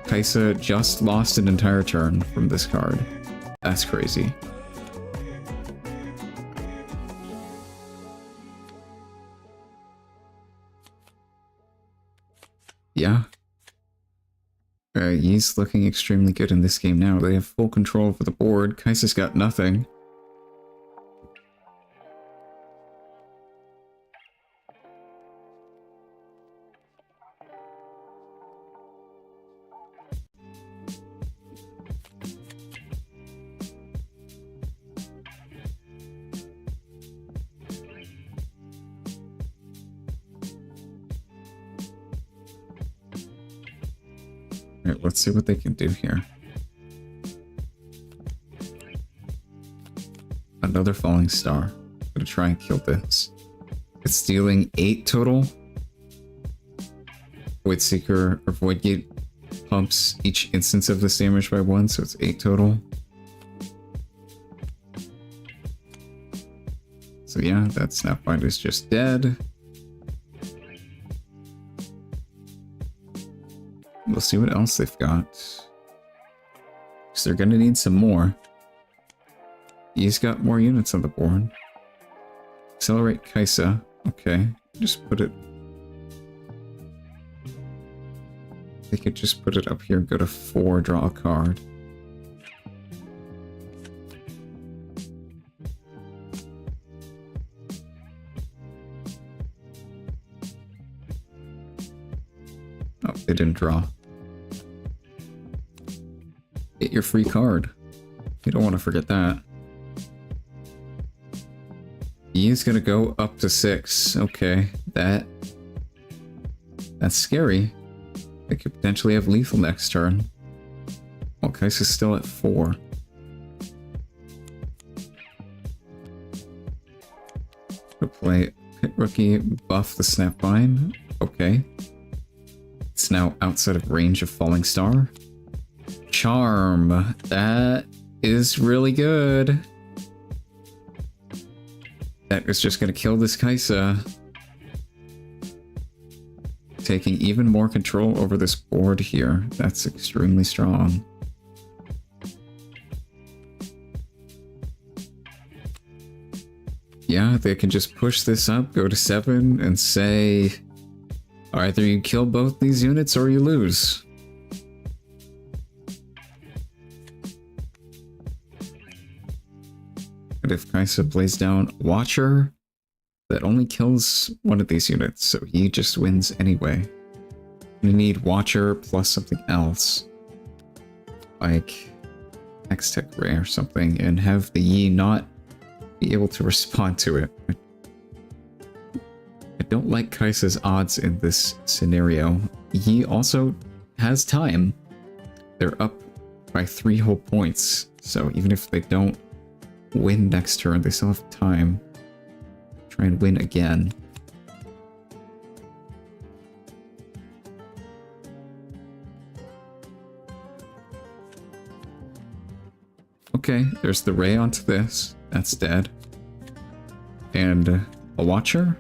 Kaisa just lost an entire turn from this card. That's crazy. Yeah. He's looking extremely good in this game now. They have full control over the board. Kaisa's got nothing. Alright, let's see what they can do here. Another falling star. Gonna try and kill this. It's dealing 8 total. Void Seeker or Void Gate pumps each instance of this damage by 1, so it's 8 total. So yeah, that Snapbind is just dead. We'll see what else they've got. Because they're gonna need some more. He's got more units on the board. Accelerate Kaisa. Okay, just put it... They could just put it up here, go to 4, draw a card. Oh, they didn't draw. Get your free card. You don't want to forget that. He's gonna go up to 6. Okay, that's scary. They could potentially have lethal next turn. Well, Kaisa's still at 4. We'll play Pit Rookie, buff the Snapvine. Okay. It's now outside of range of Falling Star. Charm. That is really good. That is just going to kill this Kaisa. Taking even more control over this board here. That's extremely strong. Yeah, they can just push this up, go to 7, and say, either you kill both these units or you lose. But if Kaisa plays down Watcher, that only kills one of these units, so he just wins anyway. You need Watcher plus something else, like X-Tech Ray or something, and have the Yi not be able to respond to it. I don't like Kaisa's odds in this scenario. He also has time. They're up by 3 whole points, so even if they don't win next turn, they still have time. Try and win again. Okay, there's the ray onto this. That's dead. And a Watcher?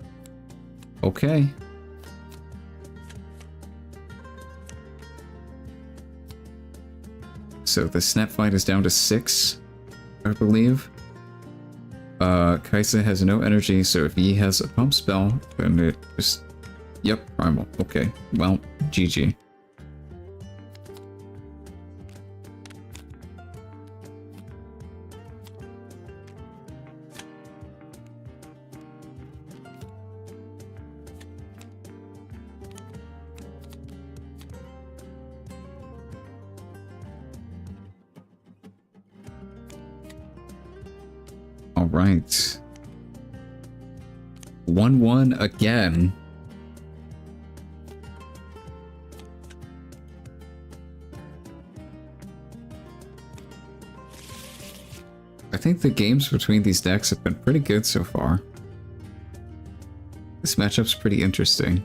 Okay. So the Snapfight is down to 6, I believe. Kaisa has no energy, so if he has a pump spell, then it just... Yep, primal. Okay, well, GG. All right. 1-1 again. I think the games between these decks have been pretty good so far. This matchup's pretty interesting.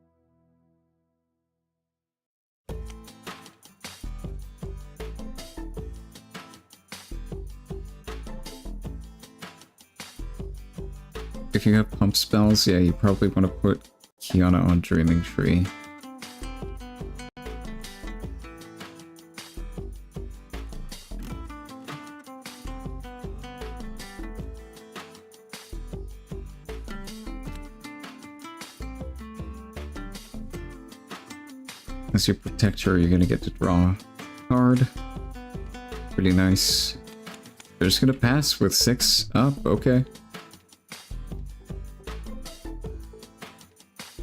if you have pump spells, yeah, you probably want to put Kiana on Dreaming Tree. As your protector, you're gonna get to draw a card. Pretty nice. They're just gonna pass with 6 up, okay.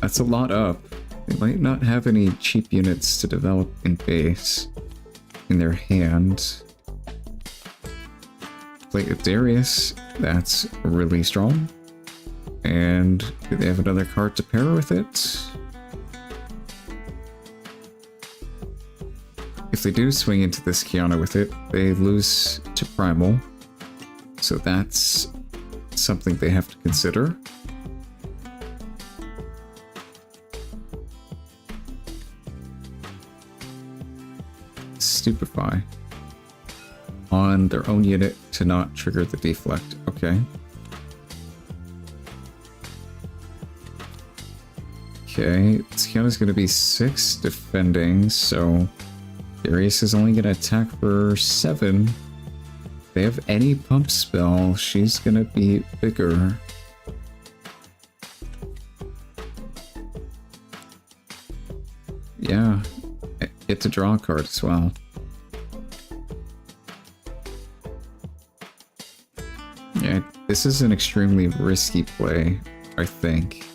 That's a lot up. They might not have any cheap units to develop in base in their hand. Play a Darius, that's really strong. And do they have another card to pair with it? If they do swing into this Kiana with it, they lose to Primal. So that's something they have to consider. Stupefy. On their own unit to not trigger the deflect. Okay. Okay, Kiana's going to be 6 defending, so Darius is only going to attack for 7. If they have any pump spell, she's going to be bigger. Yeah, get to draw a card as well. Yeah, this is an extremely risky play, I think.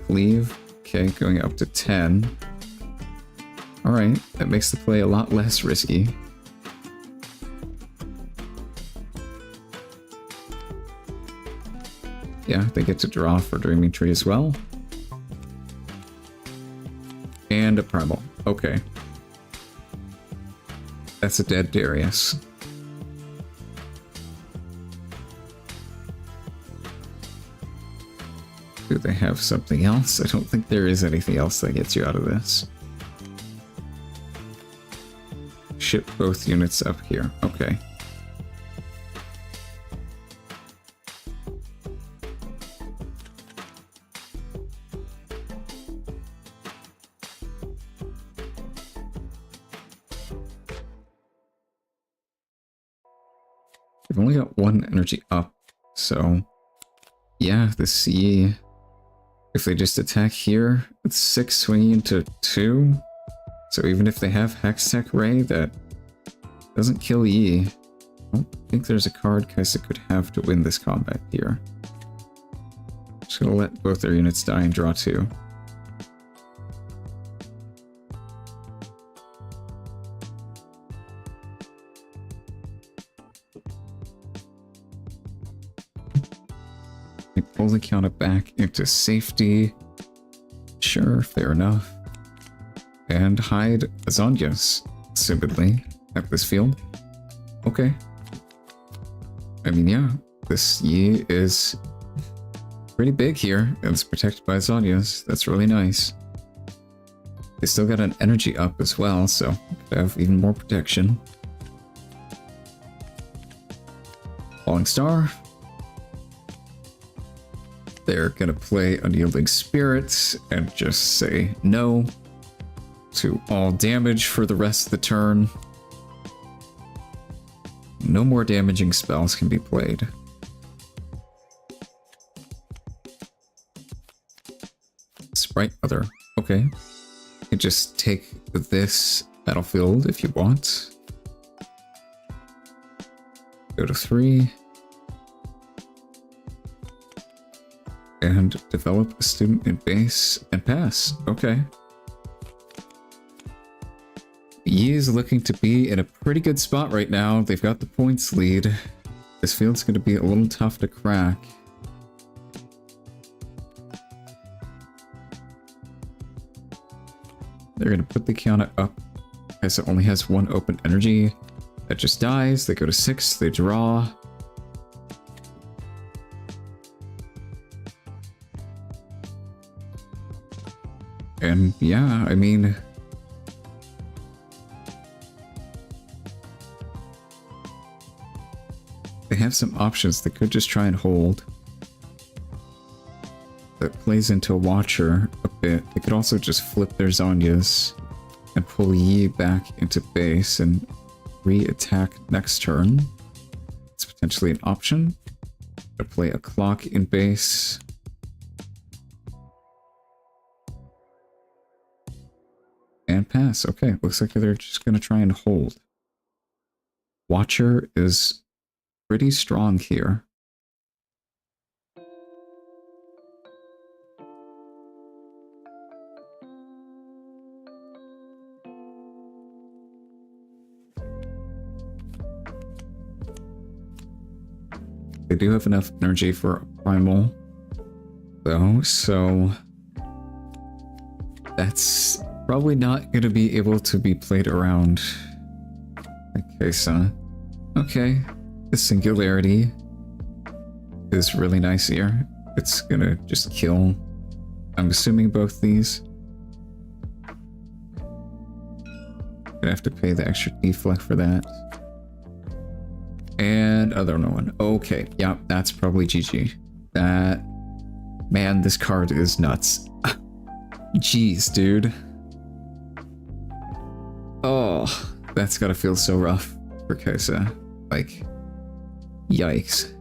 Cleave. Okay, going up to 10. Alright, that makes the play a lot less risky. Yeah, they get to draw for Dreaming Tree as well. And a Primal. Okay. That's a dead Darius. Do they have something else? I don't think there is anything else that gets you out of this. Ship both units up here. Okay. They've only got 1 energy up, so yeah, the CE. If they just attack here, it's 6 swinging into 2. So even if they have Hextech Ray, that doesn't kill Yi. I don't think there's a card Kaisa could have to win this combat here. Just gonna let both their units die and draw 2. They pull the counter back into safety. Sure, fair enough. And hide Azanias, assumedly, at this field. Okay. I mean, yeah, this Yi is pretty big here, and it's protected by Azanias. That's really nice. They still got an energy up as well, so could have even more protection. Falling Star. They're gonna play Unyielding Spirits and just say no to all damage for the rest of the turn. No more damaging spells can be played. Sprite Mother. Okay. You can just take this battlefield if you want. Go to 3. And develop a student in base and pass. Okay. Yi is looking to be in a pretty good spot right now. They've got the points lead. This field's going to be a little tough to crack. They're going to put the counter up as it only has 1 open energy. That just dies. They go to 6. They draw. And yeah, I mean, have some options. They could just try and hold. That plays into a Watcher a bit. They could also just flip their Zonyas and pull Yi back into base and re-attack next turn. It's potentially an option. To play a clock in base. And pass. Okay, looks like they're just going to try and hold. Watcher is pretty strong here. They do have enough energy for a primal, though, so that's probably not going to be able to be played around. Okay, so okay, the Singularity is really nice here. It's gonna just kill, I'm assuming, both these. Gonna have to pay the extra deflect for that. And other one. Okay, yeah, that's probably GG. That, man, this card is nuts. Jeez, dude. Oh, that's gotta feel so rough for Kosa. Like, yikes.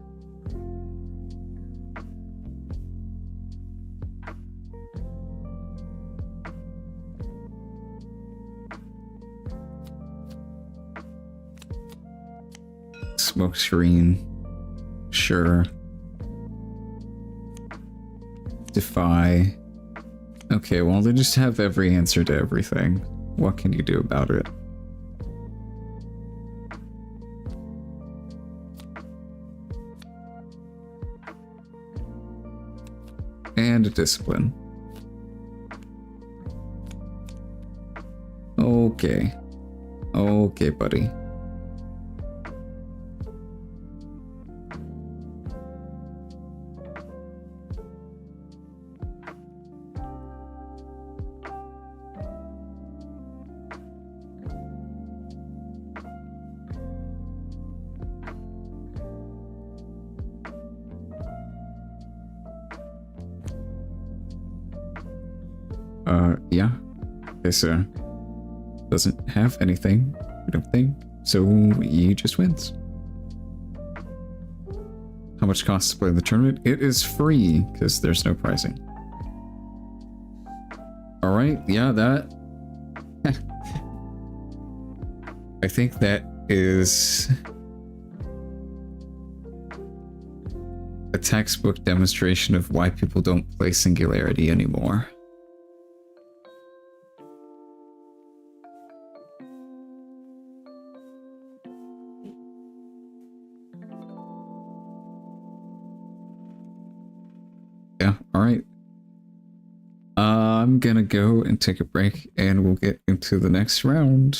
Smoke screen. Sure. Defy. Okay, well, they just have every answer to everything. What can you do about it? And a discipline. Okay. Okay, buddy. Yeah. Okay, so doesn't have anything, I don't think. So he just wins. How much costs to play in the tournament? It is free, because there's no pricing. Alright, yeah, that... I think that is... a textbook demonstration of why people don't play Singularity anymore. Yeah, alright. I'm gonna go and take a break and we'll get into the next round.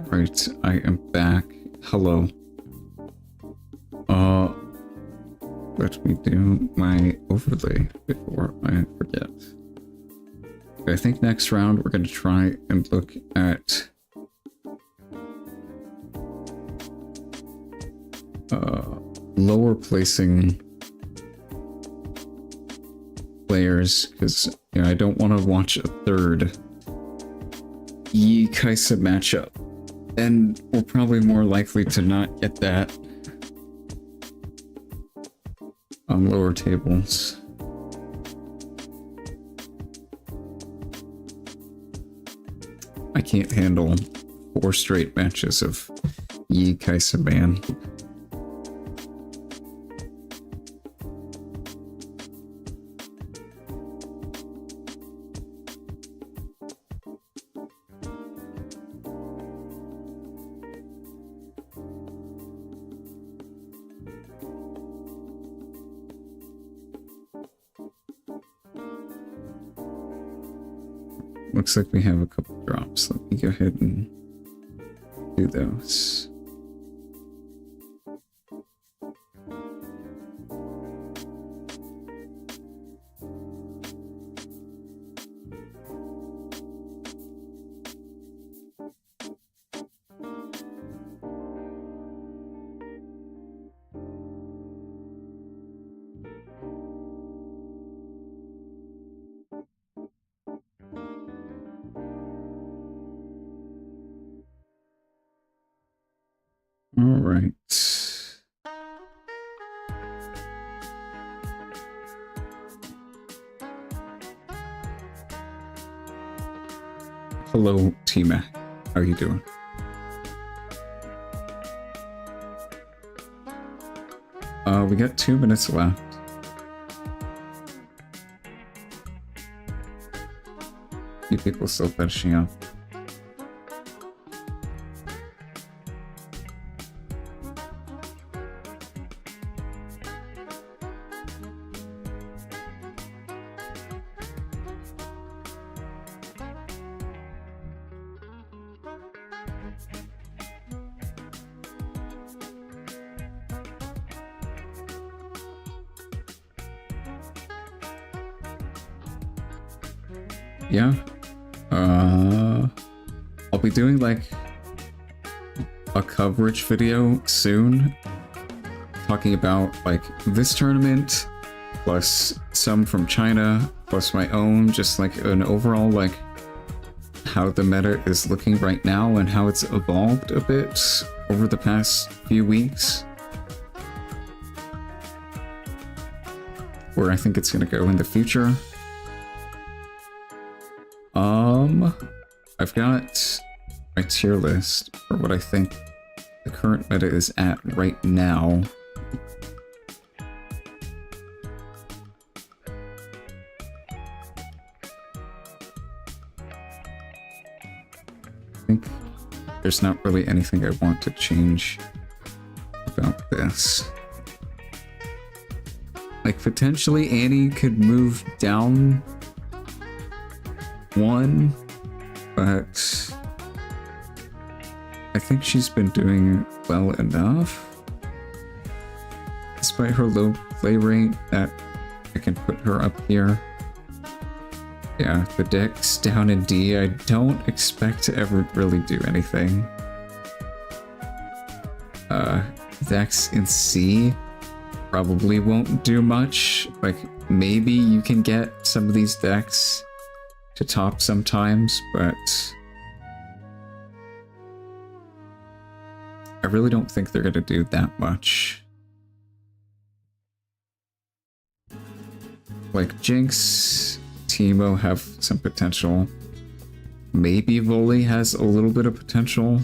Right, I am back. Hello. Let me do my overlay before I forget. I think next round we're going to try and look at lower placing players, because I don't want to watch a third Yi Kaisa matchup, and we're probably more likely to not get that on lower tables. I can't handle 4 straight matches of Yi Kaisa ban. Looks like we have a couple drops. Let me go ahead and do those. All right. Hello, T-Mac. How you doing? We got 2 minutes left. Few people still finishing up. Yeah. I'll be doing like a coverage video soon, talking about like this tournament, plus some from China, plus my own, just like an overall like how the meta is looking right now and how it's evolved a bit over the past few weeks. Where I think it's gonna go in the future. I've got my tier list for what I think the current meta is at right now. I think there's not really anything I want to change about this. Like, potentially Annie could move down 1, but I think she's been doing well enough, despite her low play rate, that I can put her up here. Yeah, the deck's down in D. I don't expect to ever really do anything. Deck's in C probably won't do much. Like, maybe you can get some of these decks to top sometimes, but I really don't think they're gonna do that much. Like, Jinx, Teemo have some potential. Maybe Voli has a little bit of potential.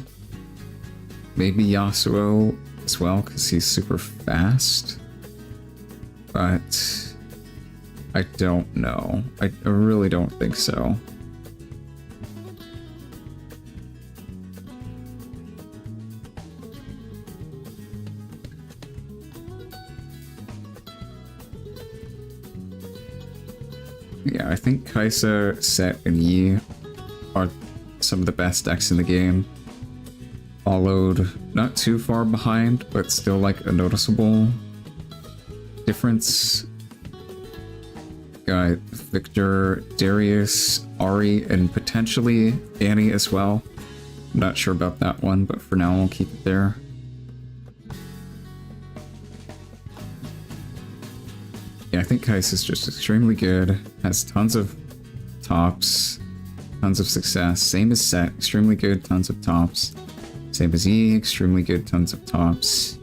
Maybe Yasuo as well, because he's super fast. But I don't know. I really don't think so. Yeah, I think Kaisa, Set, and Yi are some of the best decks in the game. followed, not too far behind, but still like a noticeable difference. Got Victor, Darius, Ari, and potentially Annie as well. I'm not sure about that one, but for now I'll keep it there. Yeah, I think Kais is just extremely good, has tons of tops, tons of success. Same as Set, extremely good, tons of tops. Same as E, extremely good, tons of tops.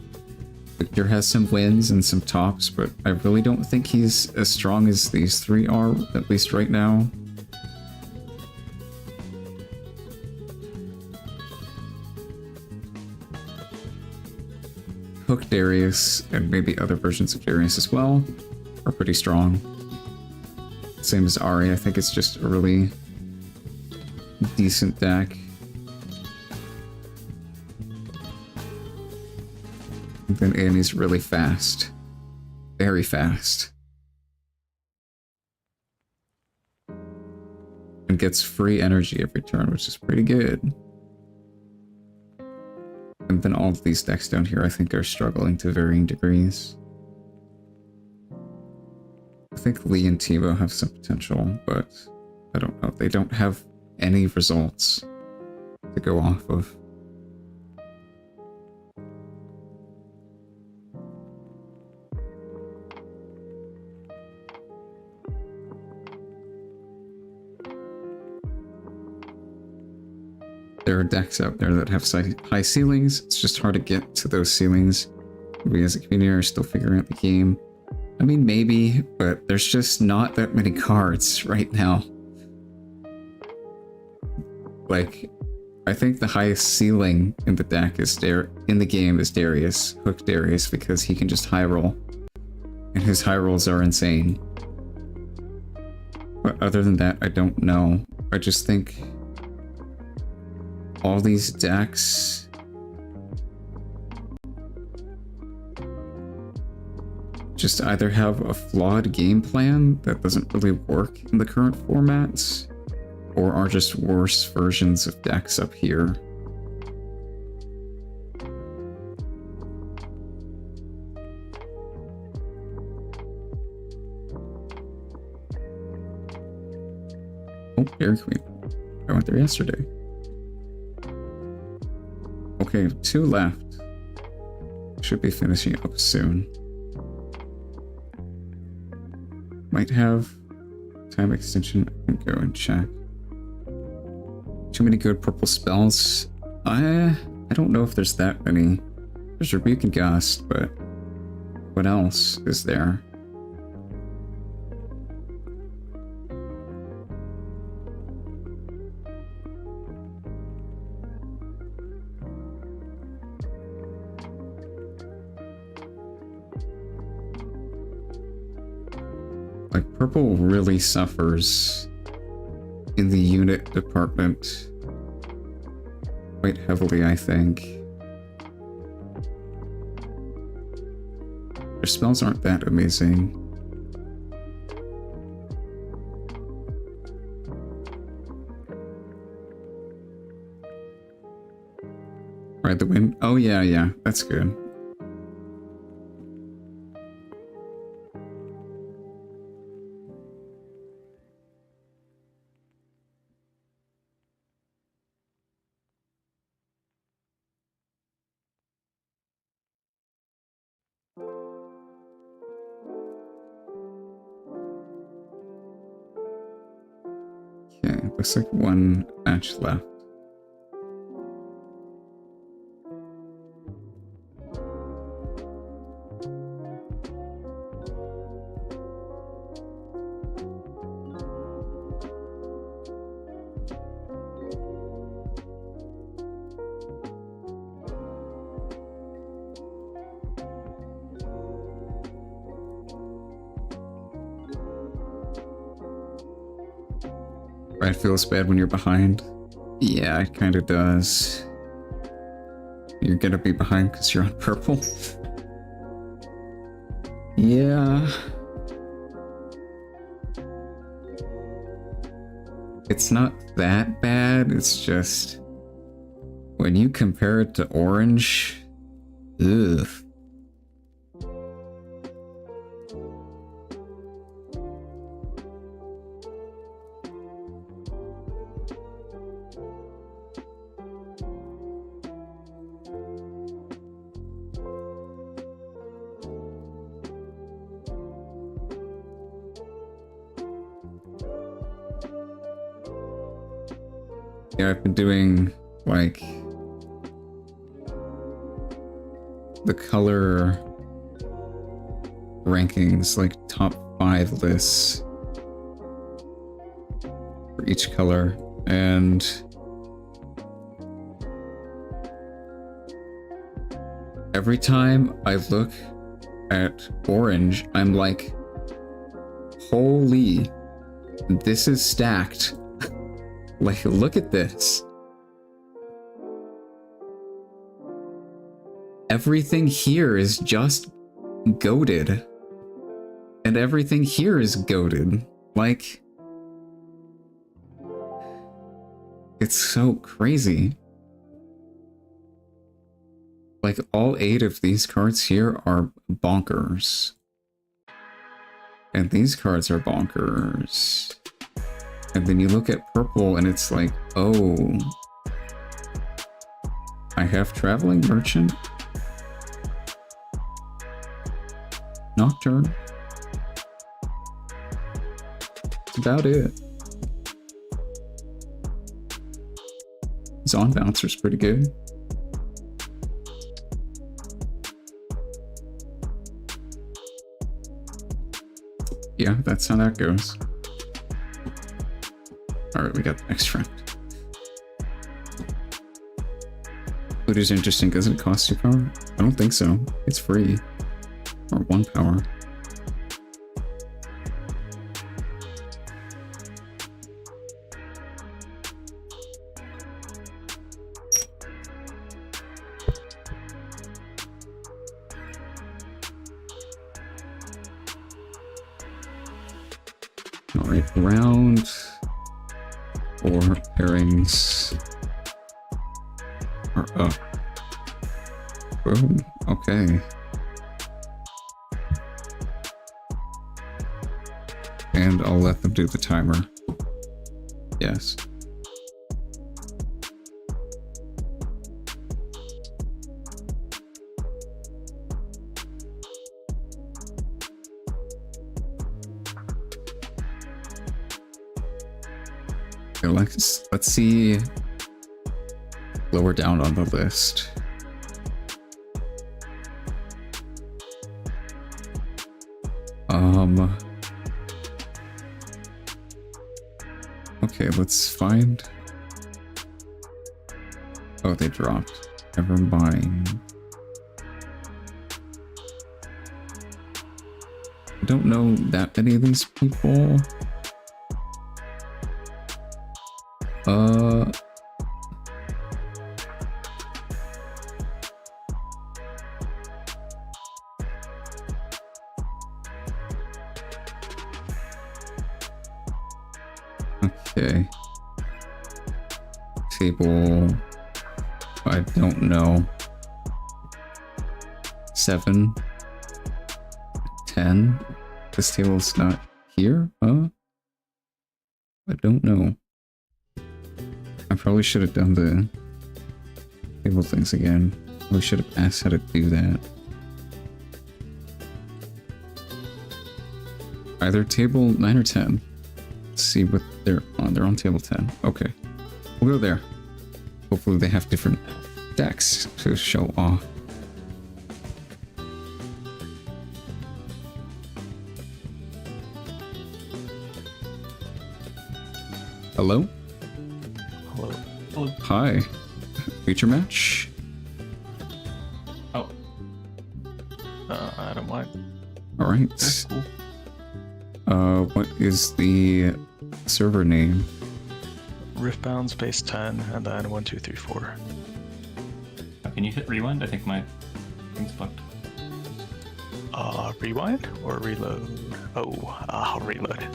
Victor has some wins and some tops, but I really don't think he's as strong as these three are, at least right now. Hook Darius, and maybe other versions of Darius as well, are pretty strong. Same as Ari, I think it's just a really decent deck. And then Annie's really fast. Very fast. And gets free energy every turn, which is pretty good. And then all of these decks down here I think are struggling to varying degrees. I think Lee and Tebow have some potential, but I don't know. They don't have any results to go off of. There are decks out there that have high ceilings. It's just hard to get to those ceilings. We as a community are still figuring out the game. I mean, maybe, but there's just not that many cards right now. Like, I think the highest ceiling in the deck is in the game is Darius, Hook Darius, because he can just high roll, and his high rolls are insane. But other than that, I don't know. I just think all these decks just either have a flawed game plan that doesn't really work in the current formats, or are just worse versions of decks up here. Oh, Dairy Queen. I went there yesterday. Okay, 2 left. Should be finishing up soon. Might have time extension. I can go and check. Too many good purple spells. I don't know if there's that many. There's Rebuke and Gust, but what else is there? Like, purple really suffers in the unit department quite heavily, I think. Their spells aren't that amazing. Ride the wind. Oh yeah, that's good. Looks like 1 match left. Right, feels bad when you're behind. Yeah, it kind of does. You're gonna be behind because you're on purple. Yeah. It's not that bad, it's just When you compare it to orange, ugh. Yeah, I've been doing, like, the color rankings, like top 5 lists for each color, and every time I look at orange, I'm like, holy, this is stacked. Like, look at this. Everything here is just goated. And everything here is goated. Like, it's so crazy. Like, all 8 of these cards here are bonkers. And these cards are bonkers. And then you look at purple and it's like, oh, I have Traveling Merchant, Nocturne. That's about it. Zon Bouncer's pretty good. Yeah, that's how that goes. Alright, we got the next friend. Voodoo's interesting. Doesn't it cost 2 power? I don't think so. It's free. Or 1 power. Alright, round 4 pairings are up. Boom. Okay. And I'll let them do the timer. Yes. Okay, let's see lower down on the list. Okay, let's find... Oh, they dropped. Never mind. I don't know that many of these people. Okay. Table, I don't know. 7, 10. This table's not here, huh? I don't know. I probably should have done the table things again. We should have asked how to do that. Either table 9 or 10. Let's see what they're on. They're on table 10. Okay. We'll go there. Hopefully they have different decks to show off. Hello? Hello. Hello. Hi. Feature match? Oh. I don't mind. Alright. That's cool. What is the server name? Riftbound space 10 and then 1, 2, 3, 4. Can you hit rewind? I think my thing's fucked. Rewind or reload? Oh, I'll reload.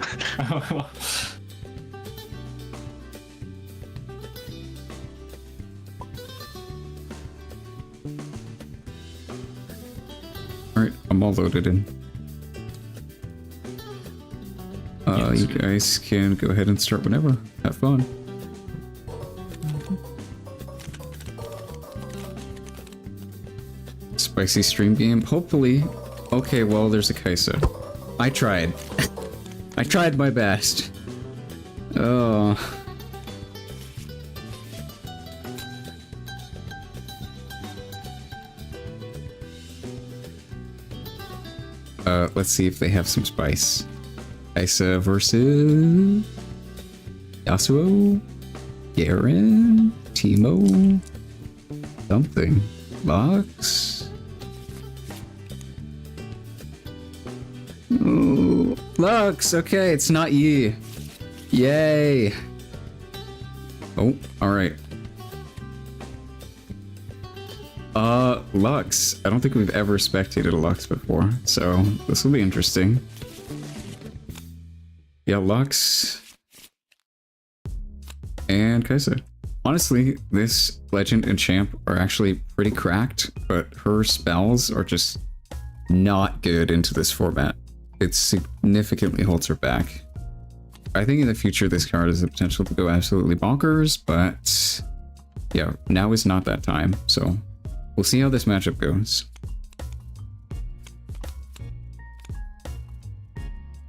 I'm all loaded in. You guys can go ahead and start whenever. Have fun. Spicy stream game? Hopefully. Okay, well, there's a Kaisa. I tried. I tried my best. Oh. Let's see if they have some spice. Kaisa versus Yasuo, Garen, Teemo, something. Lux. Oh, Lux. Okay, it's not Yi. Yay. Oh, all right. Lux. I don't think we've ever spectated a Lux before, so this will be interesting. Yeah, Lux. And Kaisa. Honestly, this Legend and Champ are actually pretty cracked, but her spells are just not good into this format. It significantly holds her back. I think in the future this card has the potential to go absolutely bonkers, but yeah, now is not that time, so we'll see how this matchup goes.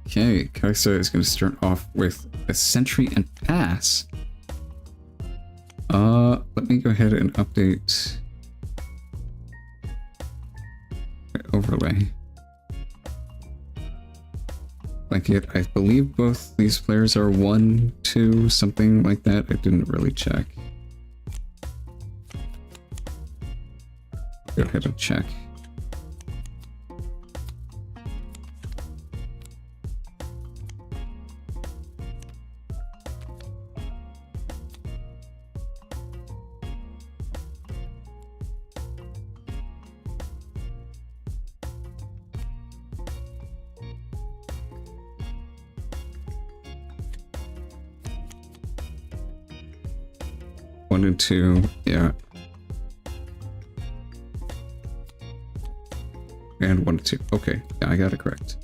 Okay, Kaisa is going to start off with a Sentry and Pass. Let me go ahead and update my overlay. Blanket, I believe both these players are 1, 2, something like that. I didn't really check. Go ahead and check. One and 2, yeah. And 1 and 2. Okay, yeah, I got it correct.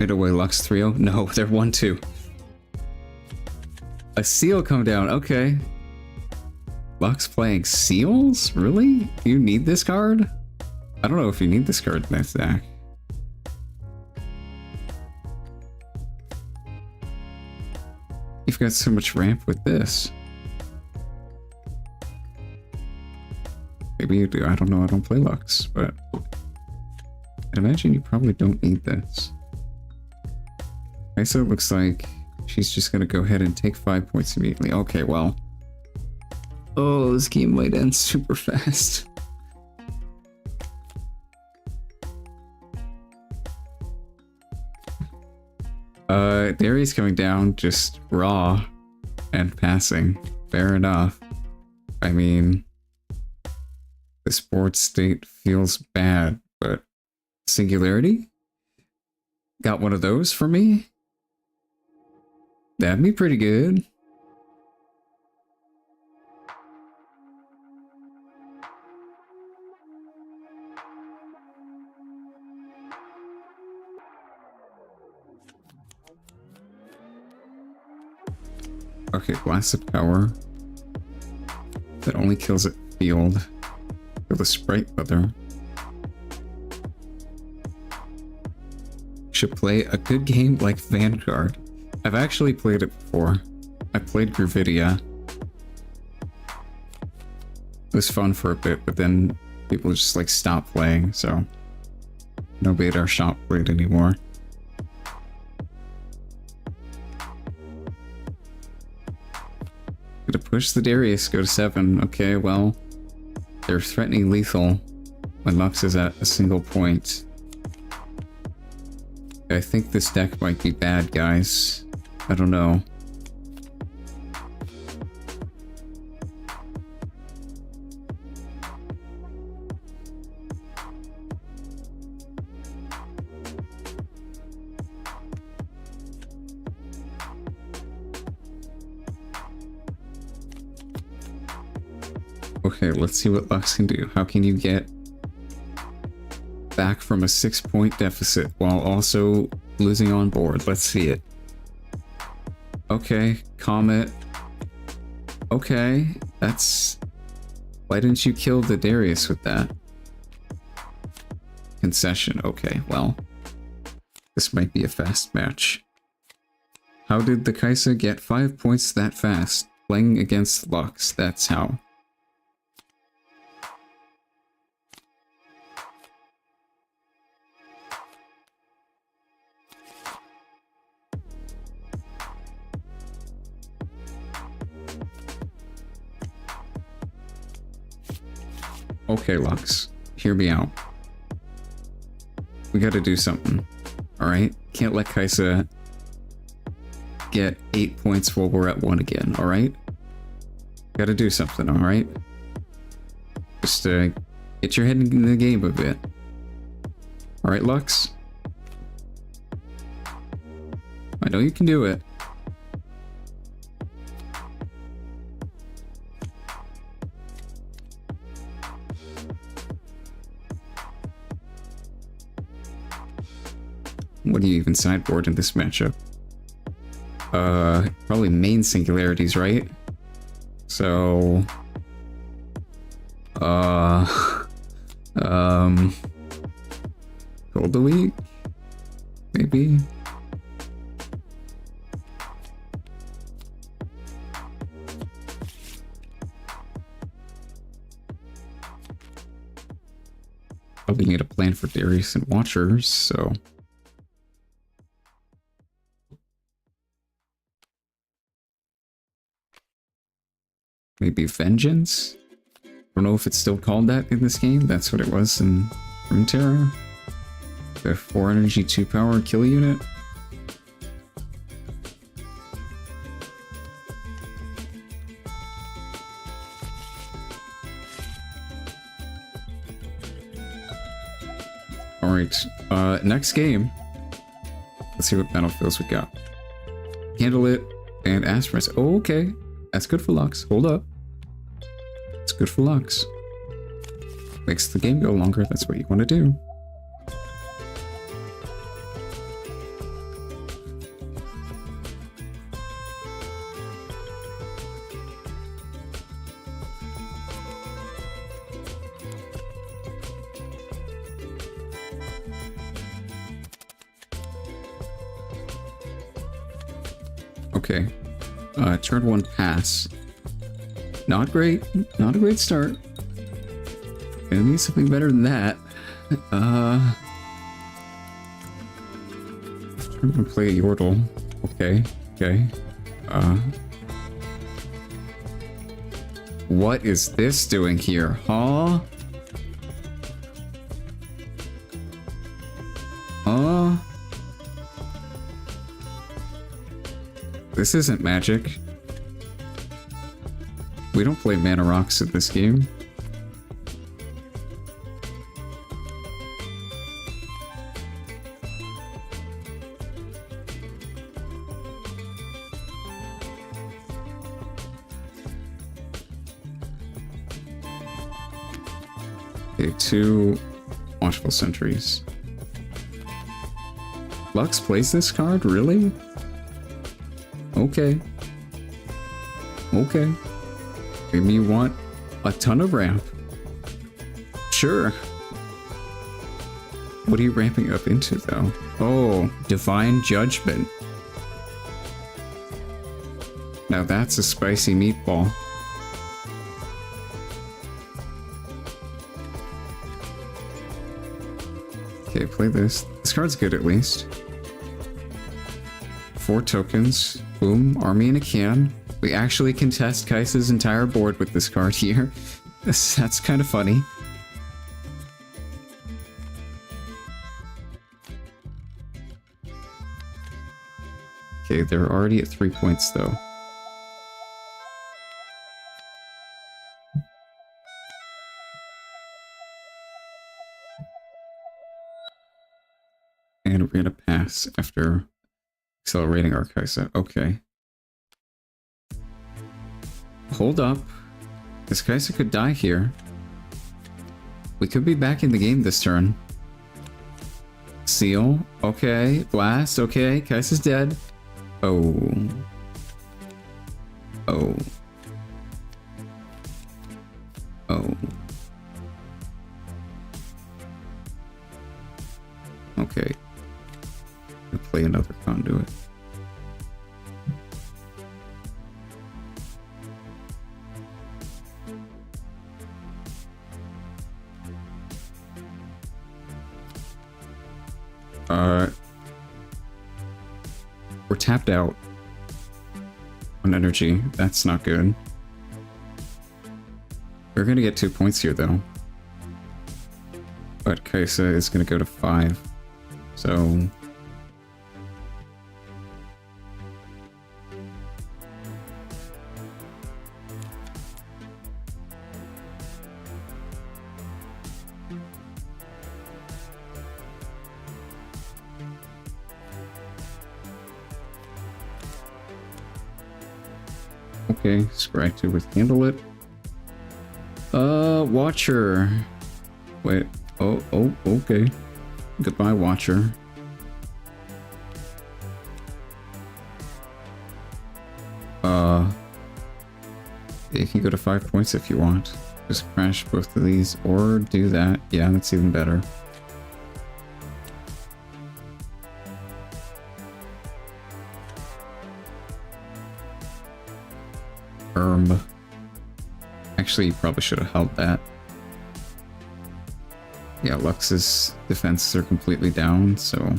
Mid away Lux 3-0? No, they're 1-2. A seal come down, okay. Lux playing seals? Really? You need this card? I don't know if you need this card in that stack. You've got so much ramp with this. Maybe you do. I don't know. I don't play Lux, but I'd imagine you probably don't need this. Okay, so it looks like she's just going to go ahead and take 5 points immediately. Okay, well. Oh, this game might end super fast. Darius coming down just raw and passing. Fair enough. I mean, the sports state feels bad, but Singularity? Got one of those for me? That'd be pretty good. Okay, Blast of Power. That only kills at field. Kill the Sprite Weather. Should play a good game like Vanguard. I've actually played it before. I played Gravidia. It was fun for a bit, but then people just like stopped playing, so nobody at our shop played anymore. Gonna push the Darius, go to 7. Okay, well, they're threatening lethal when Lux is at a single point. I think this deck might be bad, guys. I don't know. Okay, let's see what Lux can do. How can you get back from a 6-point deficit while also losing on board? Let's see it. Okay, Comet. Okay, that's... Why didn't you kill the Darius with that? Concession. Okay, well, this might be a fast match. How did the Kaisa get 5 points that fast? Playing against Lux, that's how. Okay, Lux, hear me out. We gotta do something, alright? Can't let Kaisa get 8 points while we're at 1 again, alright? Gotta do something, alright? Just get your head in the game a bit. Alright, Lux? I know you can do it. What do you even sideboard in this matchup? Probably main singularities, right? So... Gold a week? Maybe? Probably need a plan for Darius and Watchers, so... Maybe Vengeance? I don't know if it's still called that in this game. That's what it was in Runeterra. The 4 energy, 2 power kill unit. Alright, next game. Let's see what battlefields we got. Handle it and Aspirants. Oh, okay. That's good for Lux. Hold up. It's good for Lux. Makes the game go longer. That's what you want to do. Okay. Turn 1 pass. Not great. Not a great start. Gonna need something better than that. Turn 1 play a Yordle. Okay. Okay. What is this doing here? Huh? This isn't Magic. We don't play Mana Rocks in this game. Okay, 2 Watchful Sentries. Lux plays this card? Really? Okay. Okay. Maybe you want a ton of ramp. Sure. What are you ramping up into, though? Oh, Divine Judgment. Now that's a spicy meatball. Okay, play this. This card's good, at least. 4 tokens. Boom, army in a can. We actually contest Kaisa's entire board with this card here. That's kind of funny. Okay, they're already at 3 points though. And we're gonna pass after accelerating our Kaisa. Okay. Hold up. This Kaisa could die here. We could be back in the game this turn. Seal. Okay. Blast. Okay. Kaisa's dead. Oh. Oh. Oh. Okay. I'll play another conduit. We're tapped out on energy. That's not good. We're gonna get 2 points here though. But Kaisa is gonna go to 5. So okay, Scry 2 with handle it. Watcher. Wait. Oh, okay. Goodbye, Watcher. You can go to 5 points if you want. Just crash both of these, or do that. Yeah, that's even better. Actually, you probably should have held that. Yeah, Lux's defenses are completely down, so...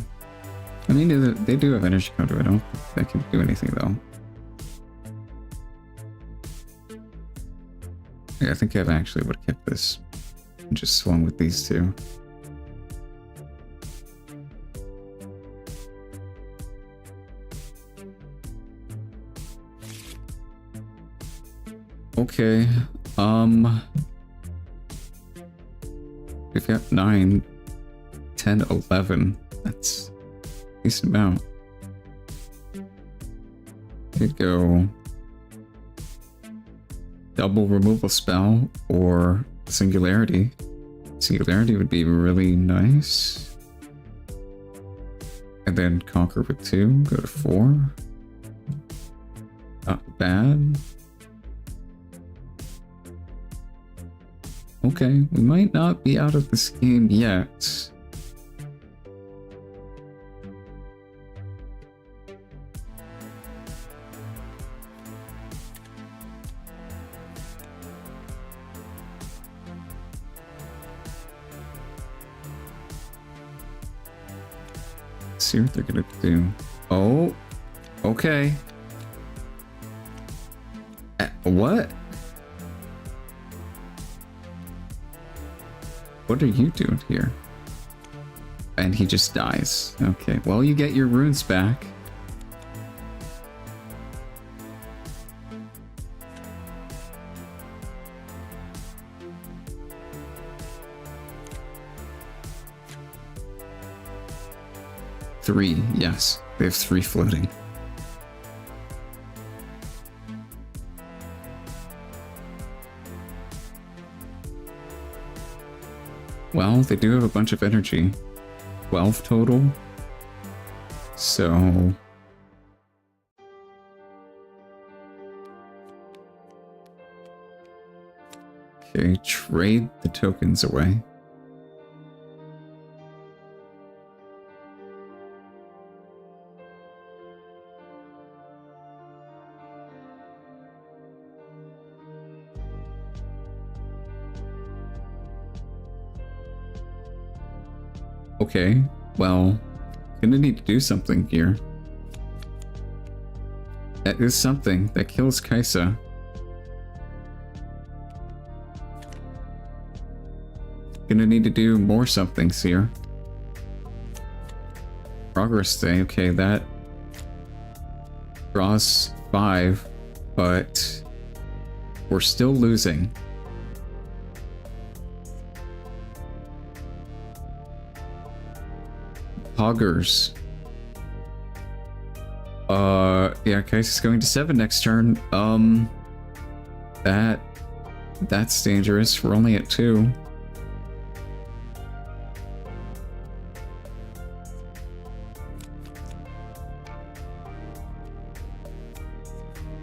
I mean, they do have energy counter. I don't think they can do anything, though. Yeah, I think I actually would have kept this. And just swung with these two. Okay, we've got 9, 10, 11. That's a decent amount. Could go double removal spell or singularity. Singularity would be really nice. And then conquer with 2, go to 4. Not bad. Okay, we might not be out of this game yet. Let's see what they're gonna do. Oh, okay. What? What are you doing here? And he just dies. Okay, well, you get your runes back. Three, yes. They have 3 floating. Well, they do have a bunch of energy. 12 total. So... okay, trade the tokens away. Okay, well, gonna need to do something here. That is something that kills Kaisa. Gonna need to do more somethings here. Progress day, okay, that draws 5, but we're still losing. Hoggers. Yeah, Kaisa's going to 7 next turn. That That's dangerous. We're only at 2.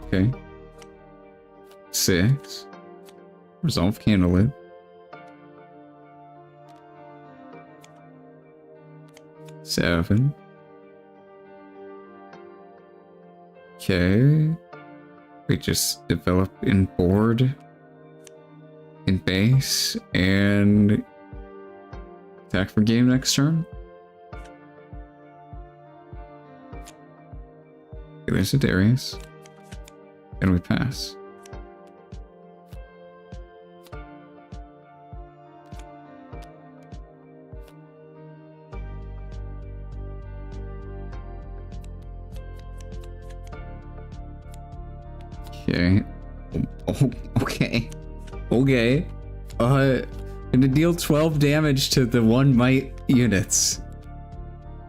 Okay. 6. Resolve Candlelit. 7. Okay. We just develop in board, in base, and attack for game next turn. Okay, there's a Darius. And we pass. Okay. Oh, okay. Okay. Gonna deal 12 damage to the 1 might units.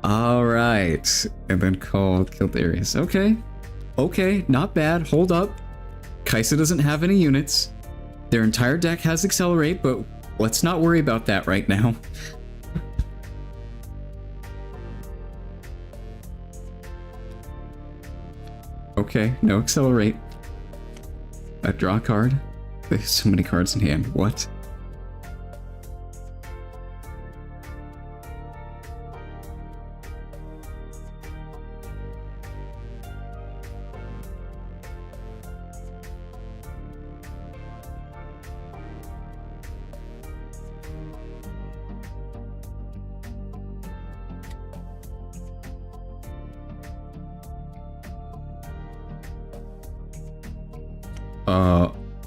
Alright. And then kill Darius. Okay. Okay, not bad. Hold up. Kaisa doesn't have any units. Their entire deck has Accelerate, but let's not worry about that right now. Okay, no Accelerate. Draw a card. There's so many cards in hand. What?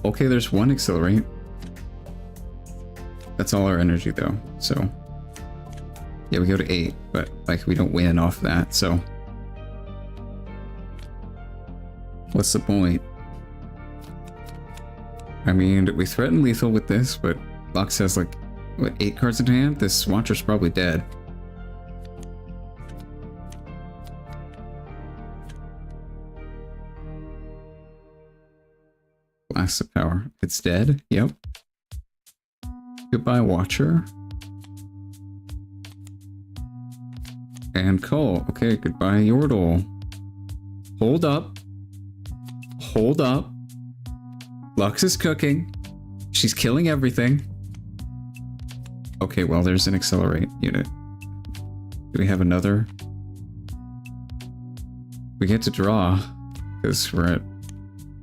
Okay, there's 1 Accelerate. That's all our energy though, so... Yeah, we go to 8, but, like, we don't win off that, so... What's the point? I mean, we threaten lethal with this, but Lux has, like, what, 8 cards in hand? This Watcher's probably dead. Blast of Power. It's dead. Yep. Goodbye, Watcher. And Cole. Okay, goodbye, Yordle. Hold up. Hold up. Lux is cooking. She's killing everything. Okay, well, there's an Accelerate unit. Do we have another? We get to draw, because we're at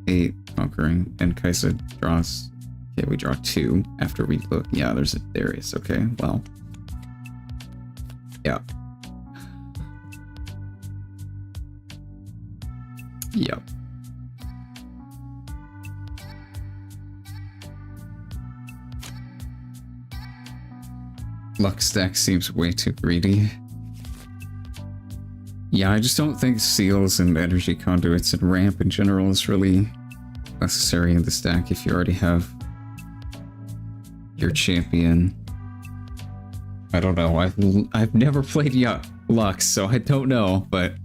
8. Conquering, and Kaisa draws. Okay, we draw 2 after we look. Yeah, there's a Darius. Okay, well. Yeah. Yep. Lux deck seems way too greedy. Yeah, I just don't think seals and energy conduits and ramp in general is really necessary in this deck if you already have your champion. I don't know. I've never played Lux, so I don't know, but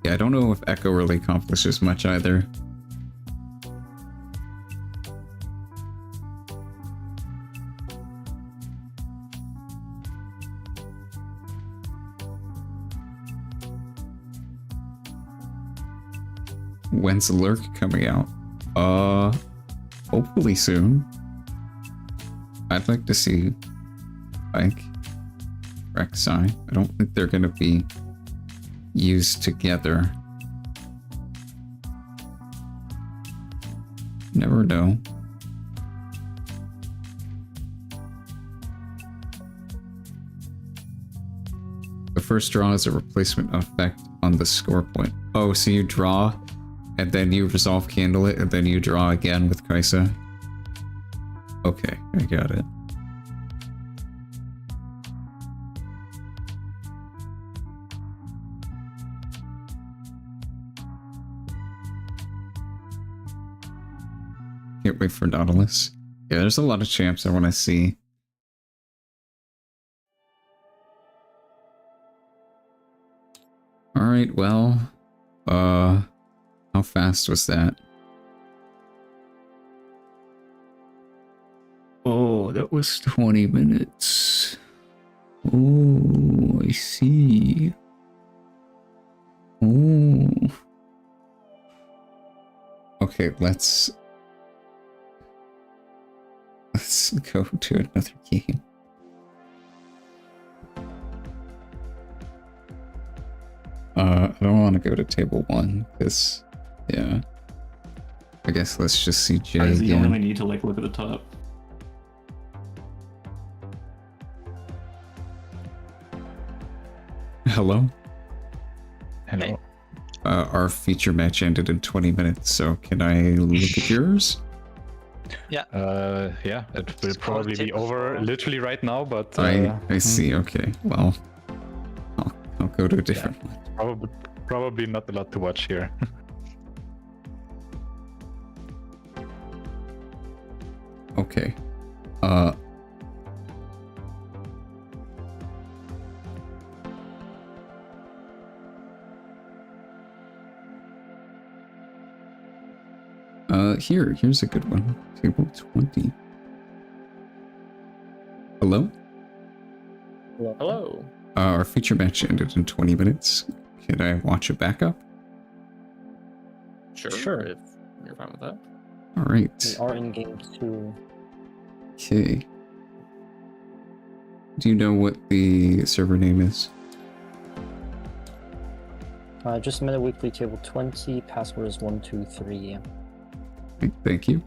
yeah, I don't know if Echo really accomplishes much either. When's Lurk coming out? Hopefully soon. I'd like to see Pike, Rek'Sai. I don't think they're gonna be used together. Never know. The first draw is a replacement effect on the score point. Oh, so you draw and then you resolve candle it, and then you draw again with Kaisa. Okay, I got it. Can't wait for Nautilus. Yeah, there's a lot of champs I want to see. Alright, well, How fast was that? Oh, that was 20 minutes. Oh, I see. Oh. Okay, let's go to another game. I don't want to go to table 1 because, yeah. I guess let's just see Jay Or is the only again. we need to like look at the top? Hello? Hello. Our feature match ended in 20 minutes, so can I look at yours? Yeah, it will probably be over literally right now, but I see, okay. Well, I'll go to a different one. probably not a lot to watch here. Okay. Here's a good one. Table 20. Hello? Hello. Our feature match ended in 20 minutes. Can I watch a backup? Sure. If you're fine with that. All right. We are in game 2. Okay. Do you know what the server name is? Just submit a weekly table 20. Password is 123. Okay, thank you.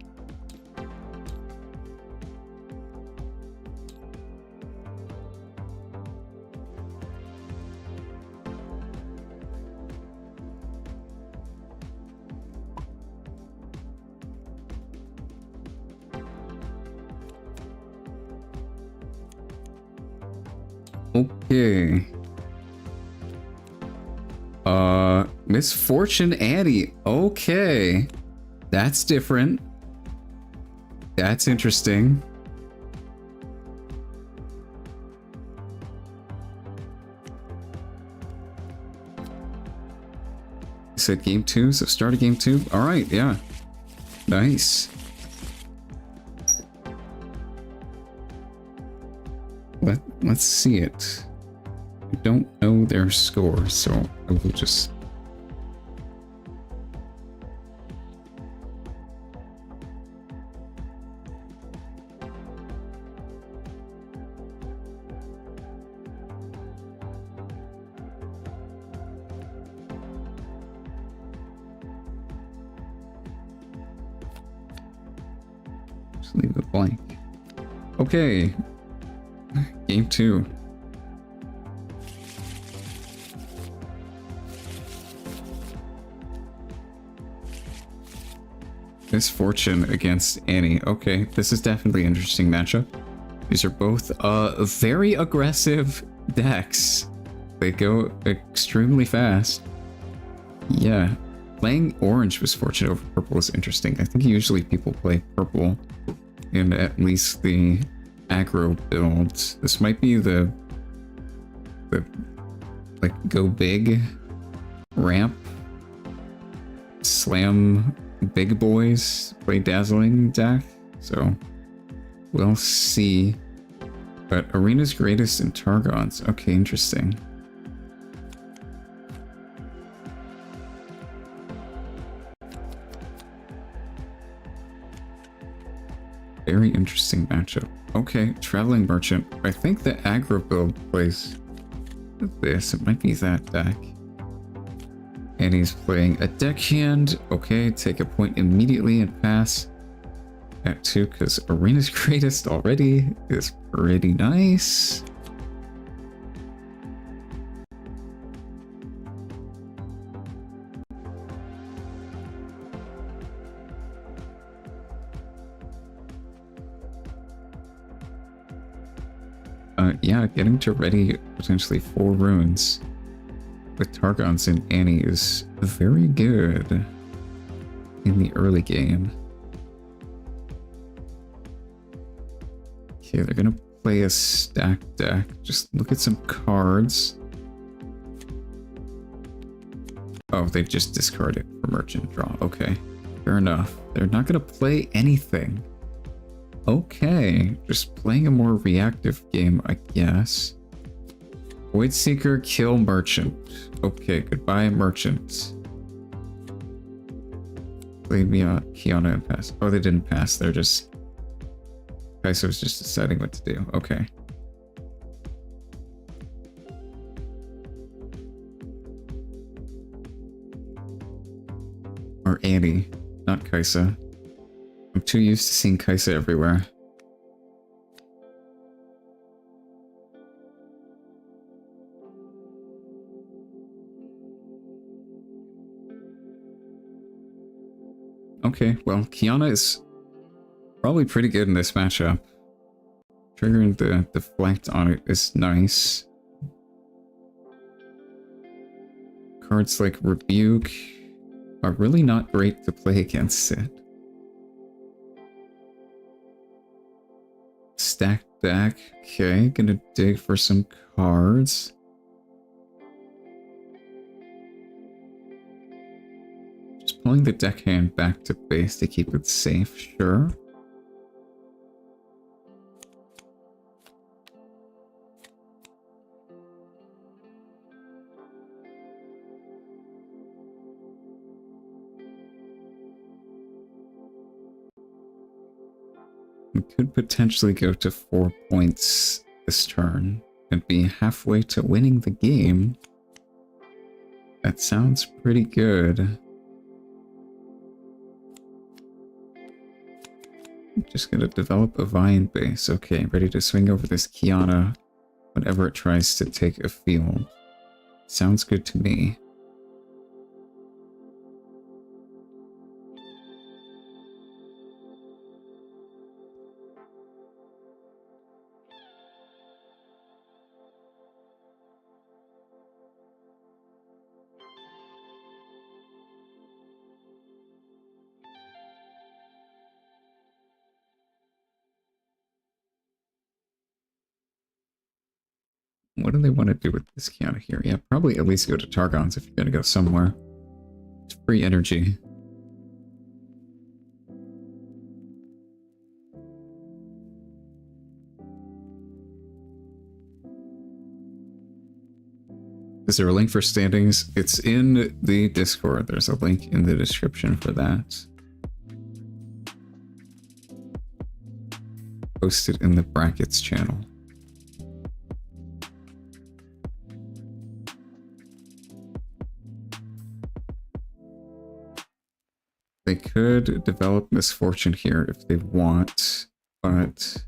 Okay. Misfortune Annie. Okay. That's different. That's interesting. You said game 2, so start a game 2. All right, yeah. Nice. Let's see it. I don't know their score, so I will just... just leave it blank. Okay. Game 2. Misfortune against Annie. Okay, this is definitely an interesting matchup. These are both very aggressive decks. They go extremely fast. Yeah. Playing orange Misfortune over purple is interesting. I think usually people play purple in at least the aggro build. This might be the like go big ramp slam big boys play dazzling deck, so we'll see. But Arena's greatest and Targon's. Okay, interesting. Very interesting matchup. Okay, Traveling Merchant. I think the aggro build plays this. It might be that deck. And he's playing a deckhand. Okay, take a point immediately and pass at 2 because Arena's greatest already is pretty nice. Yeah, getting to ready potentially 4 runes with Targons and Annie is very good in the early game. Okay, they're gonna play a stack deck. Just look at some cards. Oh, they just discard it for merchant draw. Okay, fair enough. They're not gonna play anything. Okay, just playing a more reactive game, I guess. Void Seeker, kill merchant. Okay, goodbye merchant. Played me on Kiana and pass. Oh, they didn't pass. They're just... Kaisa was just deciding what to do. Okay. Or Annie, not Kaisa. I'm too used to seeing Kaisa everywhere. Okay, well, Kiana is probably pretty good in this matchup. Triggering the deflect on it is nice. Cards like Rebuke are really not great to play against it. Stacked deck. Okay, gonna dig for some cards. Just pulling the deckhand back to base to keep it safe, sure. We could potentially go to 4 points this turn and be halfway to winning the game. That sounds pretty good. I'm just gonna develop a Vine base. Okay, ready to swing over this Kiana whenever it tries to take a field. Sounds good to me. What do they want to do with this Kiana here? Yeah, probably at least go to Targon's if you're going to go somewhere. It's free energy. Is there a link for standings? It's in the Discord. There's a link in the description for that. Posted in the brackets channel. They could develop Misfortune here if they want, but...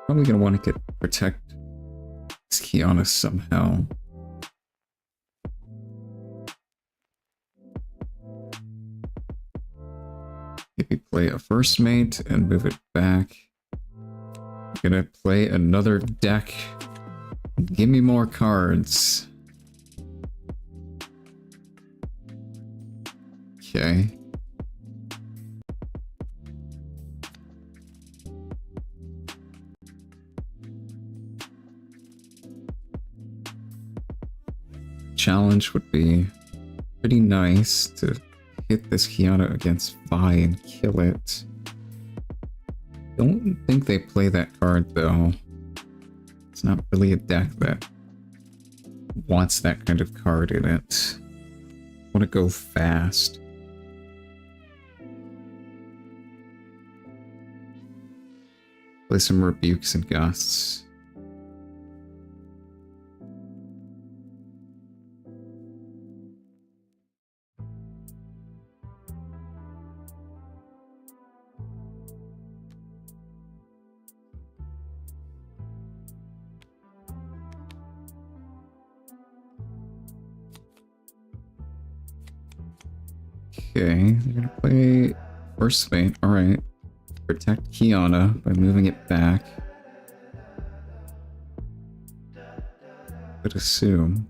probably going to want to protect this Kiana somehow. Maybe play a first mate and move it back. I'm gonna play another deck. Give me more cards. Okay. Challenge would be pretty nice to hit this Kiana against Vi and kill it. Don't think they play that card though. It's not really a deck that wants that kind of card in it. I want to go fast. Play some Rebukes and Gusts. Okay, they're gonna play first mate. Alright. Protect Kiana by moving it back. I'd assume.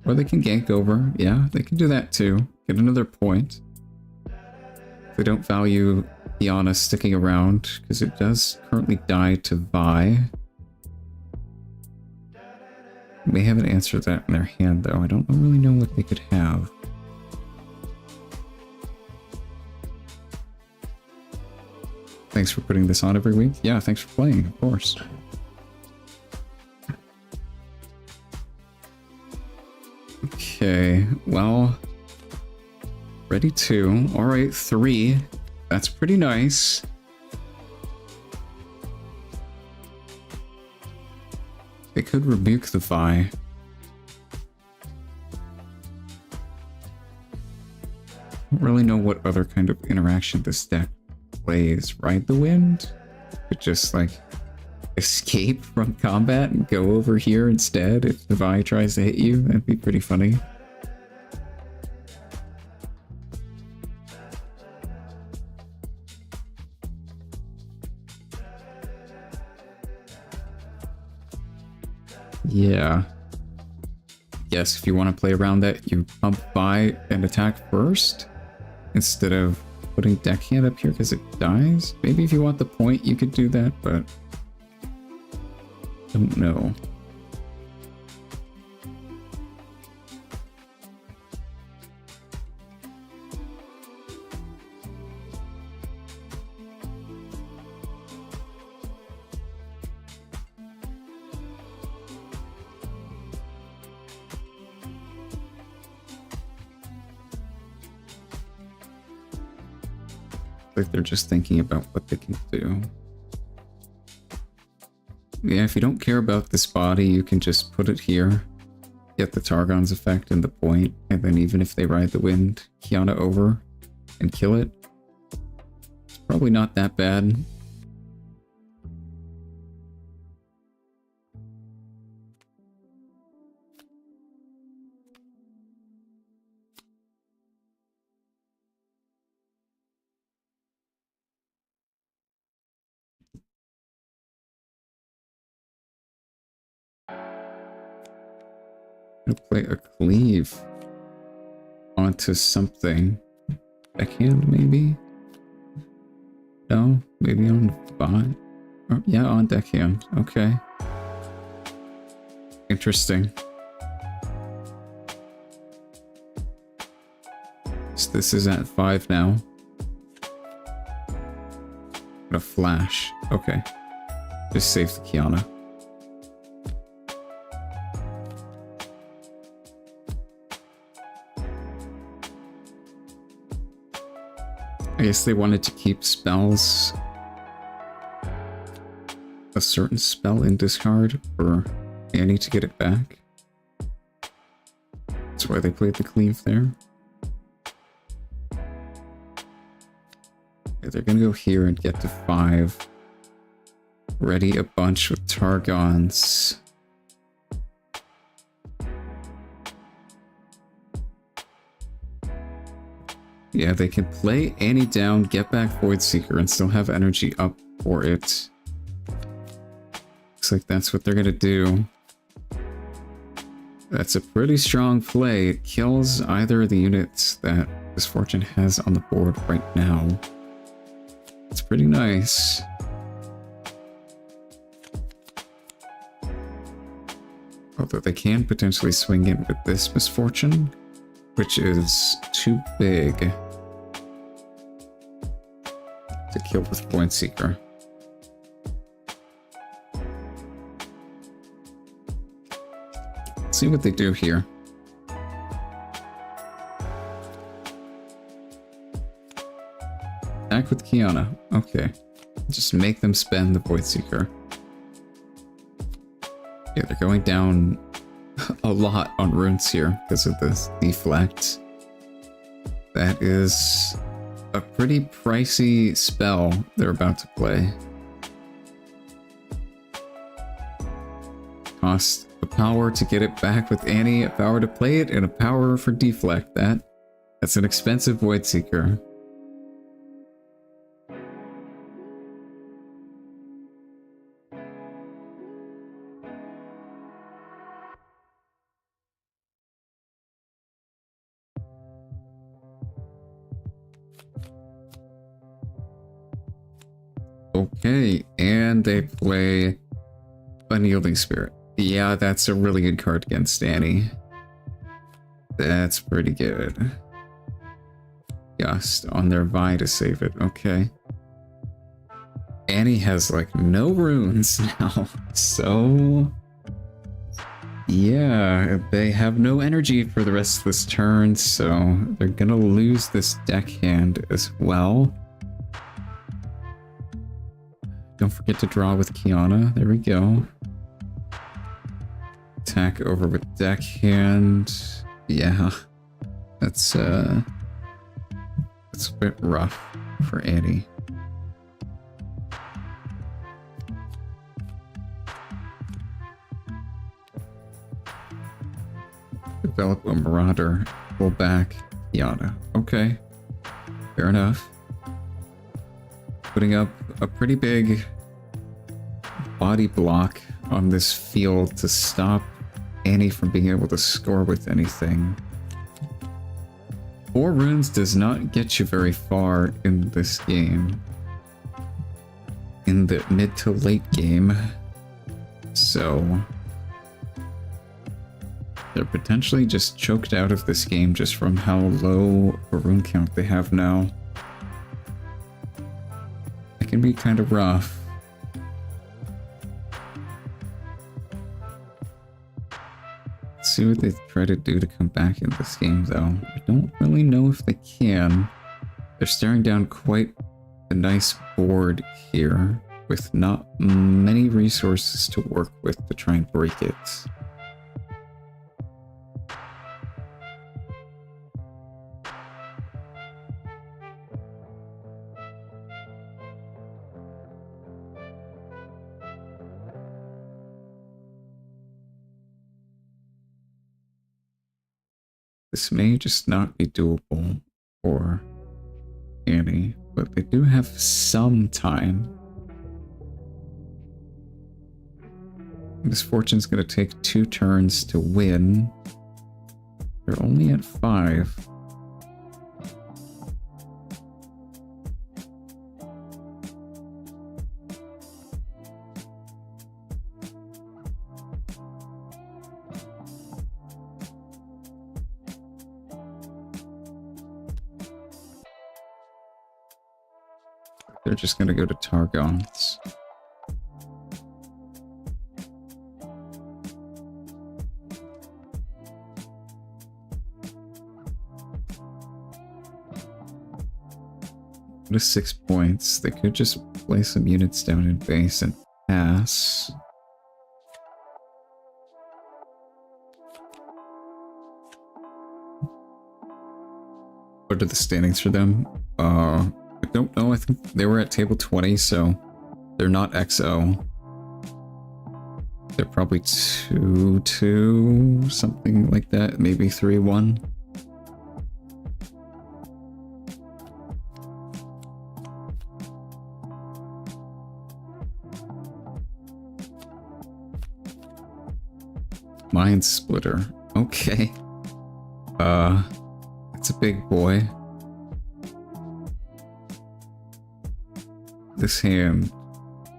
Or they can gank over. Yeah, they can do that too. Get another point. They don't value Kiana sticking around, because it does currently die to Vi. May have an answer to that in their hand, though. I don't really know what they could have. Thanks for putting this on every week. Yeah, thanks for playing, of course. Okay, well... Ready 2. Alright, 3. That's pretty nice. They could rebuke the Vi. Don't really know what other kind of interaction this deck plays. Ride the Wind? Could just, like, escape from combat and go over here instead if the Vi tries to hit you. That'd be pretty funny. Yeah. Yes, if you want to play around that, you pump by and attack first instead of putting deckhand up here because it dies. Maybe if you want the point, you could do that, but don't know. Like they're just thinking about what they can do. Yeah, if you don't care about this body, you can just put it here, get the Targon's effect and the point, and then even if they ride the wind, Kiana over and kill it. It's probably not that bad. Play a cleave onto something. Deckhand, maybe? No, maybe on bot. Oh, yeah, on deckhand. Okay. Interesting. So this is at 5 now. A flash. Okay. Just save the Kiana. I guess they wanted to keep spells, a certain spell in discard for Annie to get it back. That's why they played the cleave there. Okay, they're gonna go here and get to 5. Ready a bunch with Targons. Yeah, they can play Annie down, get back Voidseeker, and still have energy up for it. Looks like that's what they're gonna do. That's a pretty strong play. It kills either of the units that Misfortune has on the board right now. It's pretty nice. Although they can potentially swing in with this Misfortune, which is too big to kill with Voidseeker. Let's see what they do here. Attack with Kiana. Okay. Just make them spend the Voidseeker. Yeah, they're going down a lot on runes here because of this deflect. That is a pretty pricey spell they're about to play. Cost a power to get it back with Annie, a power to play it, and a power for deflect. That's an expensive Voidseeker. Okay, and they play Unyielding Spirit. Yeah, that's a really good card against Annie. That's pretty good. Gust on their Vi to save it. Okay. Annie has like no runes now, so yeah, they have no energy for the rest of this turn, so they're gonna lose this deckhand as well. Don't forget to draw with Kiana. There we go. Attack over with deckhand. Yeah, that's a bit rough for Annie. Develop a Marauder. Pull back Yana. Okay. Fair enough. Putting up a pretty big body block on this field to stop Annie from being able to score with anything. 4 runes does not get you very far in this game. In the mid to late game. So they're potentially just choked out of this game just from how low a rune count they have now. It can be kind of rough. Let's see what they try to do to come back in this game, though. I don't really know if they can. They're staring down quite a nice board here, with not many resources to work with to try and break it. This may just not be doable for Annie, but they do have some time. Misfortune's going to take 2 turns to win. They're only at 5. They're just going to go to Targons. Go to 6 points. They could just play some units down in base and pass. What are the standings for them? I don't know. I think they were at table 20, so they're not XO. They're probably 2-2, something like that. Maybe 3-1. Mind Splitter. Okay. It's a big boy. This hand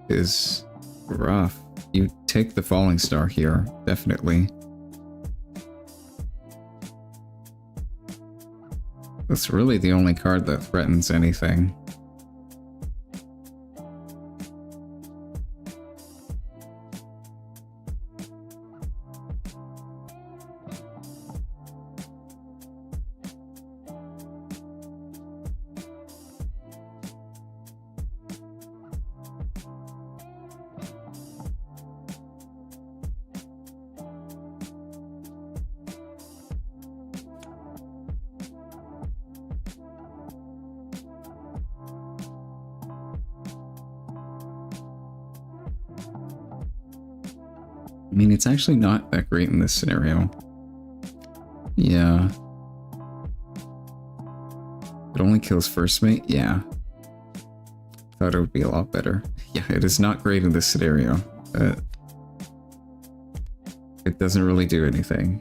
is rough. You take the Falling Star here, definitely. That's really the only card that threatens anything. I mean, it's actually not that great in this scenario. Yeah. It only kills first mate? Yeah. Thought it would be a lot better. Yeah, it is not great in this scenario. It doesn't really do anything.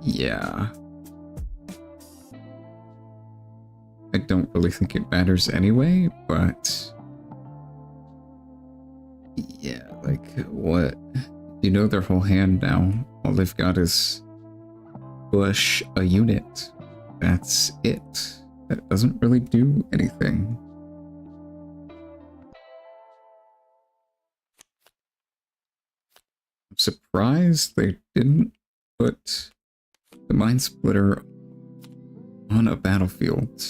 Yeah. I don't really think it matters anyway, but... yeah, like, what? You know their whole hand now. All they've got is... push a unit. That's it. That doesn't really do anything. I'm surprised they didn't put the Mind Splitter on a battlefield.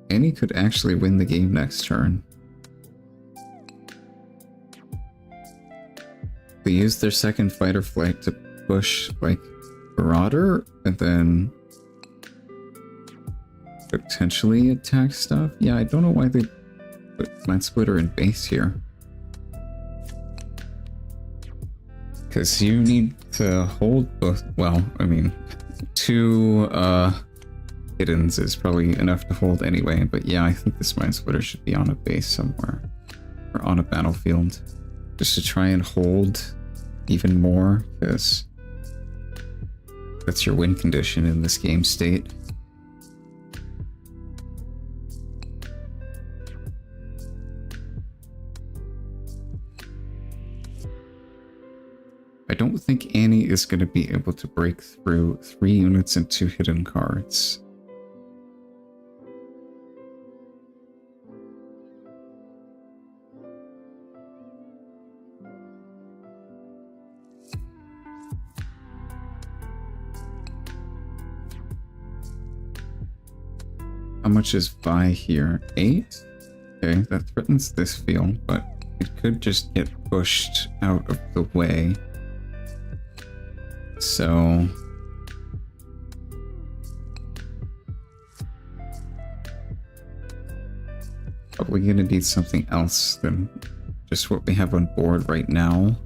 Annie could actually win the game next turn. They used their second fighter flight to push, like, Marauder, and then potentially attack stuff. Yeah, I don't know why they put Mind Splitter in base here. Because you need to hold both, well, I mean, 2, Hiddens is probably enough to hold anyway, but yeah, I think this Mind Splitter should be on a base somewhere. Or on a battlefield. Just to try and hold even more, because that's your win condition in this game state. I don't think Annie is going to be able to break through 3 units and 2 hidden cards. How much is Vi here? 8? Okay, that threatens this field, but it could just get pushed out of the way. So... probably gonna need something else than just what we have on board right now.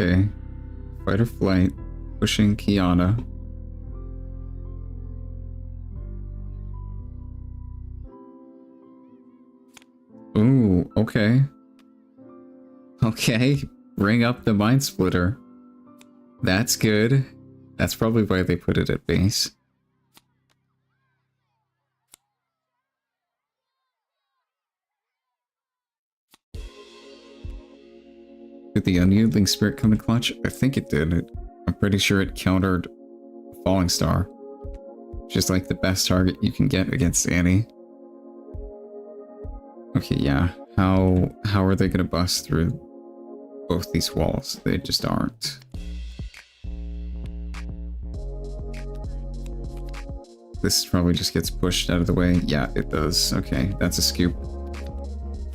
Okay, fight or flight, pushing Kiana. Ooh, okay. Okay, bring up the Mind Splitter. That's good. That's probably why they put it at base. Did the Unyielding Spirit come in clutch? I think it did. I'm pretty sure it countered Falling Star. Just like the best target you can get against Annie. Okay, yeah. How are they gonna bust through both these walls? They just aren't. This probably just gets pushed out of the way. Yeah, it does. Okay, that's a scoop.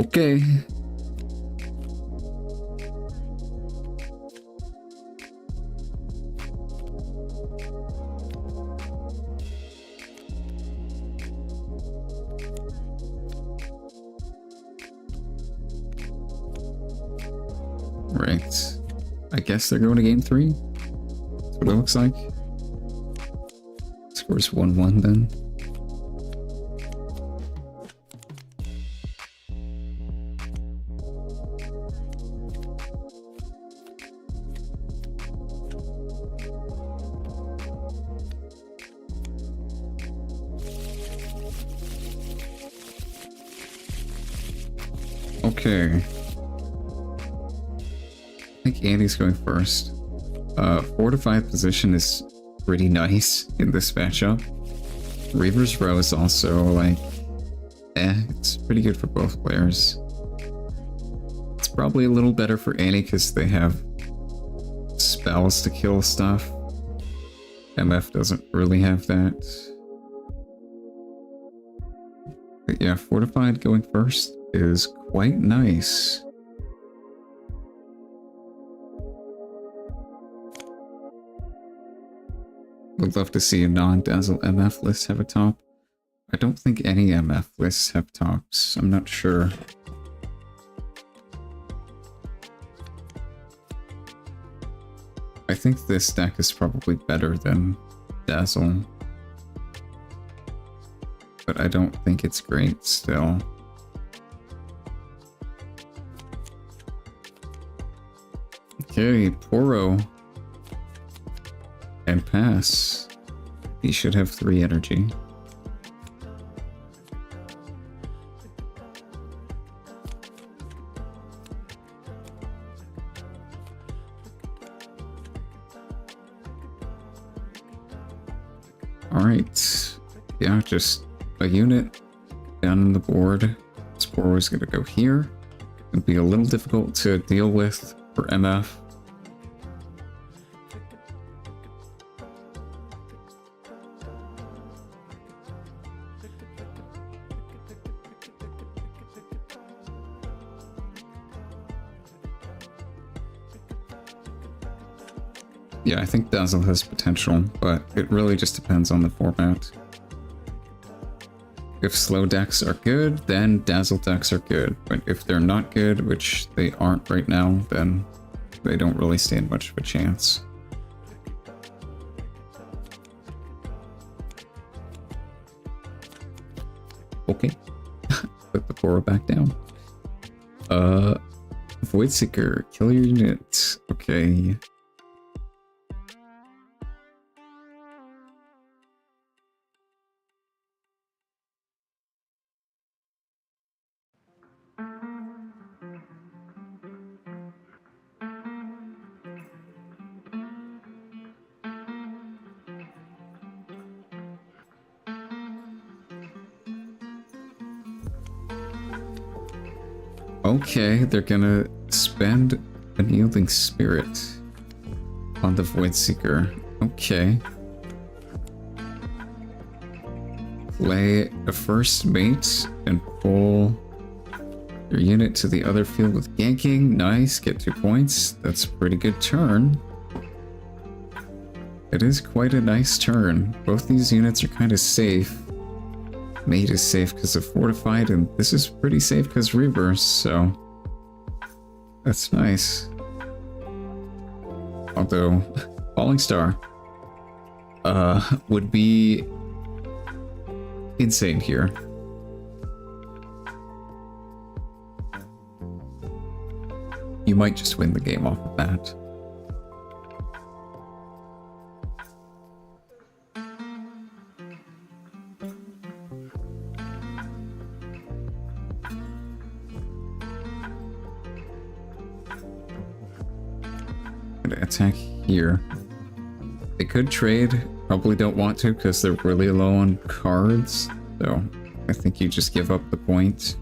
Okay. Right. I guess they're going to game 3. That's what it looks like. Score's 1-1 then. Okay. I think Andy's going first. Fortified position is pretty nice in this matchup. Reaver's Row is also like, it's pretty good for both players. It's probably a little better for Annie because they have spells to kill stuff. MF doesn't really have that. But yeah, Fortified going first is quite nice. would love to see a non-Dazzle MF list have a top. I don't think any MF lists have tops. I'm not sure. I think this deck is probably better than Dazzle. But I don't think it's great still. Okay, Poro. And pass. He should have 3 energy. Alright. Yeah, just a unit down on the board. Spore is going to go here. It'll be a little difficult to deal with for MF. Yeah, I think Dazzle has potential, but it really just depends on the format. If slow decks are good, then Dazzle decks are good. But if they're not good, which they aren't right now, then they don't really stand much of a chance. Okay. Put the Poro back down. Voidseeker, kill your unit. Okay. Okay, they're gonna spend Unyielding Spirit on the Voidseeker. Okay. Play a first mate and pull your unit to the other field with ganking. Nice, get 2 points. That's a pretty good turn. It is quite a nice turn. Both these units are kind of safe. Mate is safe because of Fortified, and this is pretty safe because Reverse, so that's nice. Although, Falling Star would be insane here. You might just win the game off of that. Attack here. They could trade, probably don't want to because they're really low on cards, so I think you just give up the point.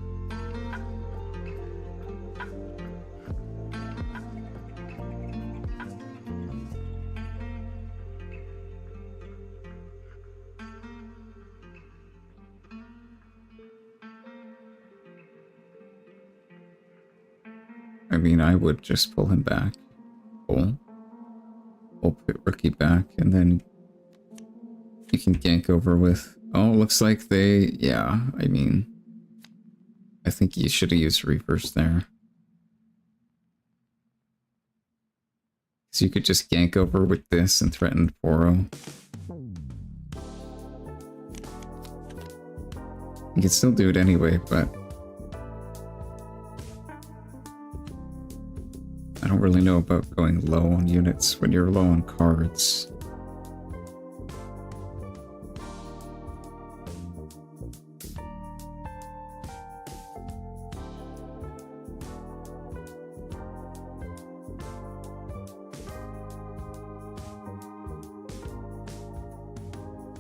I mean, I would just pull him back. Pull put Rookie back, and then you can gank over with... Oh, looks like they... Yeah, I mean... I think you should have used Reverse there. So you could just gank over with this and threaten Poro. You can still do it anyway, but... I don't really know about going low on units when you're low on cards.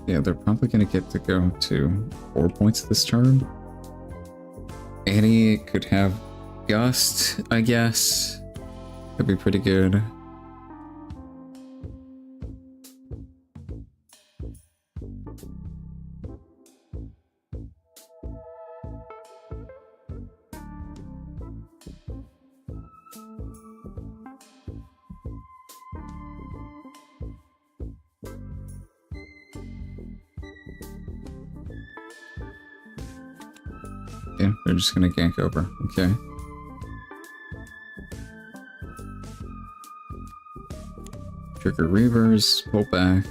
Yeah, they're probably going to get to go to 4 points this turn. Annie could have Gust, I guess. Could be pretty good. Yeah, they're just gonna gank over. Okay. Trigger reavers, pull back.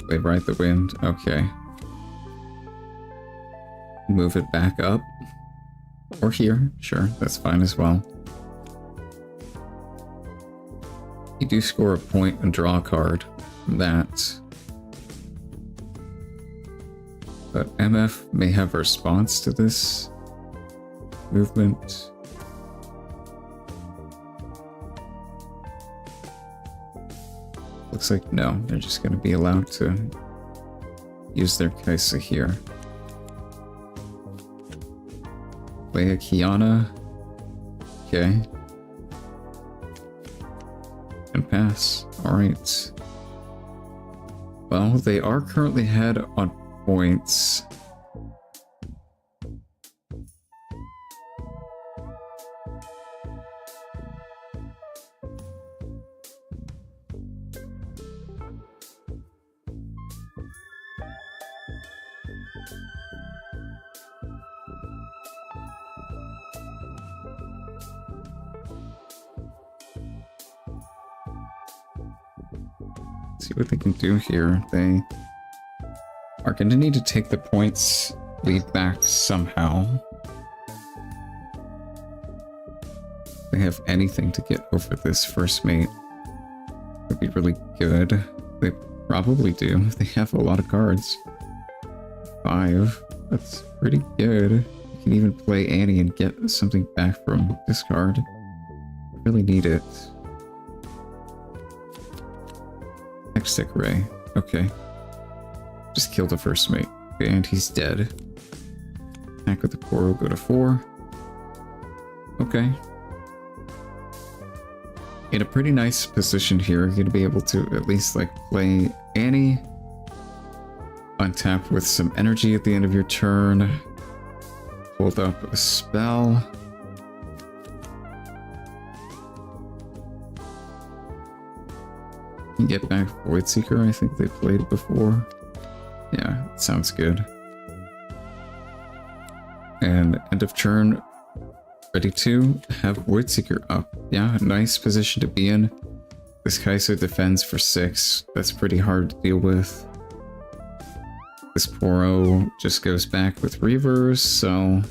Wait, ride the wind. Okay. Move it back up. Or here. Sure, that's fine as well. You do score a point and draw a card from that. But MF may have a response to this movement. Looks like no, they're just going to be allowed to use their Kaisa here. Play a Kiana. Okay. And pass. Alright. Well, they are currently ahead on points. See what they can do here. They are going to need to take the points lead back somehow. If they have anything to get over this first mate, would be really good. They probably do. They have a lot of cards. 5. That's pretty good. You can even play Annie and get something back from this card. Really need it. Hextech Ray. Okay. Just kill the first mate. Okay, and he's dead. Attack with the Poro, go to 4. Okay. In a pretty nice position here. You're going to be able to at least like play Annie. Untap with some energy at the end of your turn. Hold up a spell. You get back Void Seeker, I think they played before. Yeah, sounds good. And end of turn, ready to have Void Seeker up. Yeah, nice position to be in. This Kaiser defends for 6. That's pretty hard to deal with. This Poro just goes back with Reavers, so...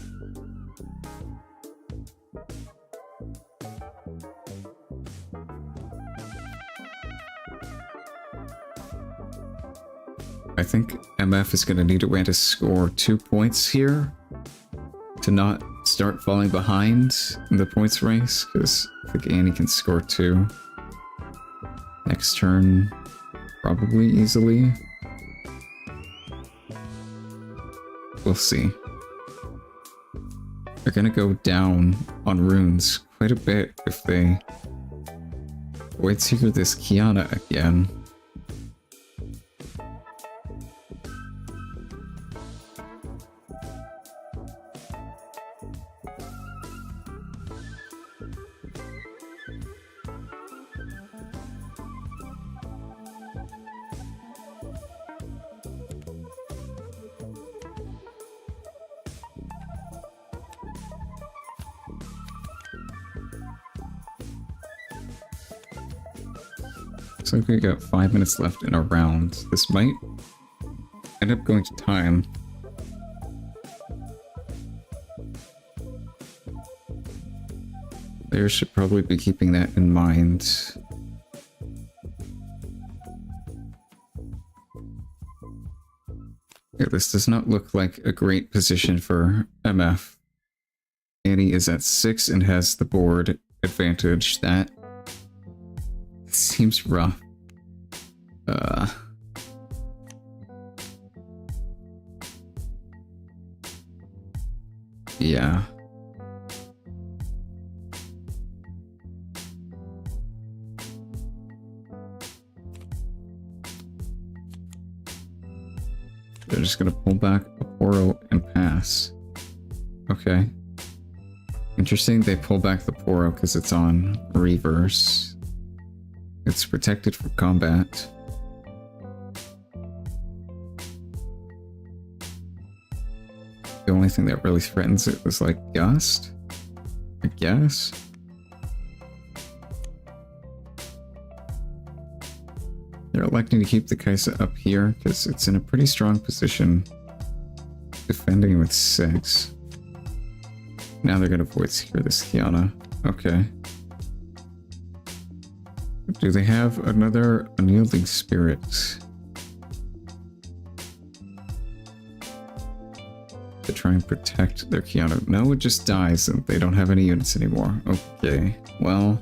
I think MF is going to need to score 2 points here to not start falling behind in the points race, because I think Annie can score 2. Next turn, probably easily. We'll see. They're going to go down on runes quite a bit if they Void Seeker this Kiana again. So we got 5 minutes left in our round. This might end up going to time. Players should probably be keeping that in mind. Yeah, this does not look like a great position for MF. Annie is at 6 and has the board advantage. That seems rough. Yeah. They're just gonna pull back a Poro and pass. Okay. Interesting, they pull back the Poro because it's on reverse. It's protected from combat. only thing that really threatens it was like Gust, I guess. They're electing to keep the Kaisa up here because it's in a pretty strong position, defending with 6. Now they're gonna void secure this Kiana. Okay. Do they have another unyielding spirit? To try and protect their Kiana. No, it just dies and they don't have any units anymore. Okay, well.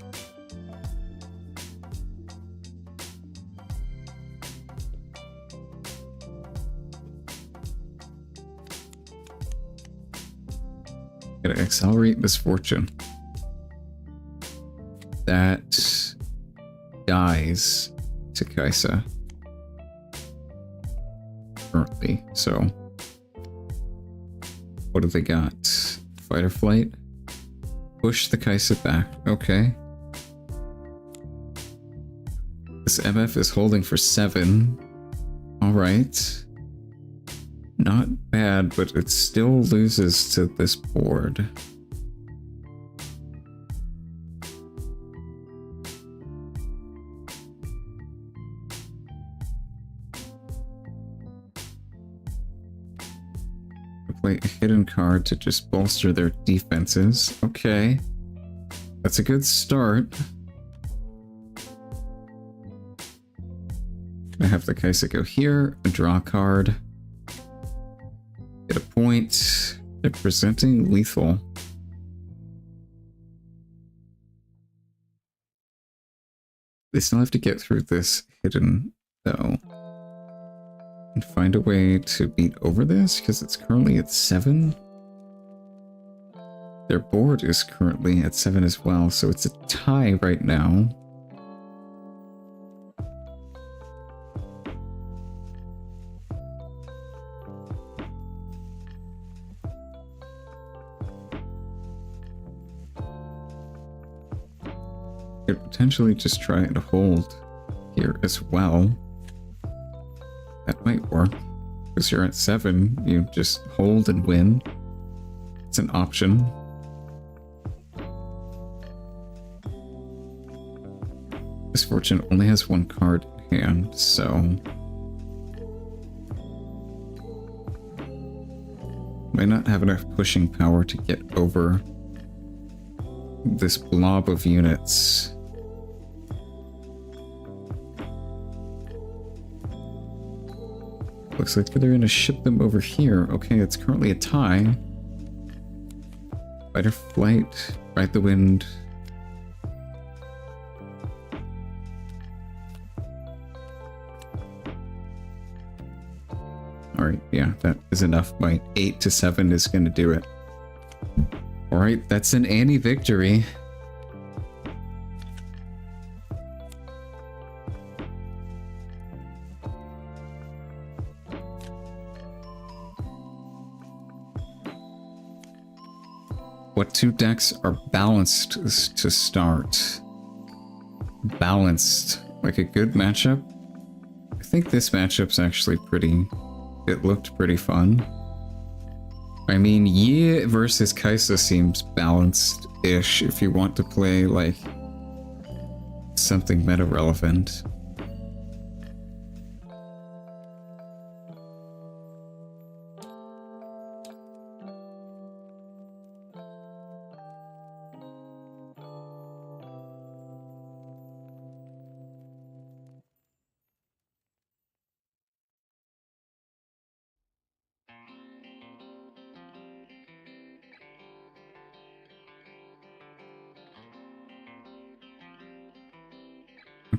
Gotta accelerate misfortune. That dies to Kaisa currently, so what do they got? Fight or flight? Push the Kaisa back. Okay. This MF is holding for 7. Alright. Not bad, but it still loses to this board. Play a hidden card to just bolster their defenses. Okay. That's a good start. I have the Kaisa go here, draw a card. Get a point. They're presenting lethal. They still have to get through this hidden, though. And find a way to beat over this, because it's currently at 7. Their board is currently at 7 as well, so it's a tie right now. Could potentially just try and hold here as well. That might work. Because you're at 7, you just hold and win. It's an option. Misfortune only has 1 card in hand, so might not have enough pushing power to get over this blob of units. Looks like they're gonna ship them over here. Okay, it's currently a tie. Fight or flight, ride the wind. Alright, yeah, that is enough. My 8 to 7 is gonna do it. Alright, that's an Annie victory. What 2 decks are balanced to start? Balanced. Like a good matchup? I think this matchup's actually pretty... It looked pretty fun. I mean, Yi versus Kaisa seems balanced-ish if you want to play, like, something meta-relevant.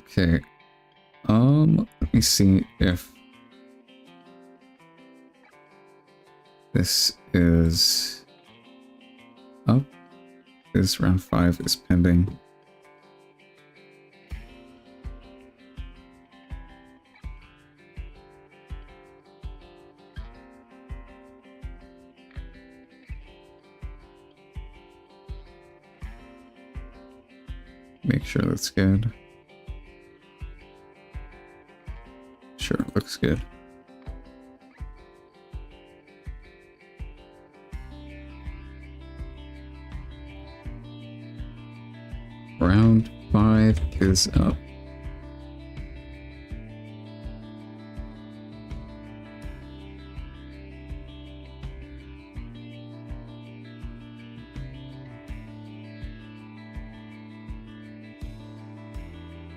Okay, let me see if this is up. This round 5 is pending. Make sure that's good. Sure, looks good. Round 5 is up.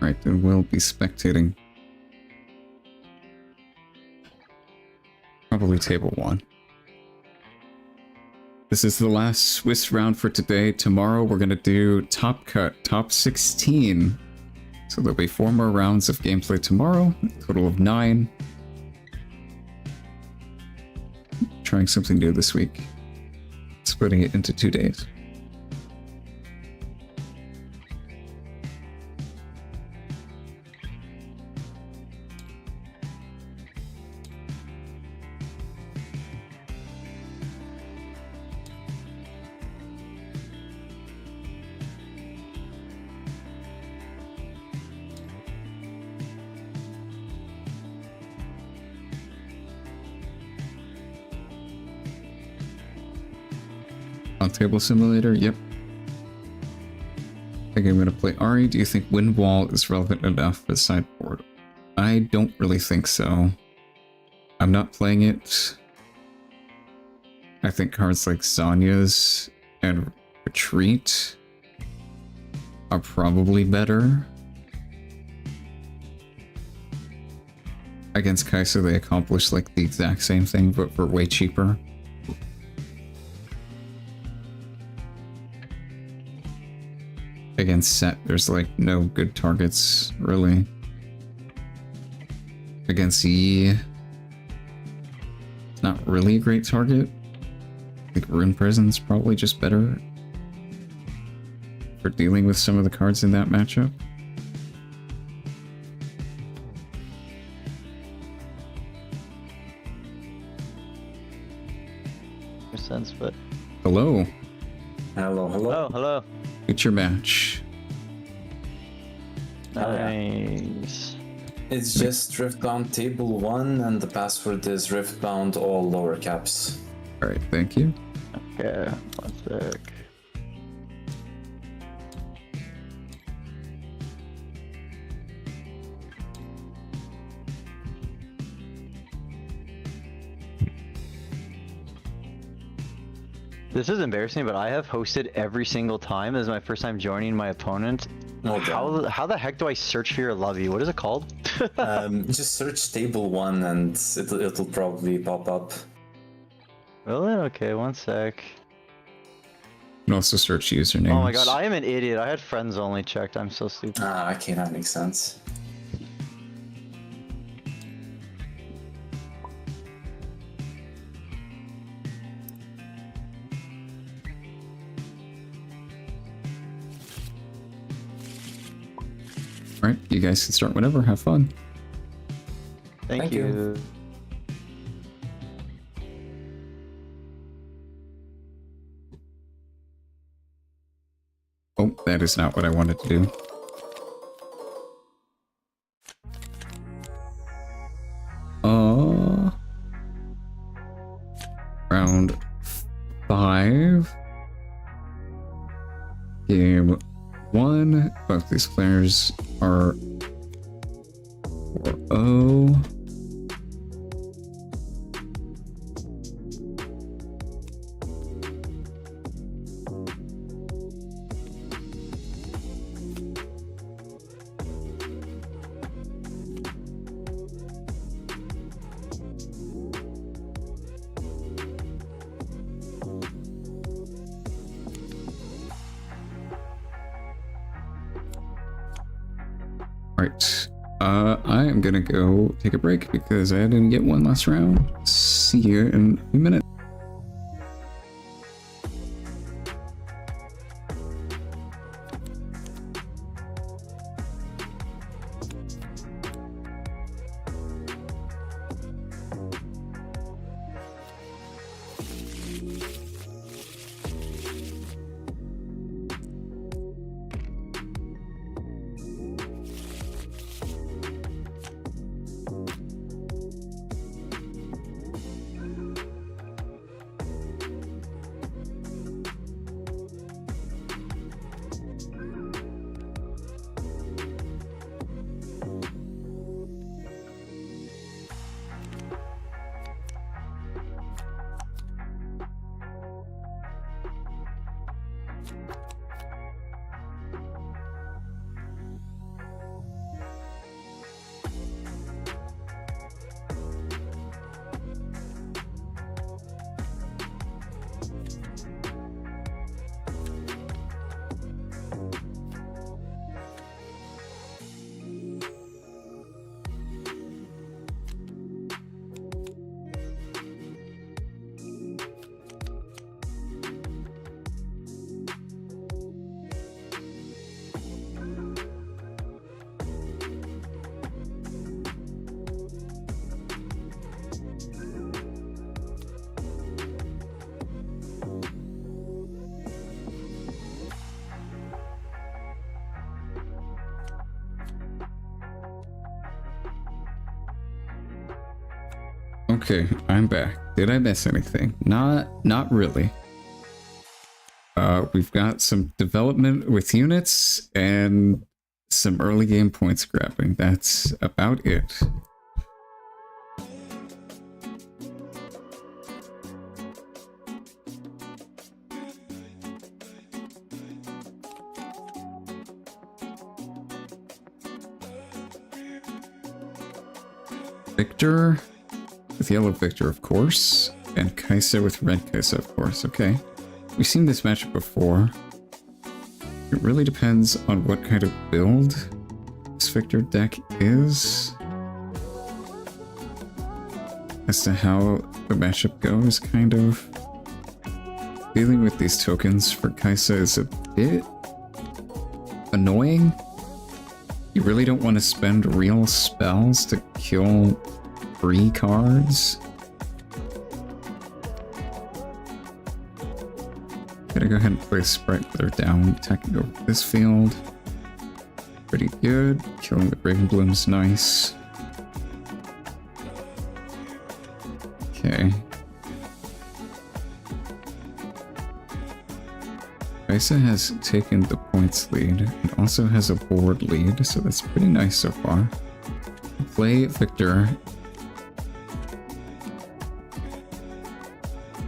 Right, then we'll be spectating. Probably table 1. This is the last Swiss round for today. Tomorrow we're going to do Top Cut, top 16. So there'll be 4 more rounds of gameplay tomorrow, a total of 9. Trying something new this week. Splitting it into 2 days. On Table Simulator, yep. I think I'm going to play Ari. Do you think Wind Wall is relevant enough as sideboard? I don't really think so. I'm not playing it. I think cards like Zanya's and Retreat are probably better. Against Kai'Sa, they accomplish like the exact same thing, but for way cheaper. Against Set, there's like no good targets, really. Against Yi, it's not really a great target. I think Rune Prison's probably just better for dealing with some of the cards in that matchup. Makes sense, but... Hello. Hello, hello. Oh, hello. It's your match. Nice. It's just Riftbound Table 1 and the password is Riftbound all lower caps. Alright, thank you. Okay, 1 sec. This is embarrassing, but I have hosted every single time. This is my first time joining my opponent. Oh, how the heck do I search for your lovey? What is it called? Just search Table 1 and it'll probably pop up. Really? Okay, 1 sec. You can also search usernames. Oh my god, I am an idiot. I had friends only checked. I'm so stupid. Ah, okay, that makes sense. Alright, you guys can start whenever. Have fun. Thank you. Oh, that is not what I wanted to do. Round 5. Game 1. Both these players are 4-0. Right, I am gonna go take a break because I didn't get one last round. See you in a minute. Okay, I'm back. Did I miss anything? Not really. We've got some development with units and some early game points grabbing. That's about it. Victor with yellow Victor, of course, and Kaisa with red Kaisa, of course. Okay. We've seen this matchup before. It really depends on what kind of build this Victor deck is as to how the matchup goes, kind of. Dealing with these tokens for Kaisa is a bit annoying. You really don't want to spend real spells to kill free cards. Gonna go ahead and place Sprite Feather down, attacking over this field. Pretty good. Killing the Raven Bloom's nice. Okay. Kaisa has taken the points lead and also has a board lead, so that's pretty nice so far. Play Victor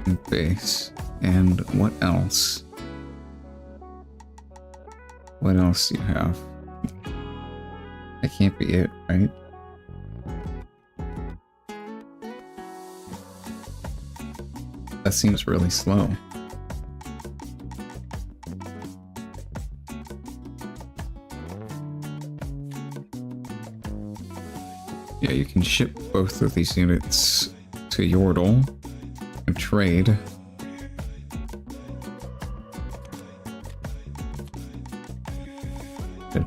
in base. And what else? What else do you have? That can't be it, right? That seems really slow. Yeah, you can ship both of these units to Yordle and trade.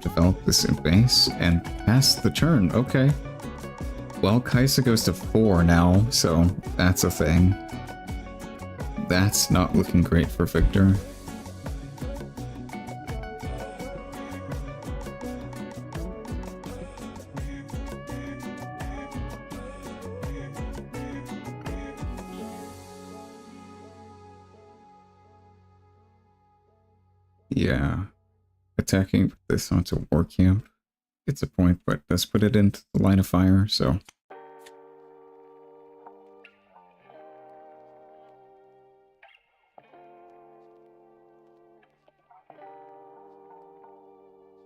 Develop this in base and pass the turn. Okay. Well, Kaisa goes to 4 now, so that's a thing. That's not looking great for Victor. Yeah. Attacking this onto War Camp gets a point, but does put it into the line of fire, so.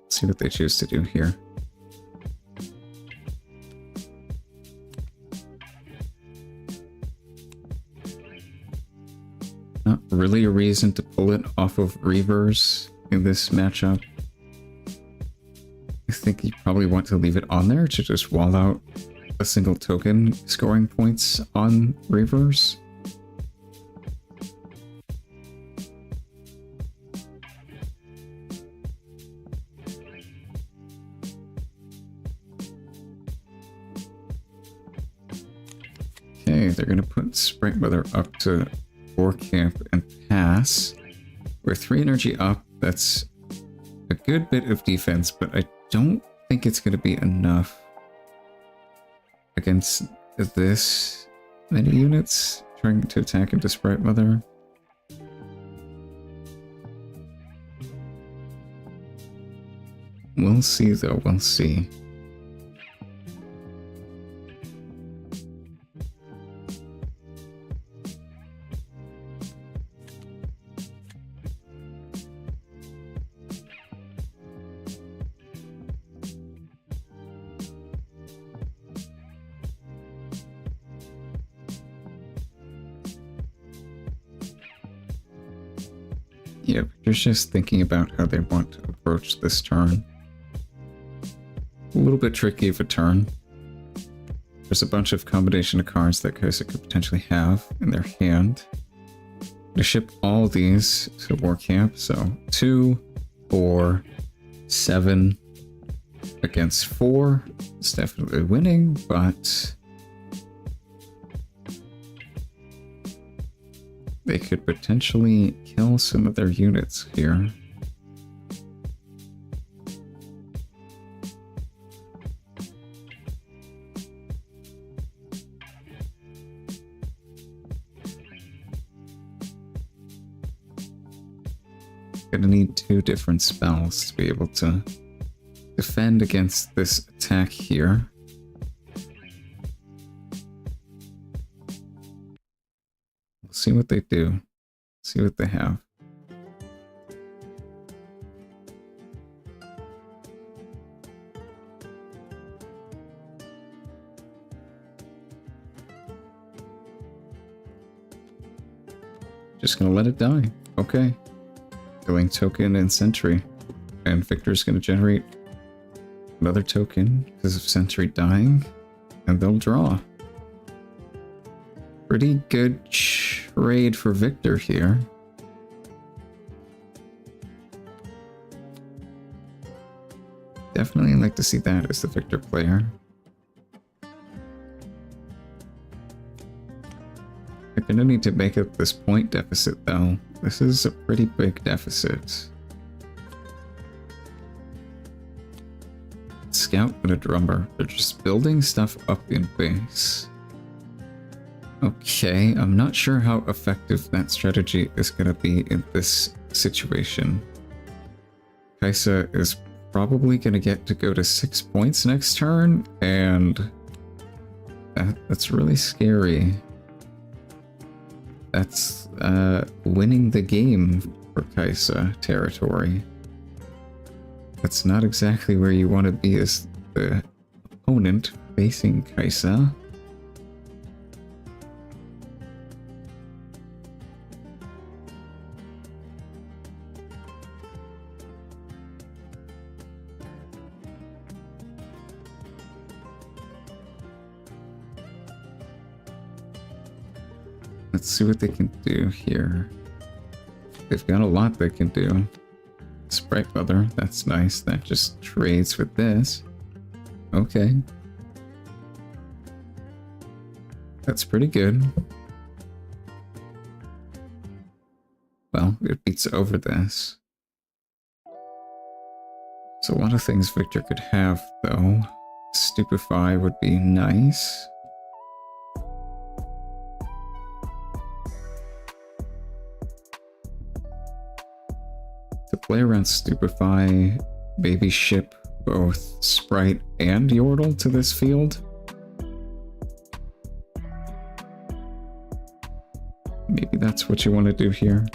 Let's see what they choose to do here. Not really a reason to pull it off of Reavers in this matchup. I think you probably want to leave it on there to just wall out a single token scoring points on Reavers. Okay, they're going to put Sprite Mother up to War Camp and pass. We're 3 energy up. That's a good bit of defense, but I don't think it's going to be enough against this many units trying to attack into Sprite Mother. We'll see, though. We'll see. Yeah, Victor's just thinking about how they want to approach this turn. A little bit tricky of a turn. There's a bunch of combination of cards that Kaisa could potentially have in their hand. To ship all these to War Camp, so 2, 4, 7 against 4. It's definitely winning, but they could potentially kill some of their units here. gonna need 2 different spells to be able to defend against this attack here. We'll see what they do. See what they have. Just gonna let it die. Okay. Killing token and sentry. And Victor's gonna generate another token because of sentry dying. And they'll draw. Pretty good trade for Victor here. Definitely like to see that as the Victor player. They're gonna need to make up this point deficit though. This is a pretty big deficit. Scout and a drummer. They're just building stuff up in base. Okay, I'm not sure how effective that strategy is gonna be in this situation. Kaisa is probably gonna get to go to 6 points next turn, and that's really scary. That's winning the game for Kaisa territory. That's not exactly where you want to be as the opponent facing Kaisa. Let's see what they can do here. They've got a lot they can do. Sprite Mother, that's nice. That just trades with this. Okay. That's pretty good. Well, it beats over this. So a lot of things Victor could have, though. Stupefy would be nice. To play around Stupefy, maybe ship both Sprite and Yordle to this field. Maybe that's what you want to do here.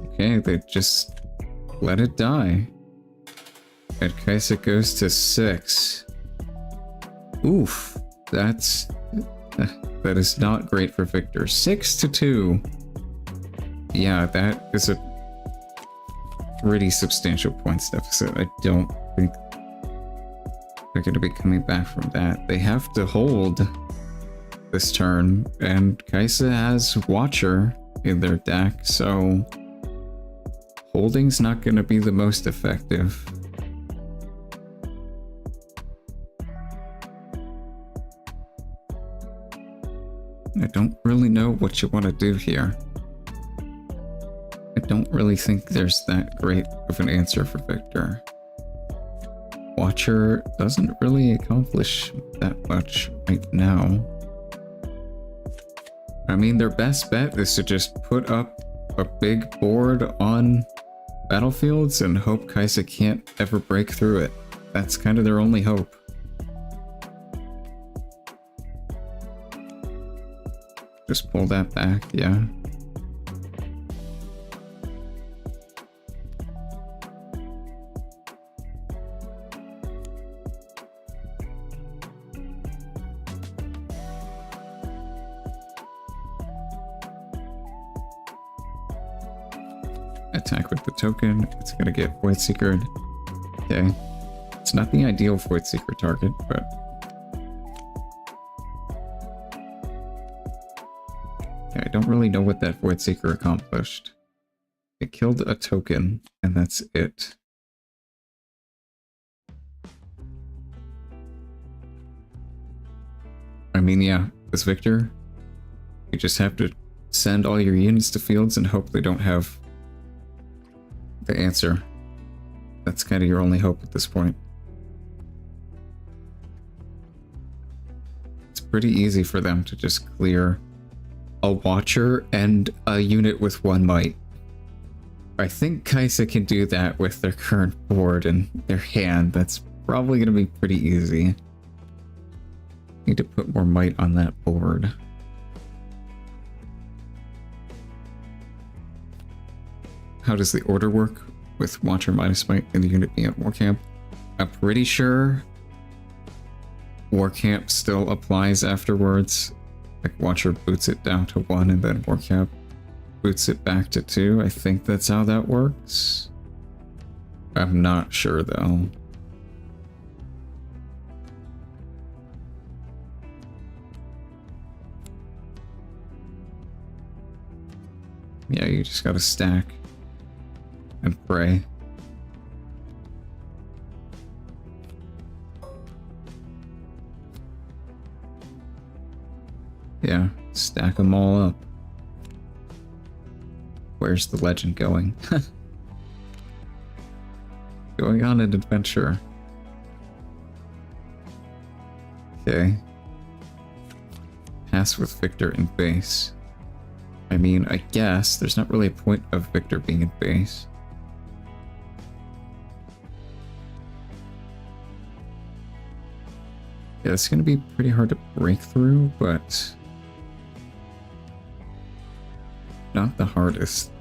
Okay, they just let it die. And Kaisa goes to 6. Oof, that is not great for Victor. 6-2. Yeah, that is a pretty substantial points deficit. I don't think they're going to be coming back from that. They have to hold this turn, and Kaisa has Watcher in their deck, so holding's not going to be the most effective. I don't really know what you want to do here. I don't really think there's that great of an answer for Victor. Watcher doesn't really accomplish that much right now. I mean, their best bet is to just put up a big board on battlefields and hope Kaisa can't ever break through it. That's kind of their only hope. Just pull that back, yeah. Attack with the token. It's gonna get Void Seekered. Okay. It's not the ideal Void Seeker target, but I don't really know what that Void Seeker accomplished. It killed a token, and that's it. I mean, yeah, as Victor, you just have to send all your units to fields and hope they don't have the answer. That's kind of your only hope at this point. It's pretty easy for them to just clear a Watcher and a unit with 1 might. I think Kaisa can do that with their current board and their hand. That's probably going to be pretty easy. Need to put more might on that board. How does the order work with Watcher minus might and the unit being at War Camp? I'm pretty sure War Camp still applies afterwards. Like Watcher boots it down to 1 and then War Camp boots it back to 2. I think that's how that works. I'm not sure though. Yeah, you just gotta stack and pray. Yeah, stack them all up. Where's the legend going? Going on an adventure. Okay. Pass with Victor in base. I mean, I guess there's not really a point of Victor being in base. Yeah, it's gonna be pretty hard to break through, but not the hardest.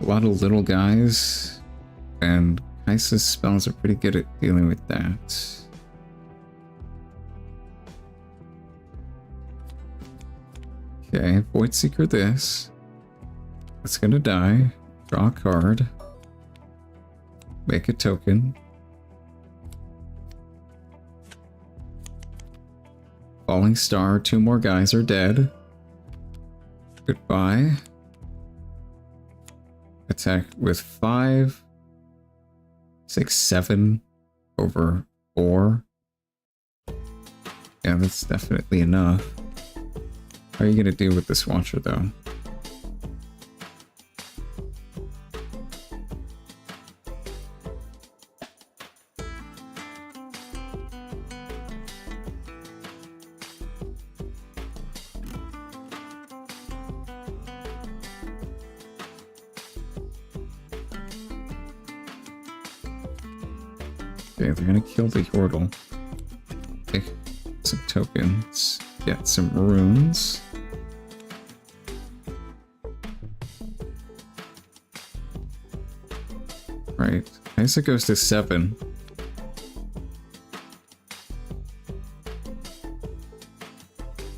A lot of little guys, and Kaisa's spells are pretty good at dealing with that. Okay, Void Seeker this. It's gonna die. Draw a card. Make a token. Falling Star, 2 more guys are dead. Goodbye. Attack with 5, 6, 7 over 4. Yeah, that's definitely enough. How are you gonna deal with this Watcher though? Okay, they're gonna kill the Yordle. Take some tokens, get some runes. Right, Kaisa goes to 7.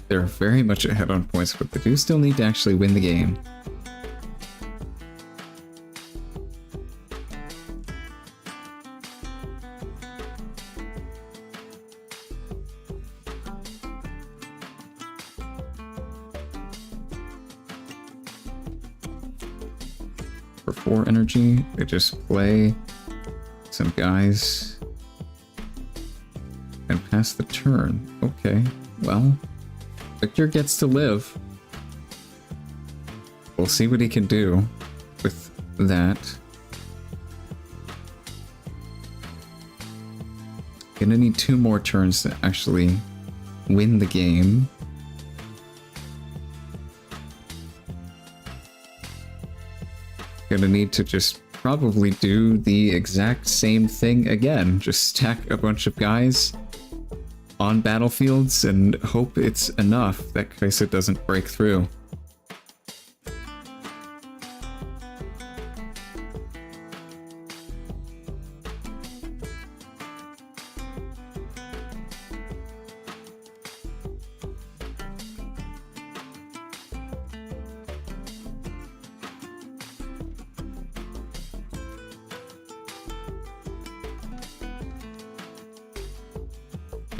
They're very much ahead on points, but they do still need to actually win the game. For 4 energy, they just play some guys and pass the turn. Okay, well, Victor gets to live. We'll see what he can do with that. Gonna need 2 more turns to actually win the game. Gonna need to just probably do the exact same thing again. Just stack a bunch of guys on battlefields and hope it's enough that Kaisa doesn't break through.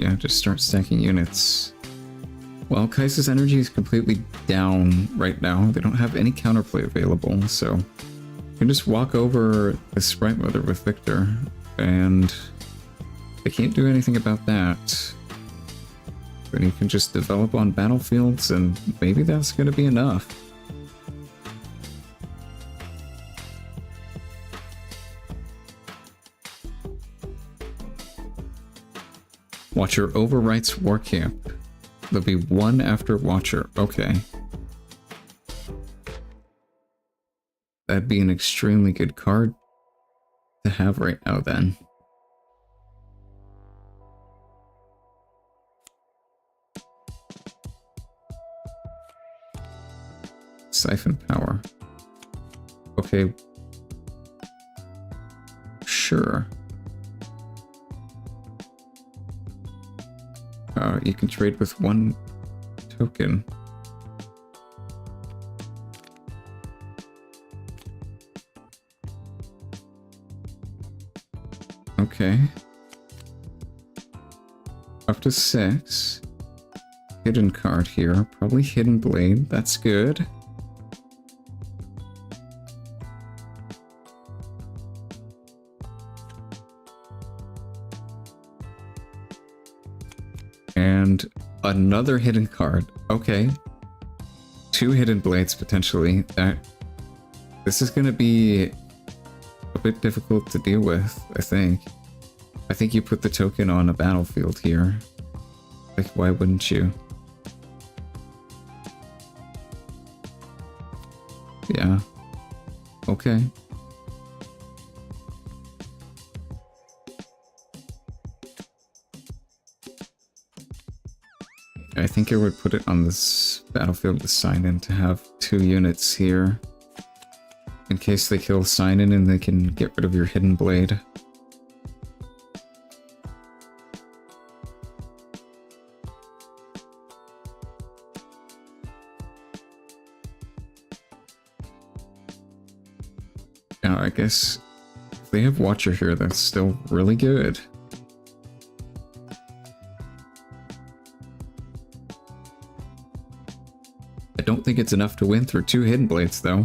Yeah, just start stacking units. Well, Kaisa's energy is completely down right now. They don't have any counterplay available, so you can just walk over the Sprite Mother with Victor, and they can't do anything about that. Then you can just develop on battlefields, and maybe that's going to be enough. Watcher overwrites War Camp. There'll be one after Watcher. Okay. That'd be an extremely good card to have right now then. Siphon Power. Okay. Sure. You can trade with one token. Okay. Up to 6. Hidden card here. Probably Hidden Blade. That's good. And another hidden card. Okay. 2 hidden blades potentially. This is gonna be a bit difficult to deal with, I think. I think you put the token on a battlefield here. Like, why wouldn't you? Yeah. Okay. I think I would put it on this battlefield to sign in to have 2 units here. In case they kill sign in and they can get rid of your hidden blade. Now I guess if they have Watcher here, that's still really good. I don't think it's enough to win through 2 hidden blades, though.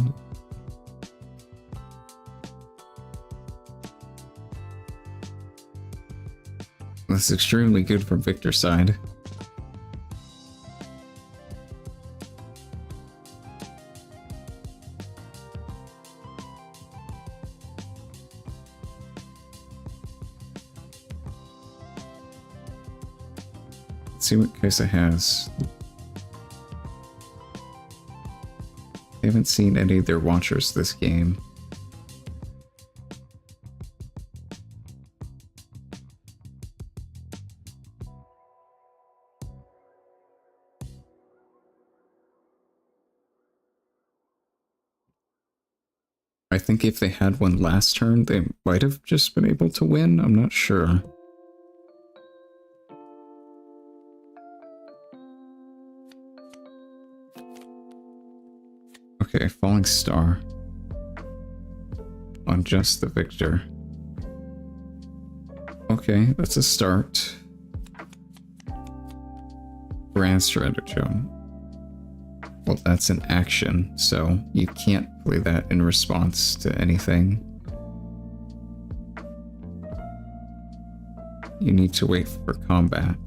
That's extremely good from Victor's side. Let's see what Kaisa has. I haven't seen any of their Watchers this game. I think if they had one last turn, they might have just been able to win. I'm not sure. Okay, Falling Star. On just the Victor. Okay, that's a start. Grand Stratagem. Well, that's an action, so you can't play that in response to anything. You need to wait for combat.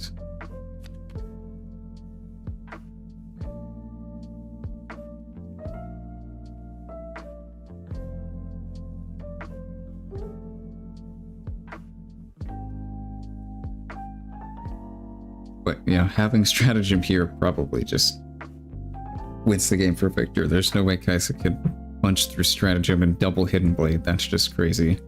But yeah, having stratagem here probably just wins the game for Victor. There's no way Kaisa could punch through stratagem and double hidden blade. That's just crazy.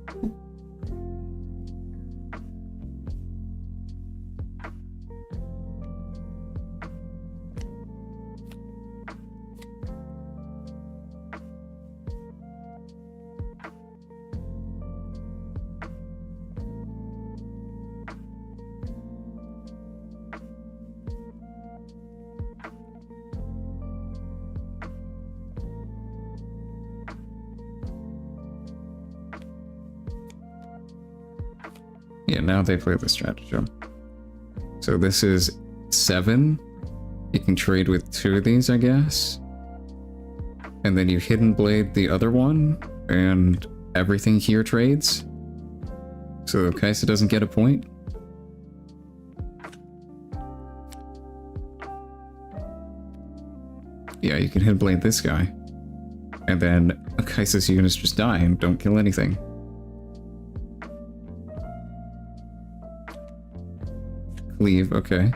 Yeah, now they play the stratagem. So this is 7. You can trade with 2 of these, I guess. And then you hidden blade the other one, and everything here trades. So Kaisa doesn't get a point. Yeah, you can hidden blade this guy. And then Kaisa's units just die and don't kill anything. cleave. Okay.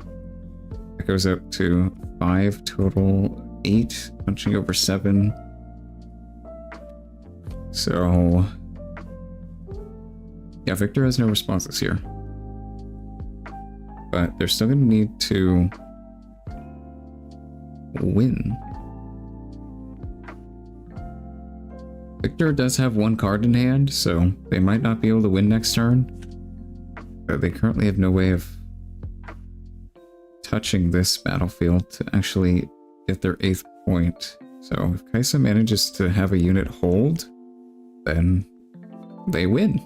That goes up to 5 total, 8, punching over 7. So, yeah, Victor has no responses here. But they're still going to need to win. Victor does have 1 card in hand, so they might not be able to win next turn. But they currently have no way of touching this battlefield to actually get their 8th point. So if Kaisa manages to have a unit hold, then they win.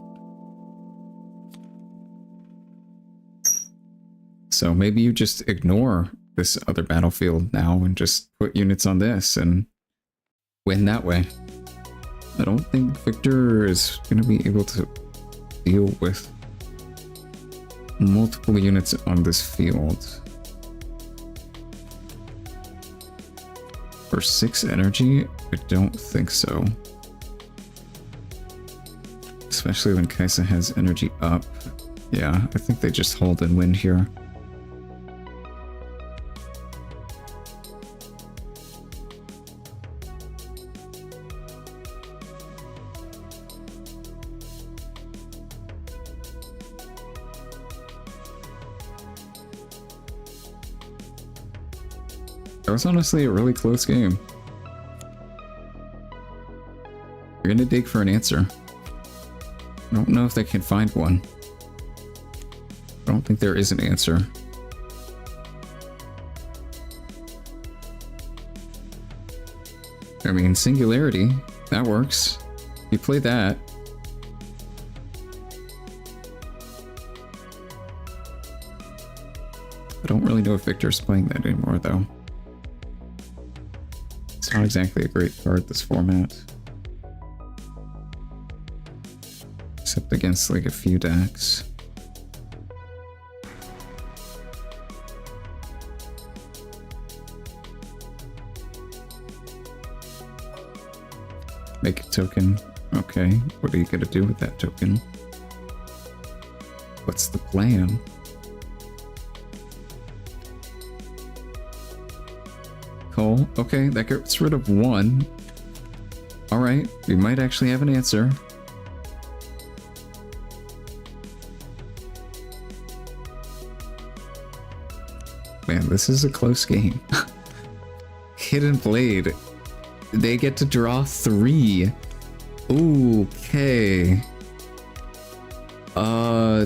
So maybe you just ignore this other battlefield now and just put units on this and win that way. I don't think Victor is going to be able to deal with multiple units on this field. For 6 energy, I don't think so. Especially when Kaisa has energy up. Yeah, I think they just hold and win here. That was honestly a really close game. You're gonna dig for an answer. I don't know if they can find one. I don't think there is an answer. I mean, Singularity, that works. You play that. I don't really know if Victor's playing that anymore, though. It's not exactly a great card, this format. Except against, like, a few decks. Make a token. Okay, what are you gonna do with that token? What's the plan? Cole. Okay, that gets rid of 1. Alright, we might actually have an answer. Man, this is a close game. Hidden Blade. They get to draw 3. Okay.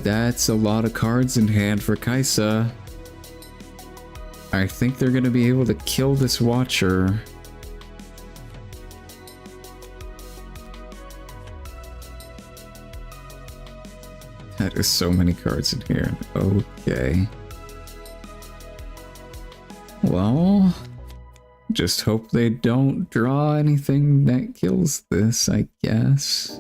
That's a lot of cards in hand for Kaisa. I think they're gonna be able to kill this Watcher. That is so many cards in here. Okay. Well, just hope they don't draw anything that kills this, I guess.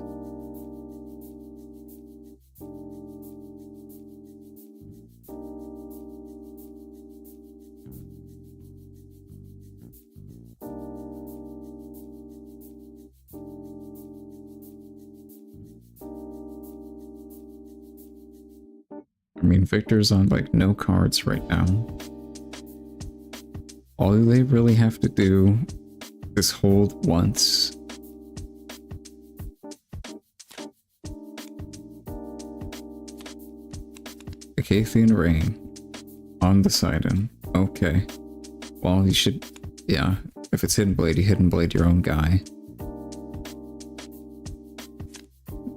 I mean, Victor's on like no cards right now. All they really have to do is hold once. Acathian Rain on the Sidon. Okay. Well, you should, yeah. If it's Hidden Blade, you Hidden Blade your own guy.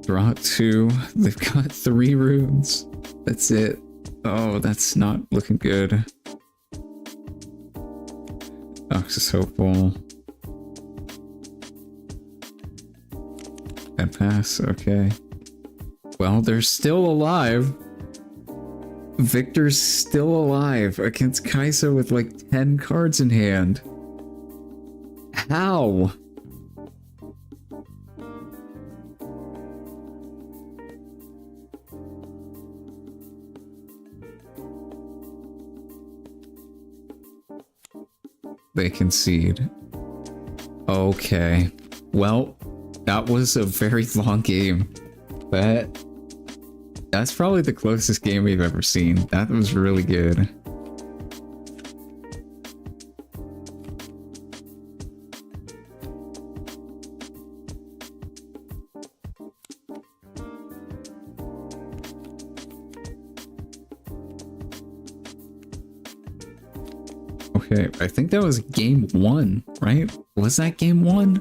Draw 2. They've got 3 runes. That's it. Oh, that's not looking good. Ox is hopeful. And pass, okay. Well, they're still alive. Victor's still alive against Kaisa with like 10 cards in hand. How? They concede. Okay. Well, that was a very long game. That That's probably the closest game we've ever seen. That was really good. Okay, I think that was game 1, right? Was that game 1?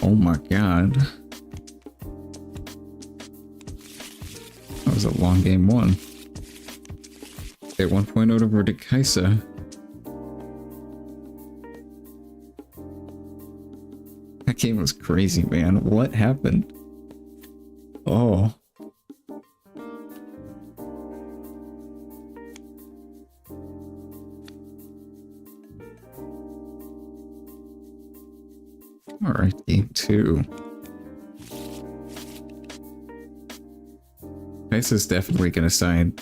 Oh my god. That was a long game 1. At 1.0 over to Kaisa. That game was crazy, man. What happened? Oh. Alright, game 2. Kaisa's definitely gonna side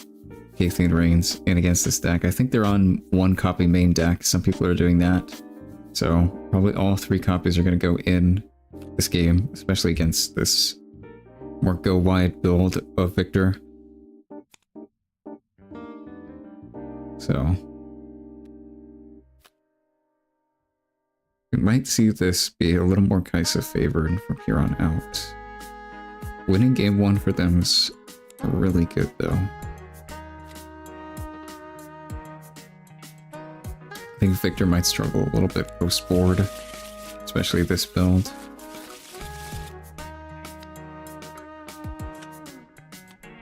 Cathane Reigns in against this deck. I think they're on 1 copy main deck. Some people are doing that. So probably all 3 copies are gonna go in this game, especially against this more go wide build of Victor. So we might see this be a little more Kaisa favored from here on out. Winning game 1 for them is really good though. I think Victor might struggle a little bit post board, especially this build.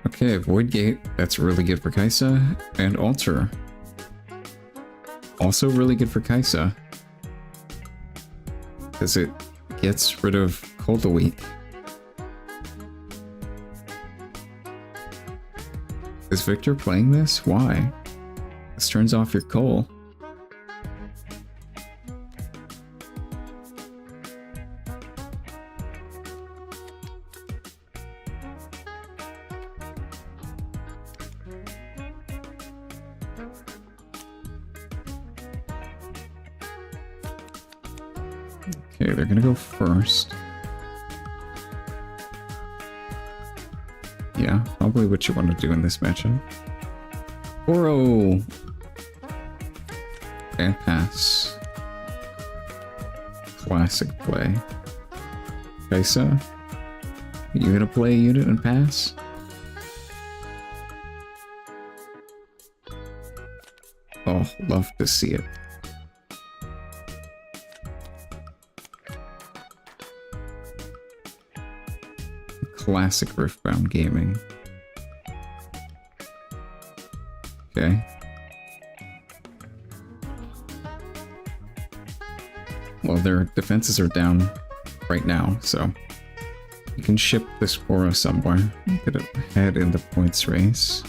Okay, Void Gate, that's really good for Kaisa, and Altar. Also really good for Kaisa, because it gets rid of Cold a Week. Is Victor playing this? Why? This turns off your Coal. Okay, they're gonna go first. Yeah, probably what you want to do in this matchup. Oro! And pass. Classic play. Kaisa, you gonna play a unit and pass? Oh, love to see it. Classic Riftbound gaming. Okay. Well, their defenses are down right now, so you can ship this Poro somewhere. Get ahead in the points race.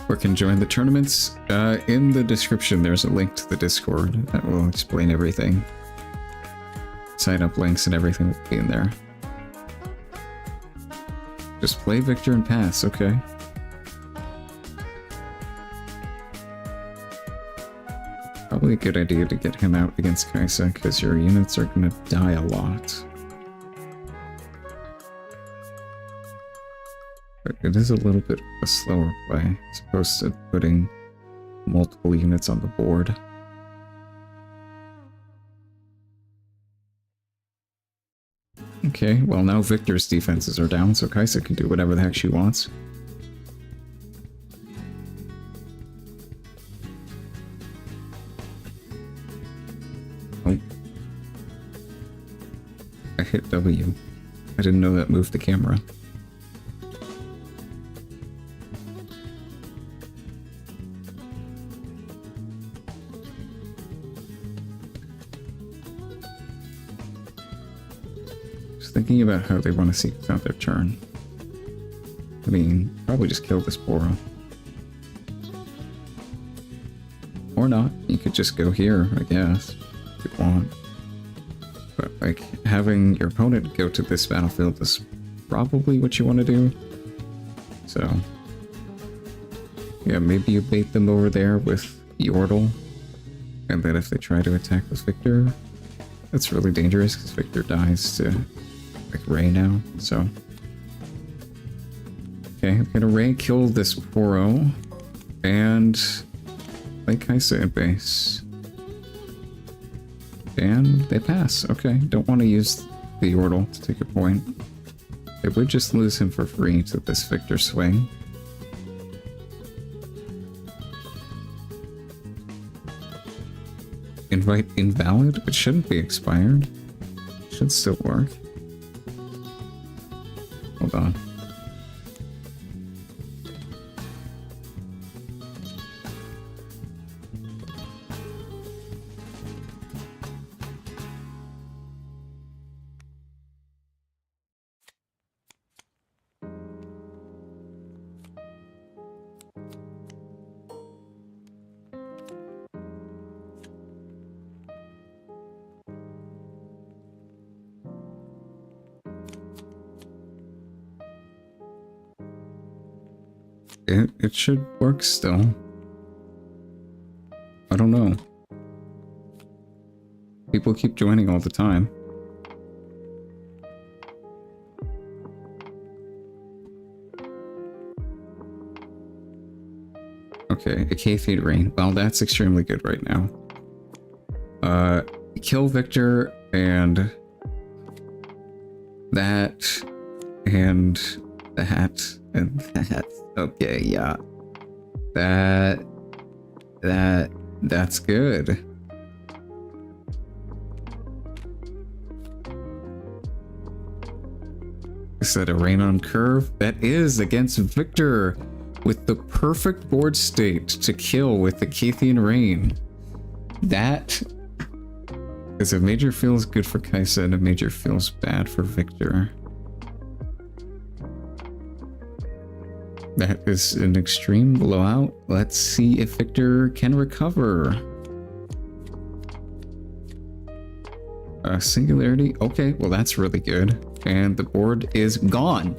Or can join the tournaments. In the description, there's a link to the Discord that will explain everything. Sign up links and everything will be in there. Just play Victor and pass, okay. Probably a good idea to get him out against Kaisa, because your units are gonna die a lot. But it is a little bit of a slower play, as opposed to putting multiple units on the board. Okay, well now Victor's defenses are down, so Kaisa can do whatever the heck she wants. Oh. I hit W. I didn't know that moved the camera. Thinking about how they want to sequence out their turn. I mean, probably just kill this Poro. Or not. You could just go here, I guess, if you want. But, like, having your opponent go to this battlefield is probably what you want to do. So, yeah, maybe you bait them over there with Yordle. And then if they try to attack with Victor, that's really dangerous, because Victor dies to like Ray now, so. Okay, I'm gonna Ray kill this Poro and play Kaisa at base. And they pass. Okay, don't want to use the Yordle to take a point. They would just lose him for free to this Victor swing. Invite invalid? It shouldn't be expired. Should still work. Hold on. It should work still. I don't know. People keep joining all the time. Okay, a K-Fade Rain. Well, that's extremely good right now. Kill Victor and that and that and that. Okay, yeah. That's good. Is that a Rain on Curve? That is against Victor with the perfect board state to kill with the Keithian Rain. That is a major feels good for Kaisa and a major feels bad for Victor. That is an extreme blowout. Let's see if Victor can recover. Singularity. Okay, well that's really good. And the board is gone.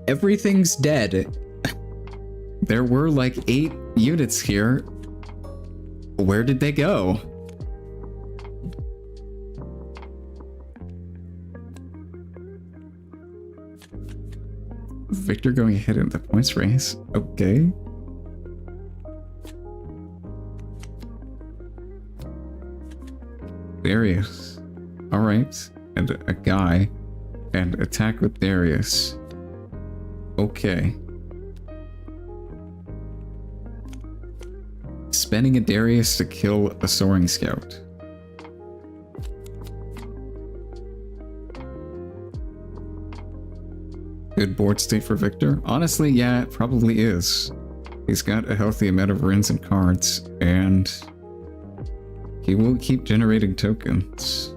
Everything's dead. There were like 8 units here. Where did they go? Victor going ahead in the points race. Okay. Darius. Alright. And a guy. And attack with Darius. Okay. Spending a Darius to kill a Soaring Scout. Good board state for Victor? Honestly, yeah, it probably is. He's got a healthy amount of runes and cards, and he will keep generating tokens.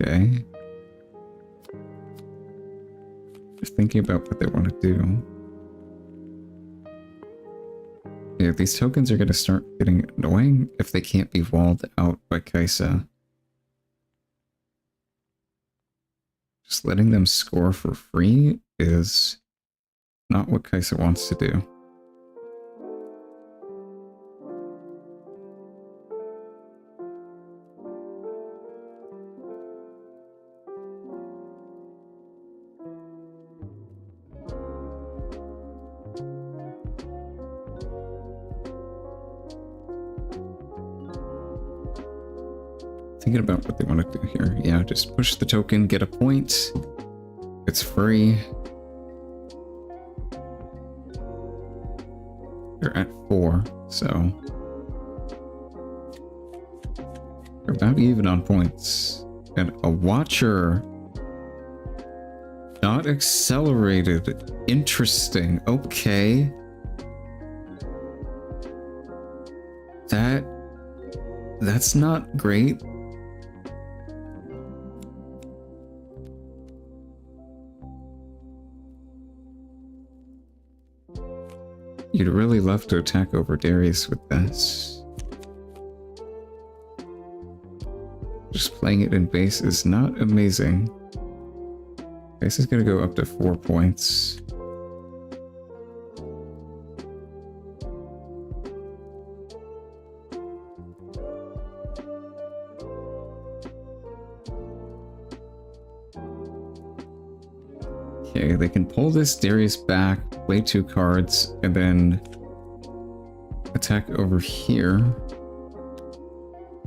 Okay. Just thinking about what they want to do. Yeah, these tokens are going to start getting annoying if they can't be walled out by Kaisa. Just letting them score for free is not what Kaisa wants to do. Thinking about what they want to do here. Yeah, just push the token, get a point. It's free. They're at 4, so they're about even on points. And a Watcher. Not accelerated. Interesting. Okay. That's not great. You'd really love to attack over Darius with this. Just playing it in base is not amazing. Base is going to go up to 4 points. Okay, they can pull this Darius back, play 2 cards, and then attack over here.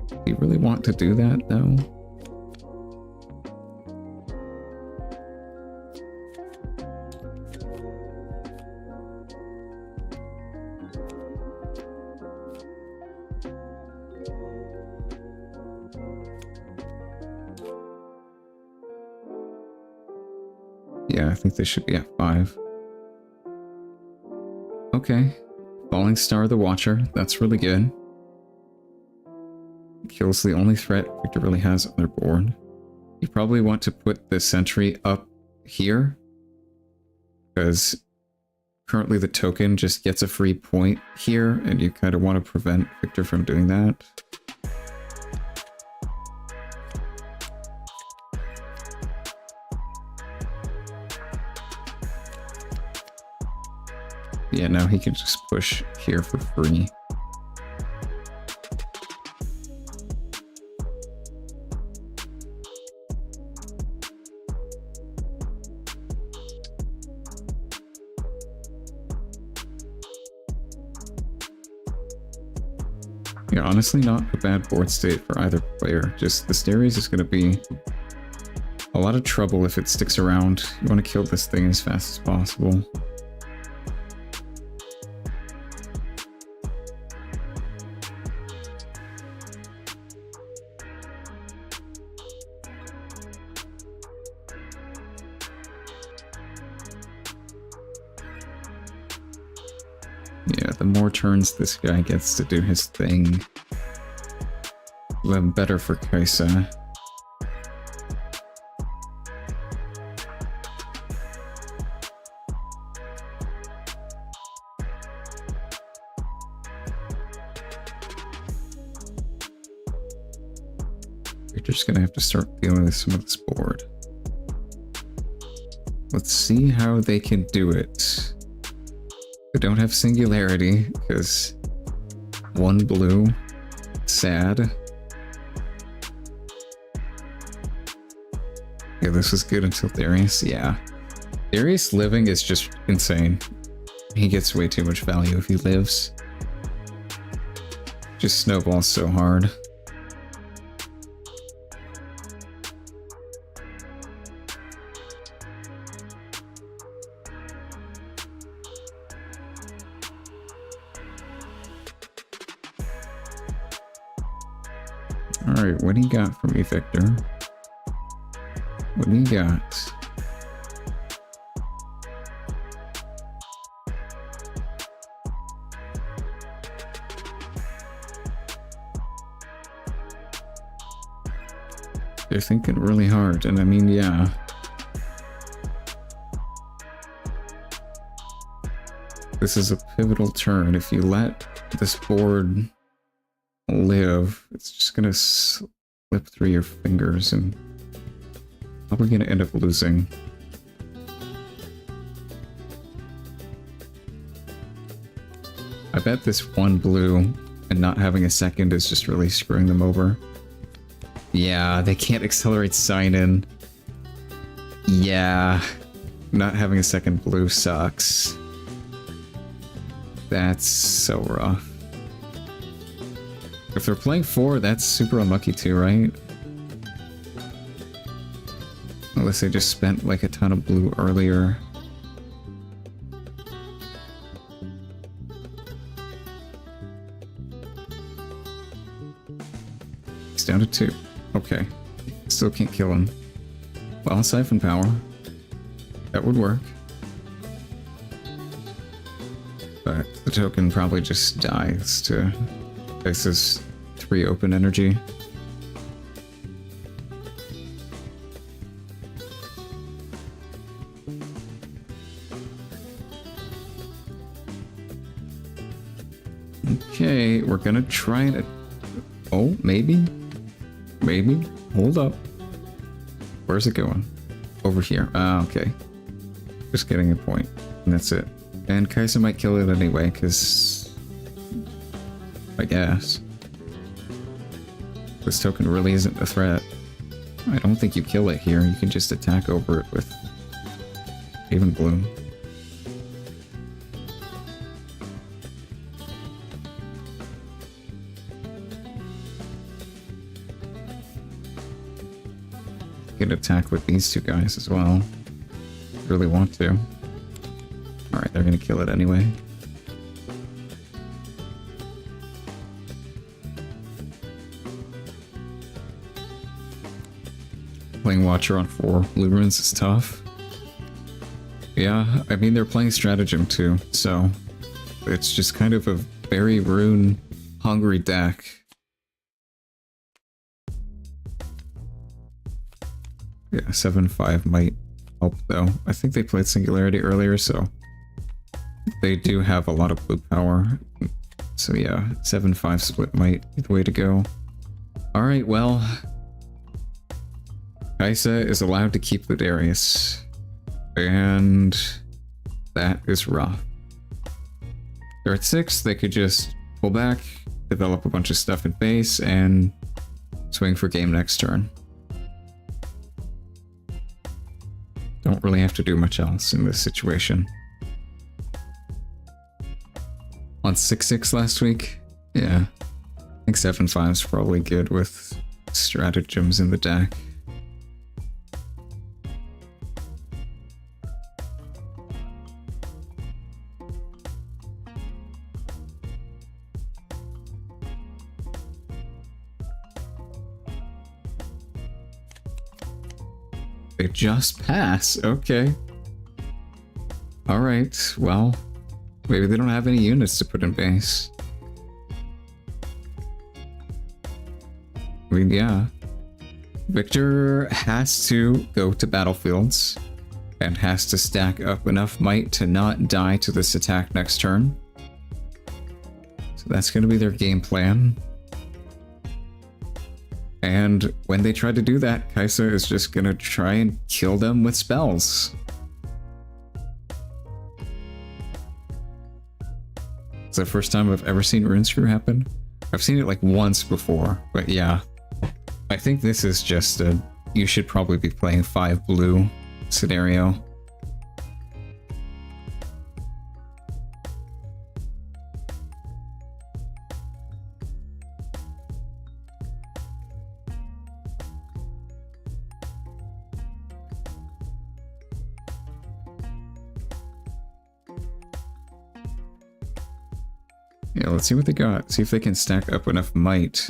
Do you really want to do that, though? Yeah, I think they should be at 5. Okay. Falling Star the Watcher. That's really good. Kills the only threat Victor really has on their board. You probably want to put the sentry up here, because currently the token just gets a free point here, and you kind of want to prevent Victor from doing that. Yeah, now he can just push here for free. Yeah, honestly not a bad board state for either player. Just the Darius is going to be a lot of trouble if it sticks around. You want to kill this thing as fast as possible. Yeah, the more turns this guy gets to do his thing, the better for Kaisa. You're just gonna have to start dealing with some of this board. Let's see how they can do it. They don't have Singularity, because 1 blue, sad. Yeah, this was good until Darius, yeah. Darius living is just insane. He gets way too much value if he lives. Just snowballs so hard. Alright, what do you got for me, Victor? What do you got? They're thinking really hard, and I mean, yeah. This is a pivotal turn. If you let this board live, it's just gonna slip through your fingers and probably gonna end up losing. I bet this 1 blue and not having a second is just really screwing them over. Yeah, they can't accelerate sign-in. Yeah, not having a second blue sucks. That's so rough. If they're playing 4, that's super unlucky too, right? Unless they just spent like a ton of blue earlier. He's down to 2. Okay. Still can't kill him. Well, siphon power. That would work. But the token probably just dies to Kaisa's 3 open energy. Okay, we're gonna try and... Oh, maybe? Maybe? Hold up. Where's it going? Over here. Ah, okay. Just getting a point. And that's it. And Kaisa might kill it anyway, because... I guess. This token really isn't a threat. I don't think you kill it here. You can just attack over it with Even blue. Could attack with these two guys as well. Really want to. Alright, they're gonna kill it anyway. Playing Watcher on 4 blue runes is tough. Yeah, I mean, they're playing Stratagem too, so it's just kind of a very rune-hungry deck. Yeah, 7-5 might help though. I think they played Singularity earlier, so they do have a lot of blue power. So yeah, 7-5 split might be the way to go. Alright, well, Kaisa is allowed to keep the Darius, and that is rough. They're at 6, they could just pull back, develop a bunch of stuff in base, and swing for game next turn. Don't really have to do much else in this situation. On 6-6 last week? Yeah. I think 7-5 is probably good with stratagems in the deck. They just pass, okay. Alright, well, maybe they don't have any units to put in base. I mean, yeah. Victor has to go to battlefields and has to stack up enough might to not die to this attack next turn. So that's going to be their game plan. And when they try to do that, Kaisa is just gonna try and kill them with spells. It's the first time I've ever seen Rune Screw happen. I've seen it like once before, but yeah. I think this is just a you should probably be playing 5 blue scenario. Yeah, let's see what they got. See if they can stack up enough might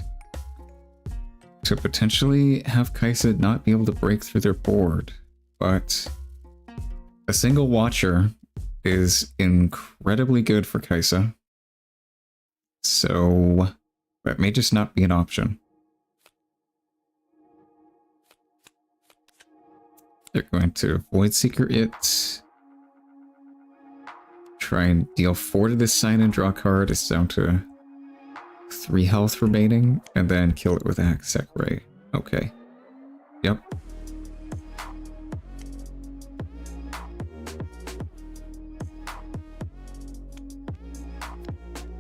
to potentially have Kaisa not be able to break through their board. But a single Watcher is incredibly good for Kaisa. So that may just not be an option. They're going to Void Seeker it. Try and deal 4 to this sign and draw a card. It's down to 3 health remaining, and then kill it with Axec Ray. Okay. Yep.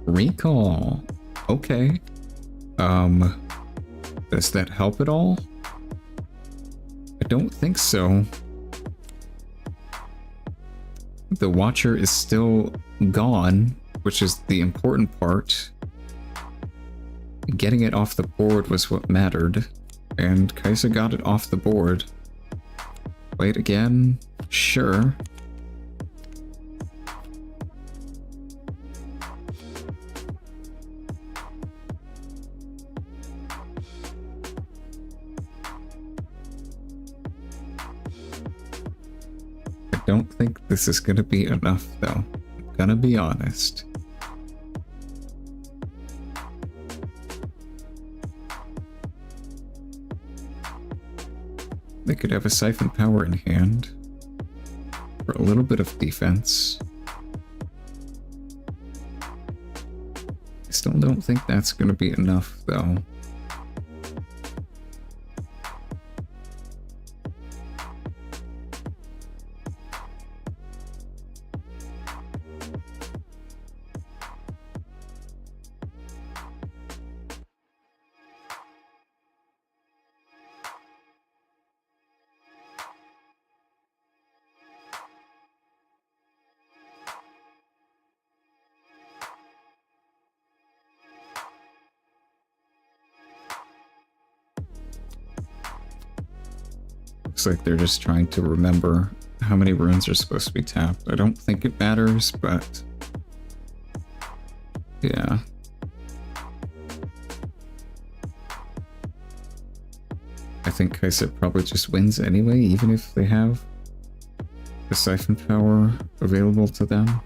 Recall. Okay. Does that help at all? I don't think so. The Watcher is still gone, which is the important part. Getting it off the board was what mattered, and Kaisa got it off the board. Wait again? Sure. I don't think this is gonna be enough, though. I'm gonna be honest. They could have a Siphon Power in hand for a little bit of defense. I still don't think that's going to be enough, though. looks like they're just trying to remember how many runes are supposed to be tapped. I don't think it matters, but yeah. I think Kaisa probably just wins anyway, even if they have the siphon power available to them.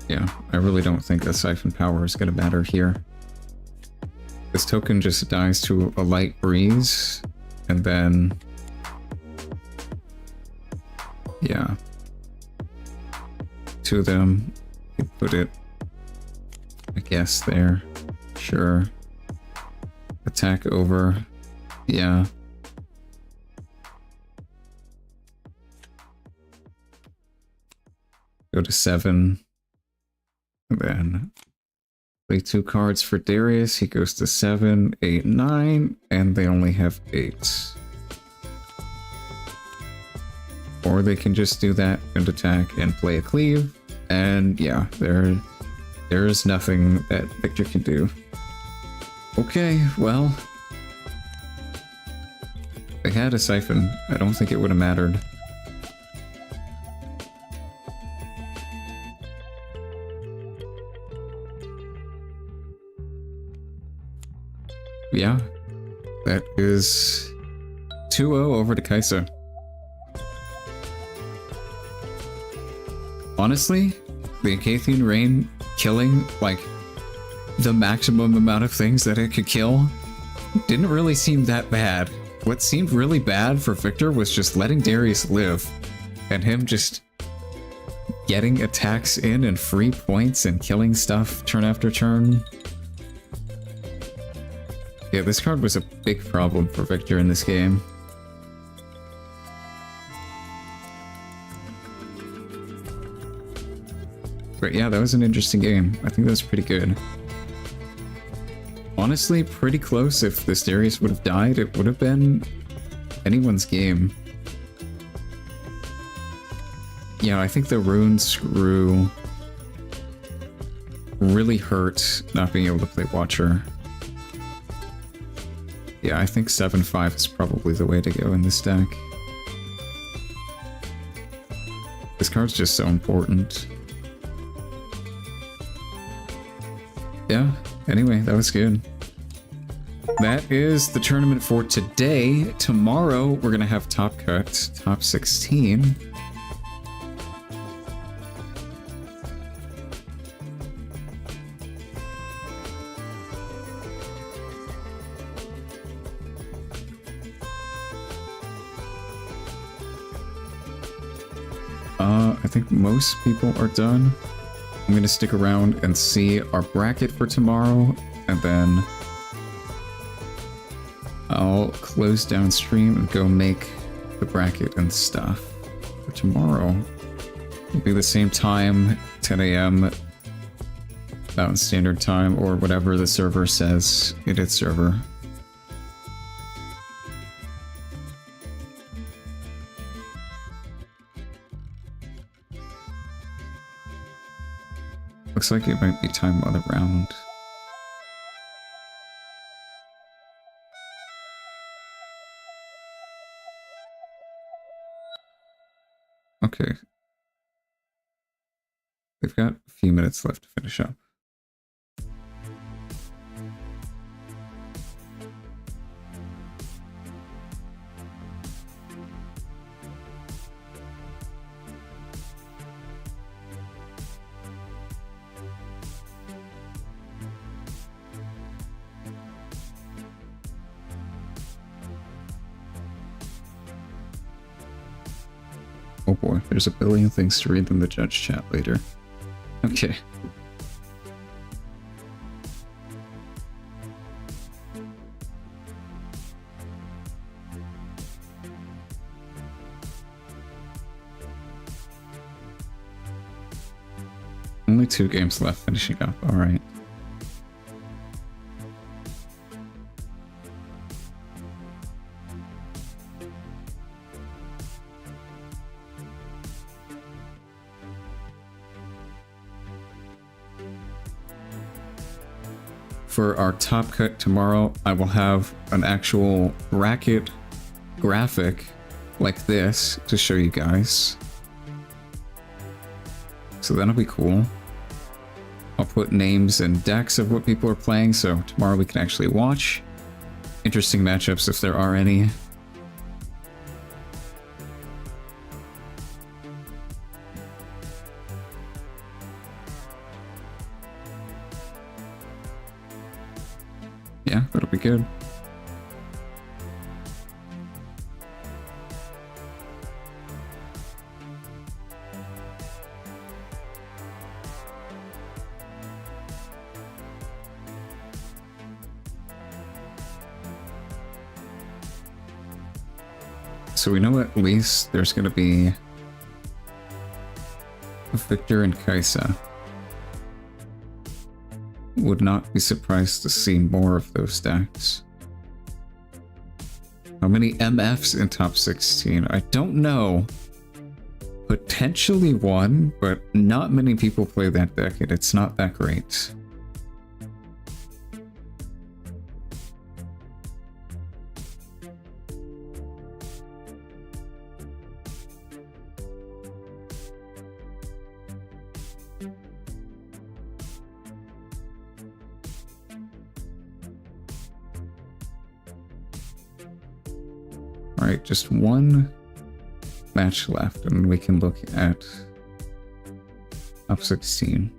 Yeah, I really don't think a siphon power is going to matter here. This token just dies to a light breeze, and then... yeah. Two of them, you put it, I guess, there. Sure. Attack over. Yeah. Go to 7. And then play 2 cards for Darius. He goes to 7, 8, 9, and they only have 8. Or they can just do that and attack and play a cleave. And yeah, there's nothing that Victor can do. Okay, well, they had a siphon. I don't think it would have mattered. Yeah, that is 2-0 over to Kaisa. Honestly, the Acathian Rain killing, like, the maximum amount of things that it could kill didn't really seem that bad. What seemed really bad for Victor was just letting Darius live, and him just getting attacks in and free points and killing stuff turn after turn. Yeah, this card was a big problem for Victor in this game. But yeah, that was an interesting game. I think that was pretty good. Honestly, pretty close. If this Darius would have died, it would have been anyone's game. Yeah, I think the rune screw really hurt not being able to play Watcher. Yeah, I think 7-5 is probably the way to go in this deck. This card's just so important. Yeah, anyway, that was good. That is the tournament for today. Tomorrow, we're gonna have Top Cut, Top 16. I think most people are done. I'm gonna stick around and see our bracket for tomorrow, and then I'll close down stream and go make the bracket and stuff for tomorrow. It'll be the same time, 10 a.m. Mountain Standard Time, or whatever the server says in its server. Looks like it might be time on the round. Okay. We've got a few minutes left to finish up. Oh boy, there's a billion things to read in the judge chat later. Okay. Only 2 games left finishing up, alright. for our top cut tomorrow, I will have an actual bracket graphic like this to show you guys. So that'll be cool. I'll put names and decks of what people are playing, so tomorrow we can actually watch. Interesting matchups if there are any. Yeah, that'll be good. So we know at least there's going to be Victor and Kaisa. Would not be surprised to see more of those decks. How many MFs in top 16? I don't know. Potentially one, but not many people play that deck and it's not that great. Alright, just one match left, and we can look at top 16.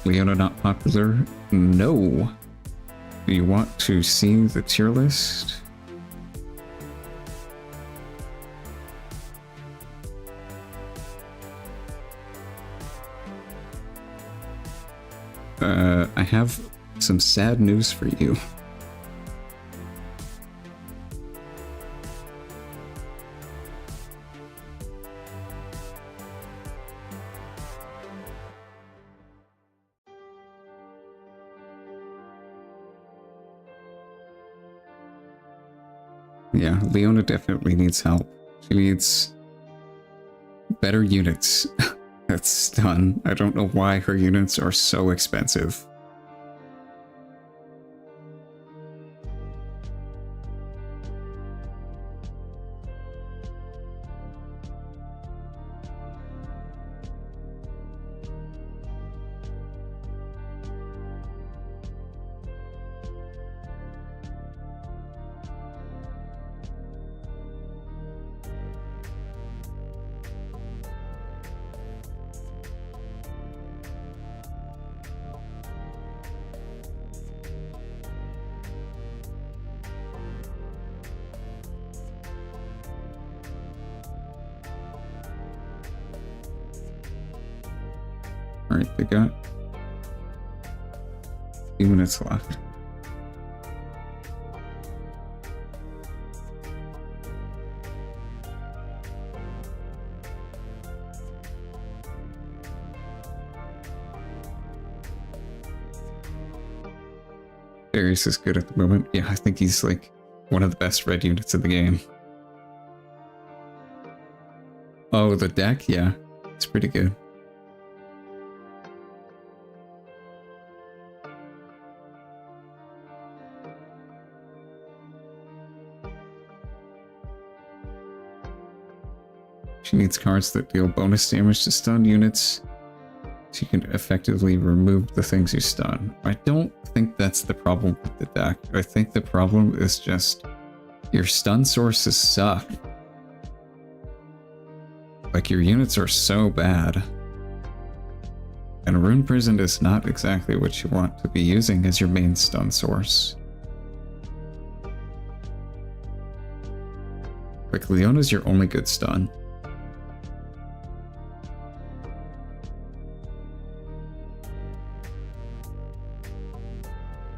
Leona not popular? No. Do you want to see the tier list? I have some sad news for you. Yeah, Leona definitely needs help. She needs better units. That's done. I don't know why her units are so expensive. Alright, they got a few minutes left. Darius is good at the moment. Yeah, I think he's like one of the best red units in the game. Oh, the deck? Yeah, it's pretty good. She needs cards that deal bonus damage to stun units, so you can effectively remove the things you stun. I don't think that's the problem with the deck. I think the problem is just your stun sources suck. Like, your units are so bad. And Rune Prison is not exactly what you want to be using as your main stun source. Like, Leona's your only good stun.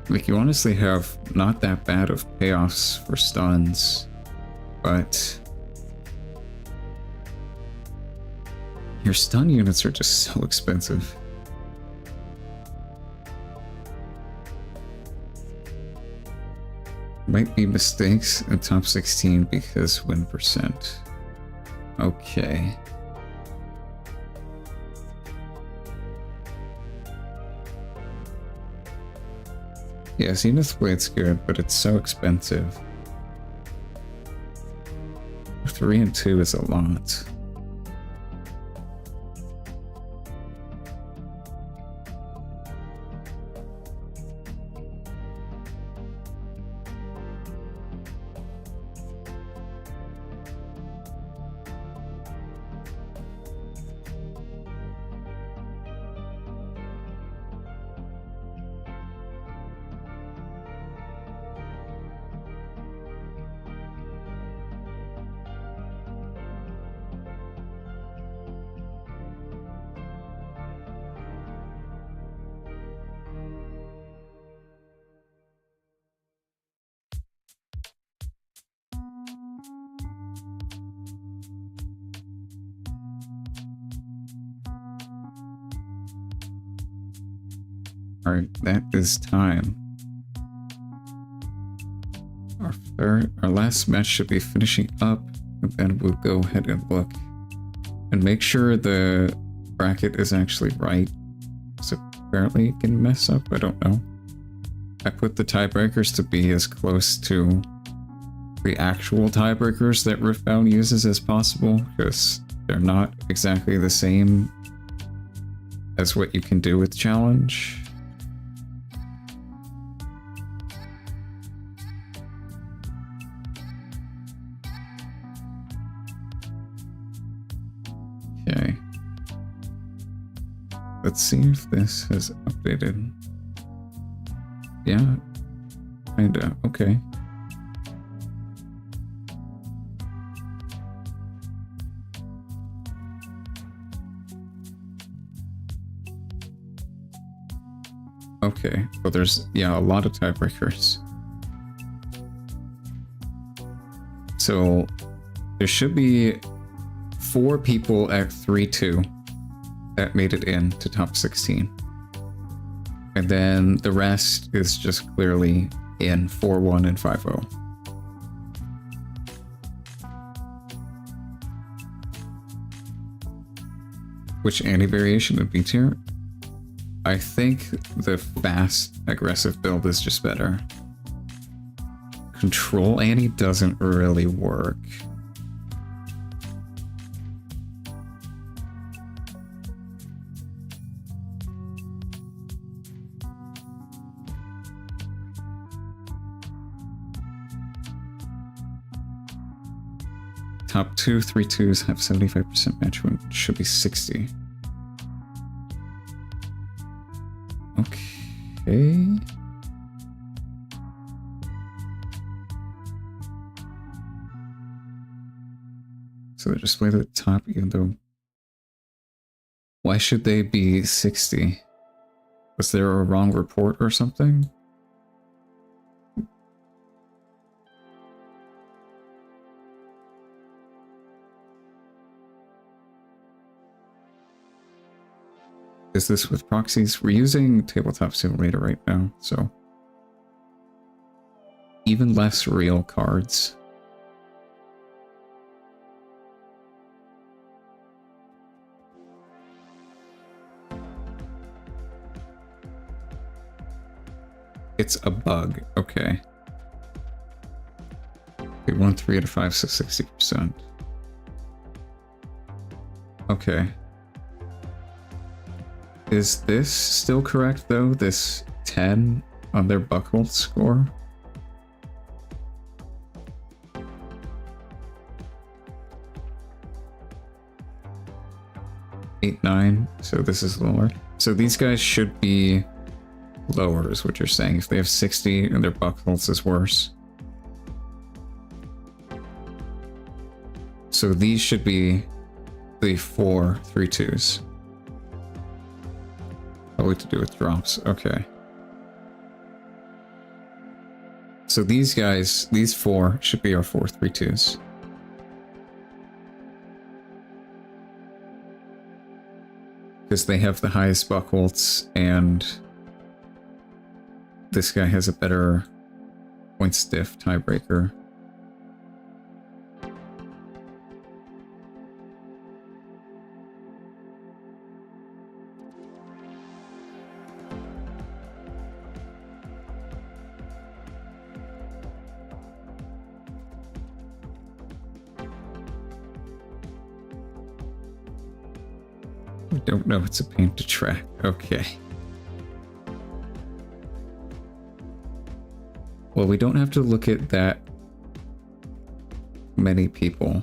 Like, you honestly have not that bad of payoffs for stuns, but your stun units are just so expensive. Might be mistakes in top 16 because win percent. Okay. Yeah, Zenith Blade's good, but it's so expensive. 3 and 2 is a lot. Alright, that is time. Our last match should be finishing up, and then we'll go ahead and look. And make sure the bracket is actually right. So apparently it can mess up, I don't know. I put the tiebreakers to be as close to the actual tiebreakers that Riftbound uses as possible, because they're not exactly the same as what you can do with Challenge. Okay. Let's see if this has updated. Yeah, kinda. Okay. Okay, well there's, yeah, a lot of tiebreakers. So there should be 4 people at 3-2 that made it in to top 16. And then the rest is just clearly in 4-1 and 5-0. Which anti-variation would be tier? I think the fast, aggressive build is just better. Control anti doesn't really work. Top 2 3-2s have 75% match win, should be 60. Okay. So they're displayed at the top, even though. Why should they be 60? Was there a wrong report or something? Is this with proxies? We're using Tabletop Simulator right now, so even less real cards. It's a bug, okay. We won 3 out of 5, so 60%. Okay. Is this still correct though? This 10 on their buckled score? Eight, 9, so this is lower. So these guys should be lower, is what you're saying. If they have 60 and their buckles is worse. So these should be the 4 3-2s. Probably to do with drops. Okay. So these guys, these 4 should be our 4 3-2s. Because they have the highest buckles, and this guy has a better point stiff tiebreaker. I don't know, it's a pain to track. Okay. Well, we don't have to look at that many people.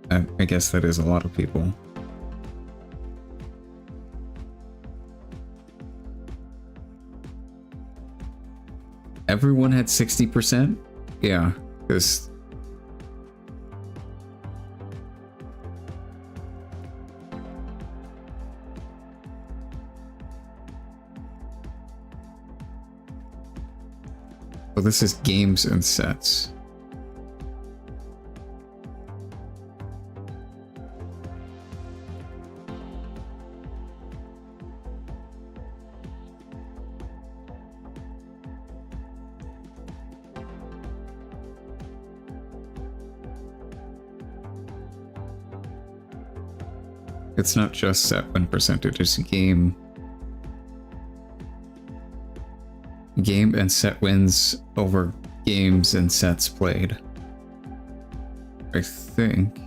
I guess that is a lot of people. Everyone had 60%? Yeah, because well, this is games and sets. It's not just set win percentage, it's game and set wins over games and sets played. I think.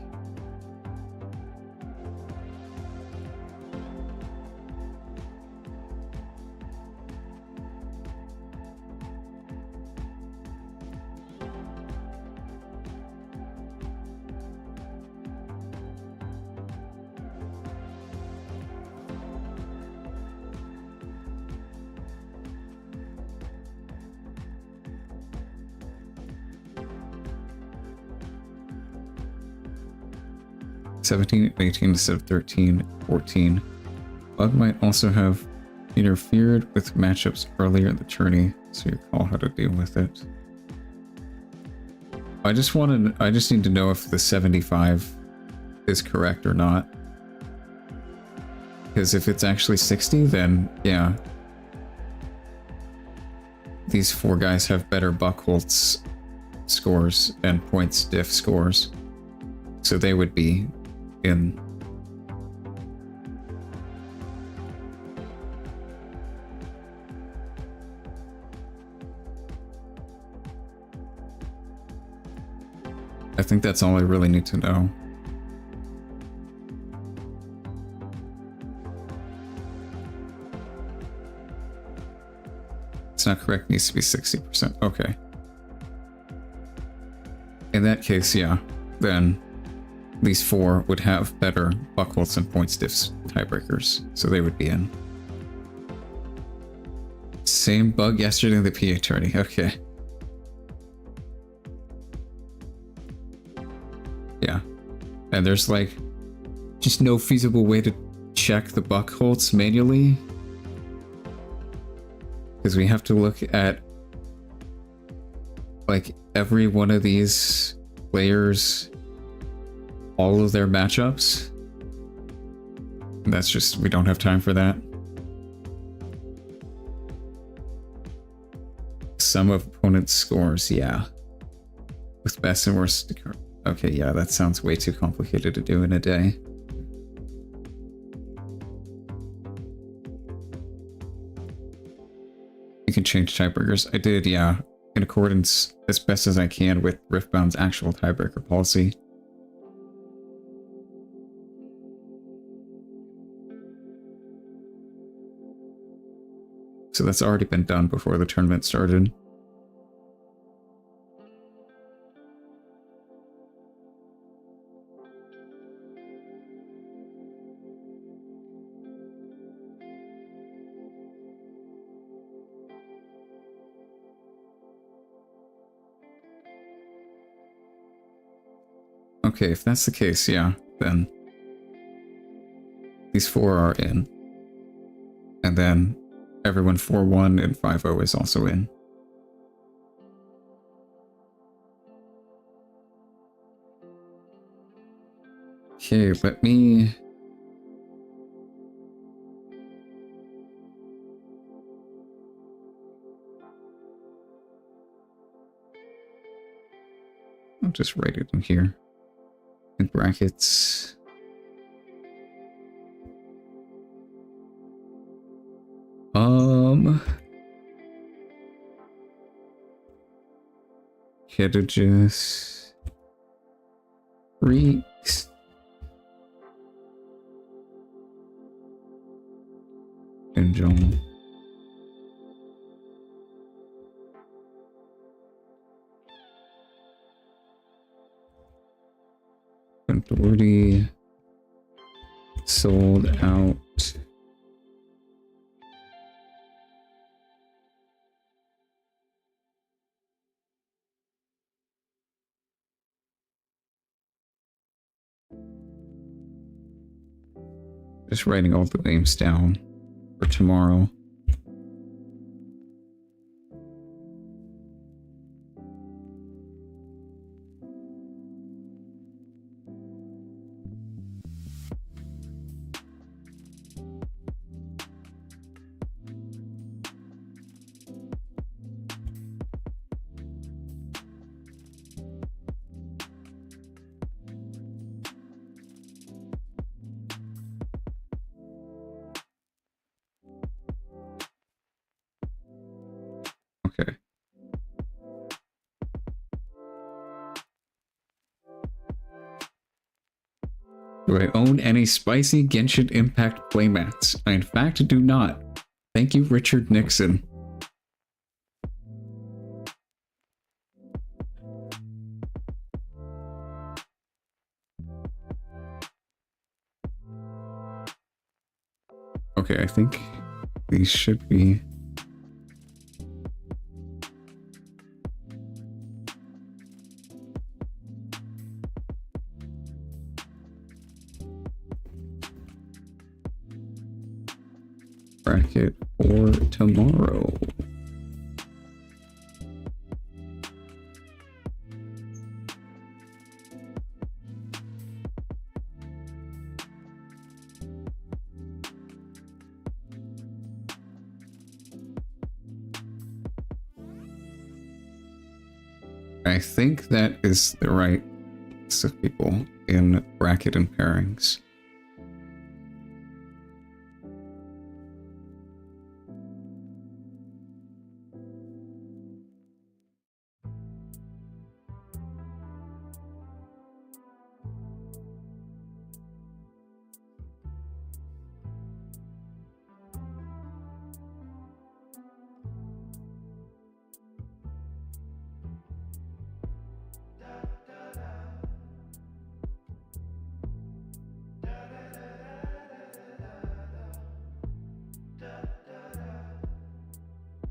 (17, 18 instead of 13, 14). Bug might also have interfered with matchups earlier in the tourney, so you recall how to deal with it. I just need to know if the 75 is correct or not. Because if it's actually 60, then yeah. These 4 guys have better Buckholz scores and points diff scores. So they would be in. I think that's all I really need to know. It's not correct, needs to be 60%. Okay. In that case, yeah, then these 4 would have better Buckholz and point stiffs tiebreakers, so they would be in. Same bug yesterday in the PA tourney. Okay. Yeah. And there's like just no feasible way to check the Buckholz manually. Because we have to look at like every one of these players, all of their matchups. And that's just, we don't have time for that. Sum of opponents' scores, yeah. With best and worst. Okay, yeah, that sounds way too complicated to do in a day. You can change tiebreakers. I did, yeah, in accordance as best as I can with Riftbound's actual tiebreaker policy. So that's already been done before the tournament started. Okay, if that's the case, yeah, then these 4 are in. And then everyone 4-1 and 5-0 is also in. Okay, let me... I'll just write it in here. In brackets. Kitages. Freaks. Angel. Authority. Sold out. Just writing all the names down for tomorrow. Okay. Do I own any spicy Genshin Impact playmats? I in fact do not. Thank you, Richard Nixon. Okay, I think these should be... bracket for tomorrow. I think that is the right list of people in bracket and pairings.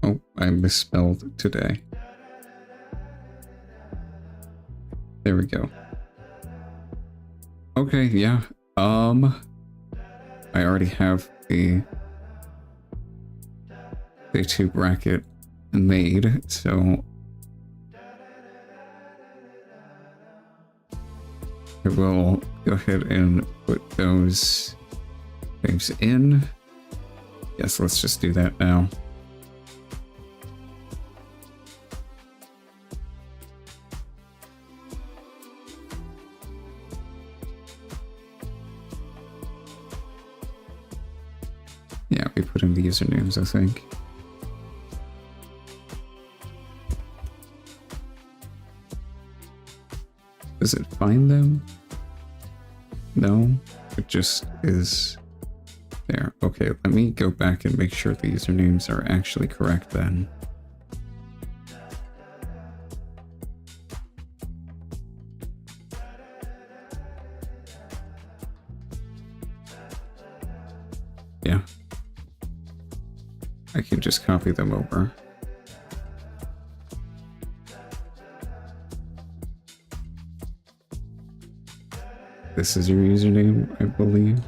Oh, I misspelled today. There we go. Okay, yeah. I already have the day 2 bracket made, so I will go ahead and put those things in. Yes, let's just do that now. Yeah, we put in the usernames, I think. Does it find them? No, it just is there. Okay, let me go back and make sure the usernames are actually correct then. Yeah. I can just copy them over. this is your username, I believe.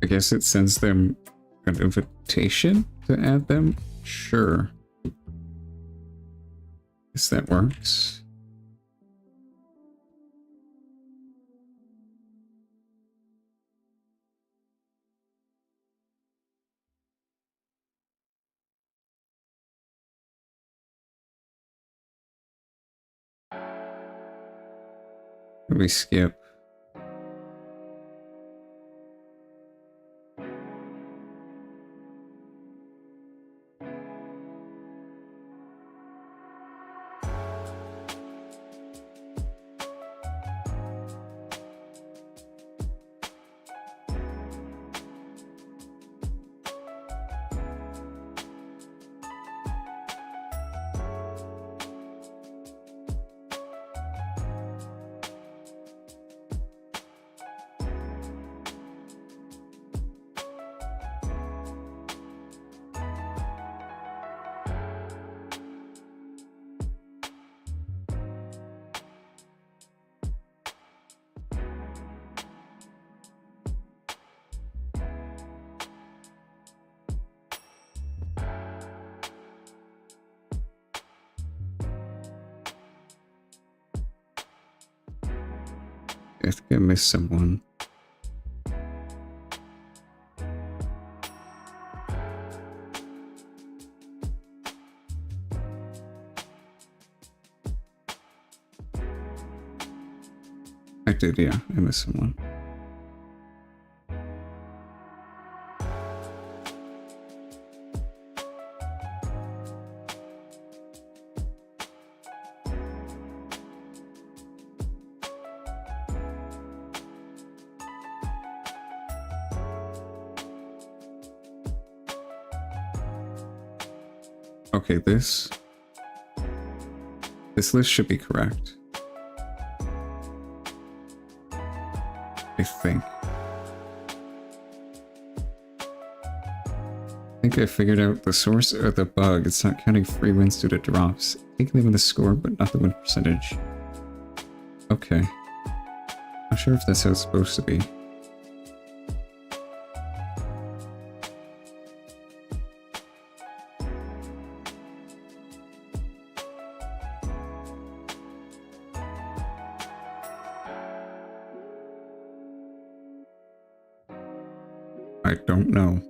I guess it sends them an invitation to add them? Sure. Guess that works. We skip. I think I missed someone. I did, yeah, I missed someone. Okay, this list should be correct. I think. I think I figured out the source of the bug. It's not counting free wins due to drops. Taking them in the score, but not the win percentage. Okay. Not sure if that's how it's supposed to be. I don't know.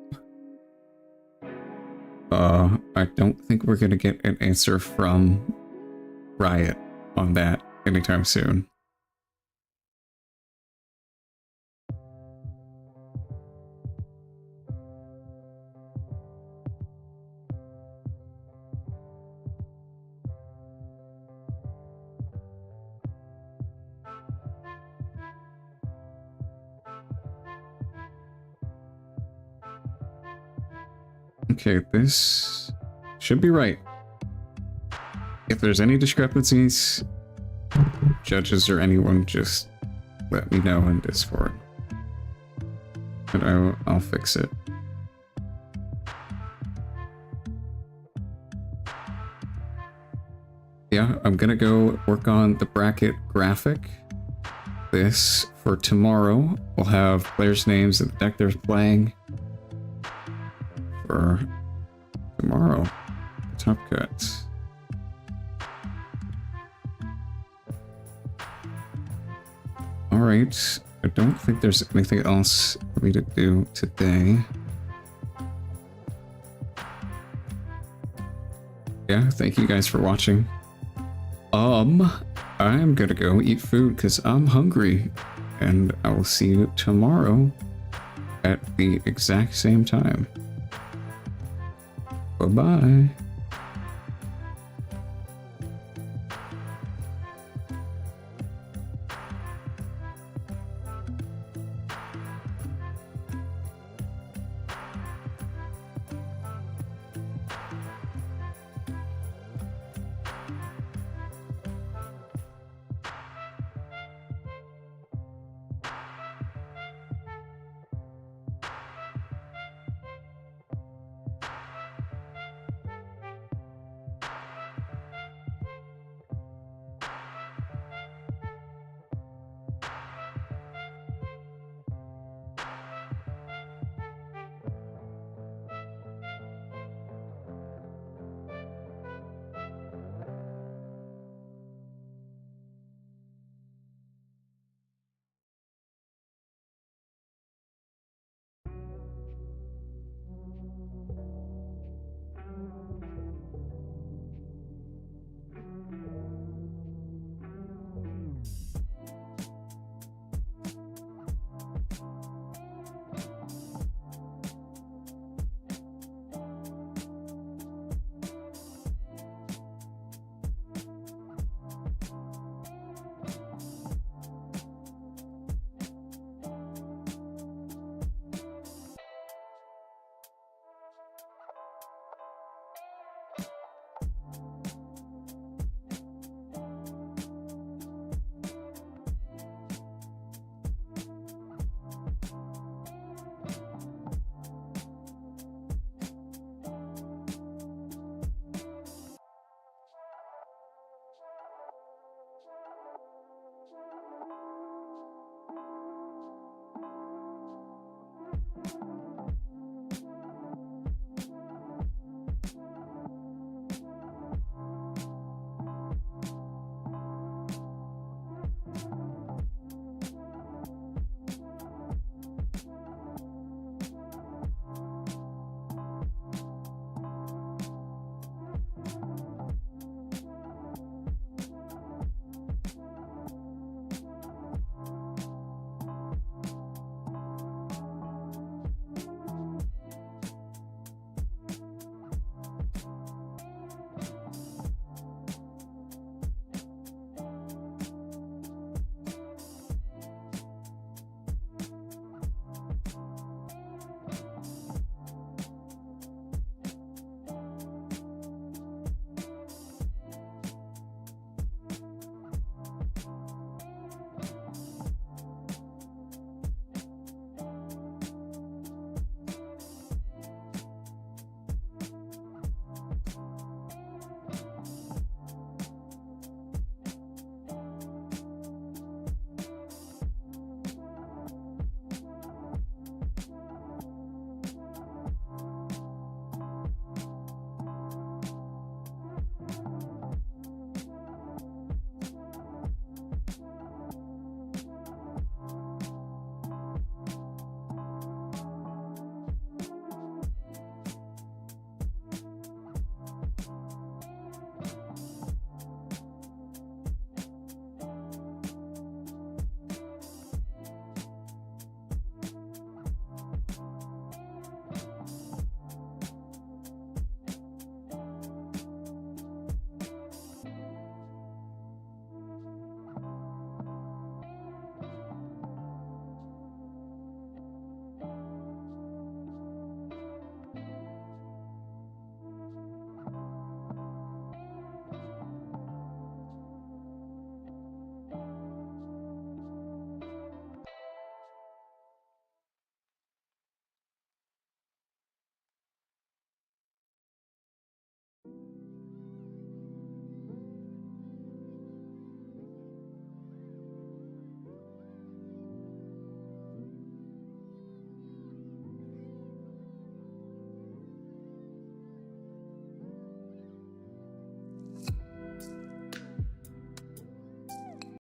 I don't think we're gonna get an answer from Riot on that anytime soon. Okay, this should be right. If there's any discrepancies, judges or anyone, just let me know in Discord. But I'll fix it. Yeah, I'm gonna go work on the bracket graphic. This for tomorrow. We'll have players' names and the deck they're playing. For tomorrow. Top cuts. Alright. I don't think there's anything else for me to do today. Yeah, thank you guys for watching. I'm gonna go eat food because I'm hungry. and I will see you tomorrow at the exact same time. Bye-bye.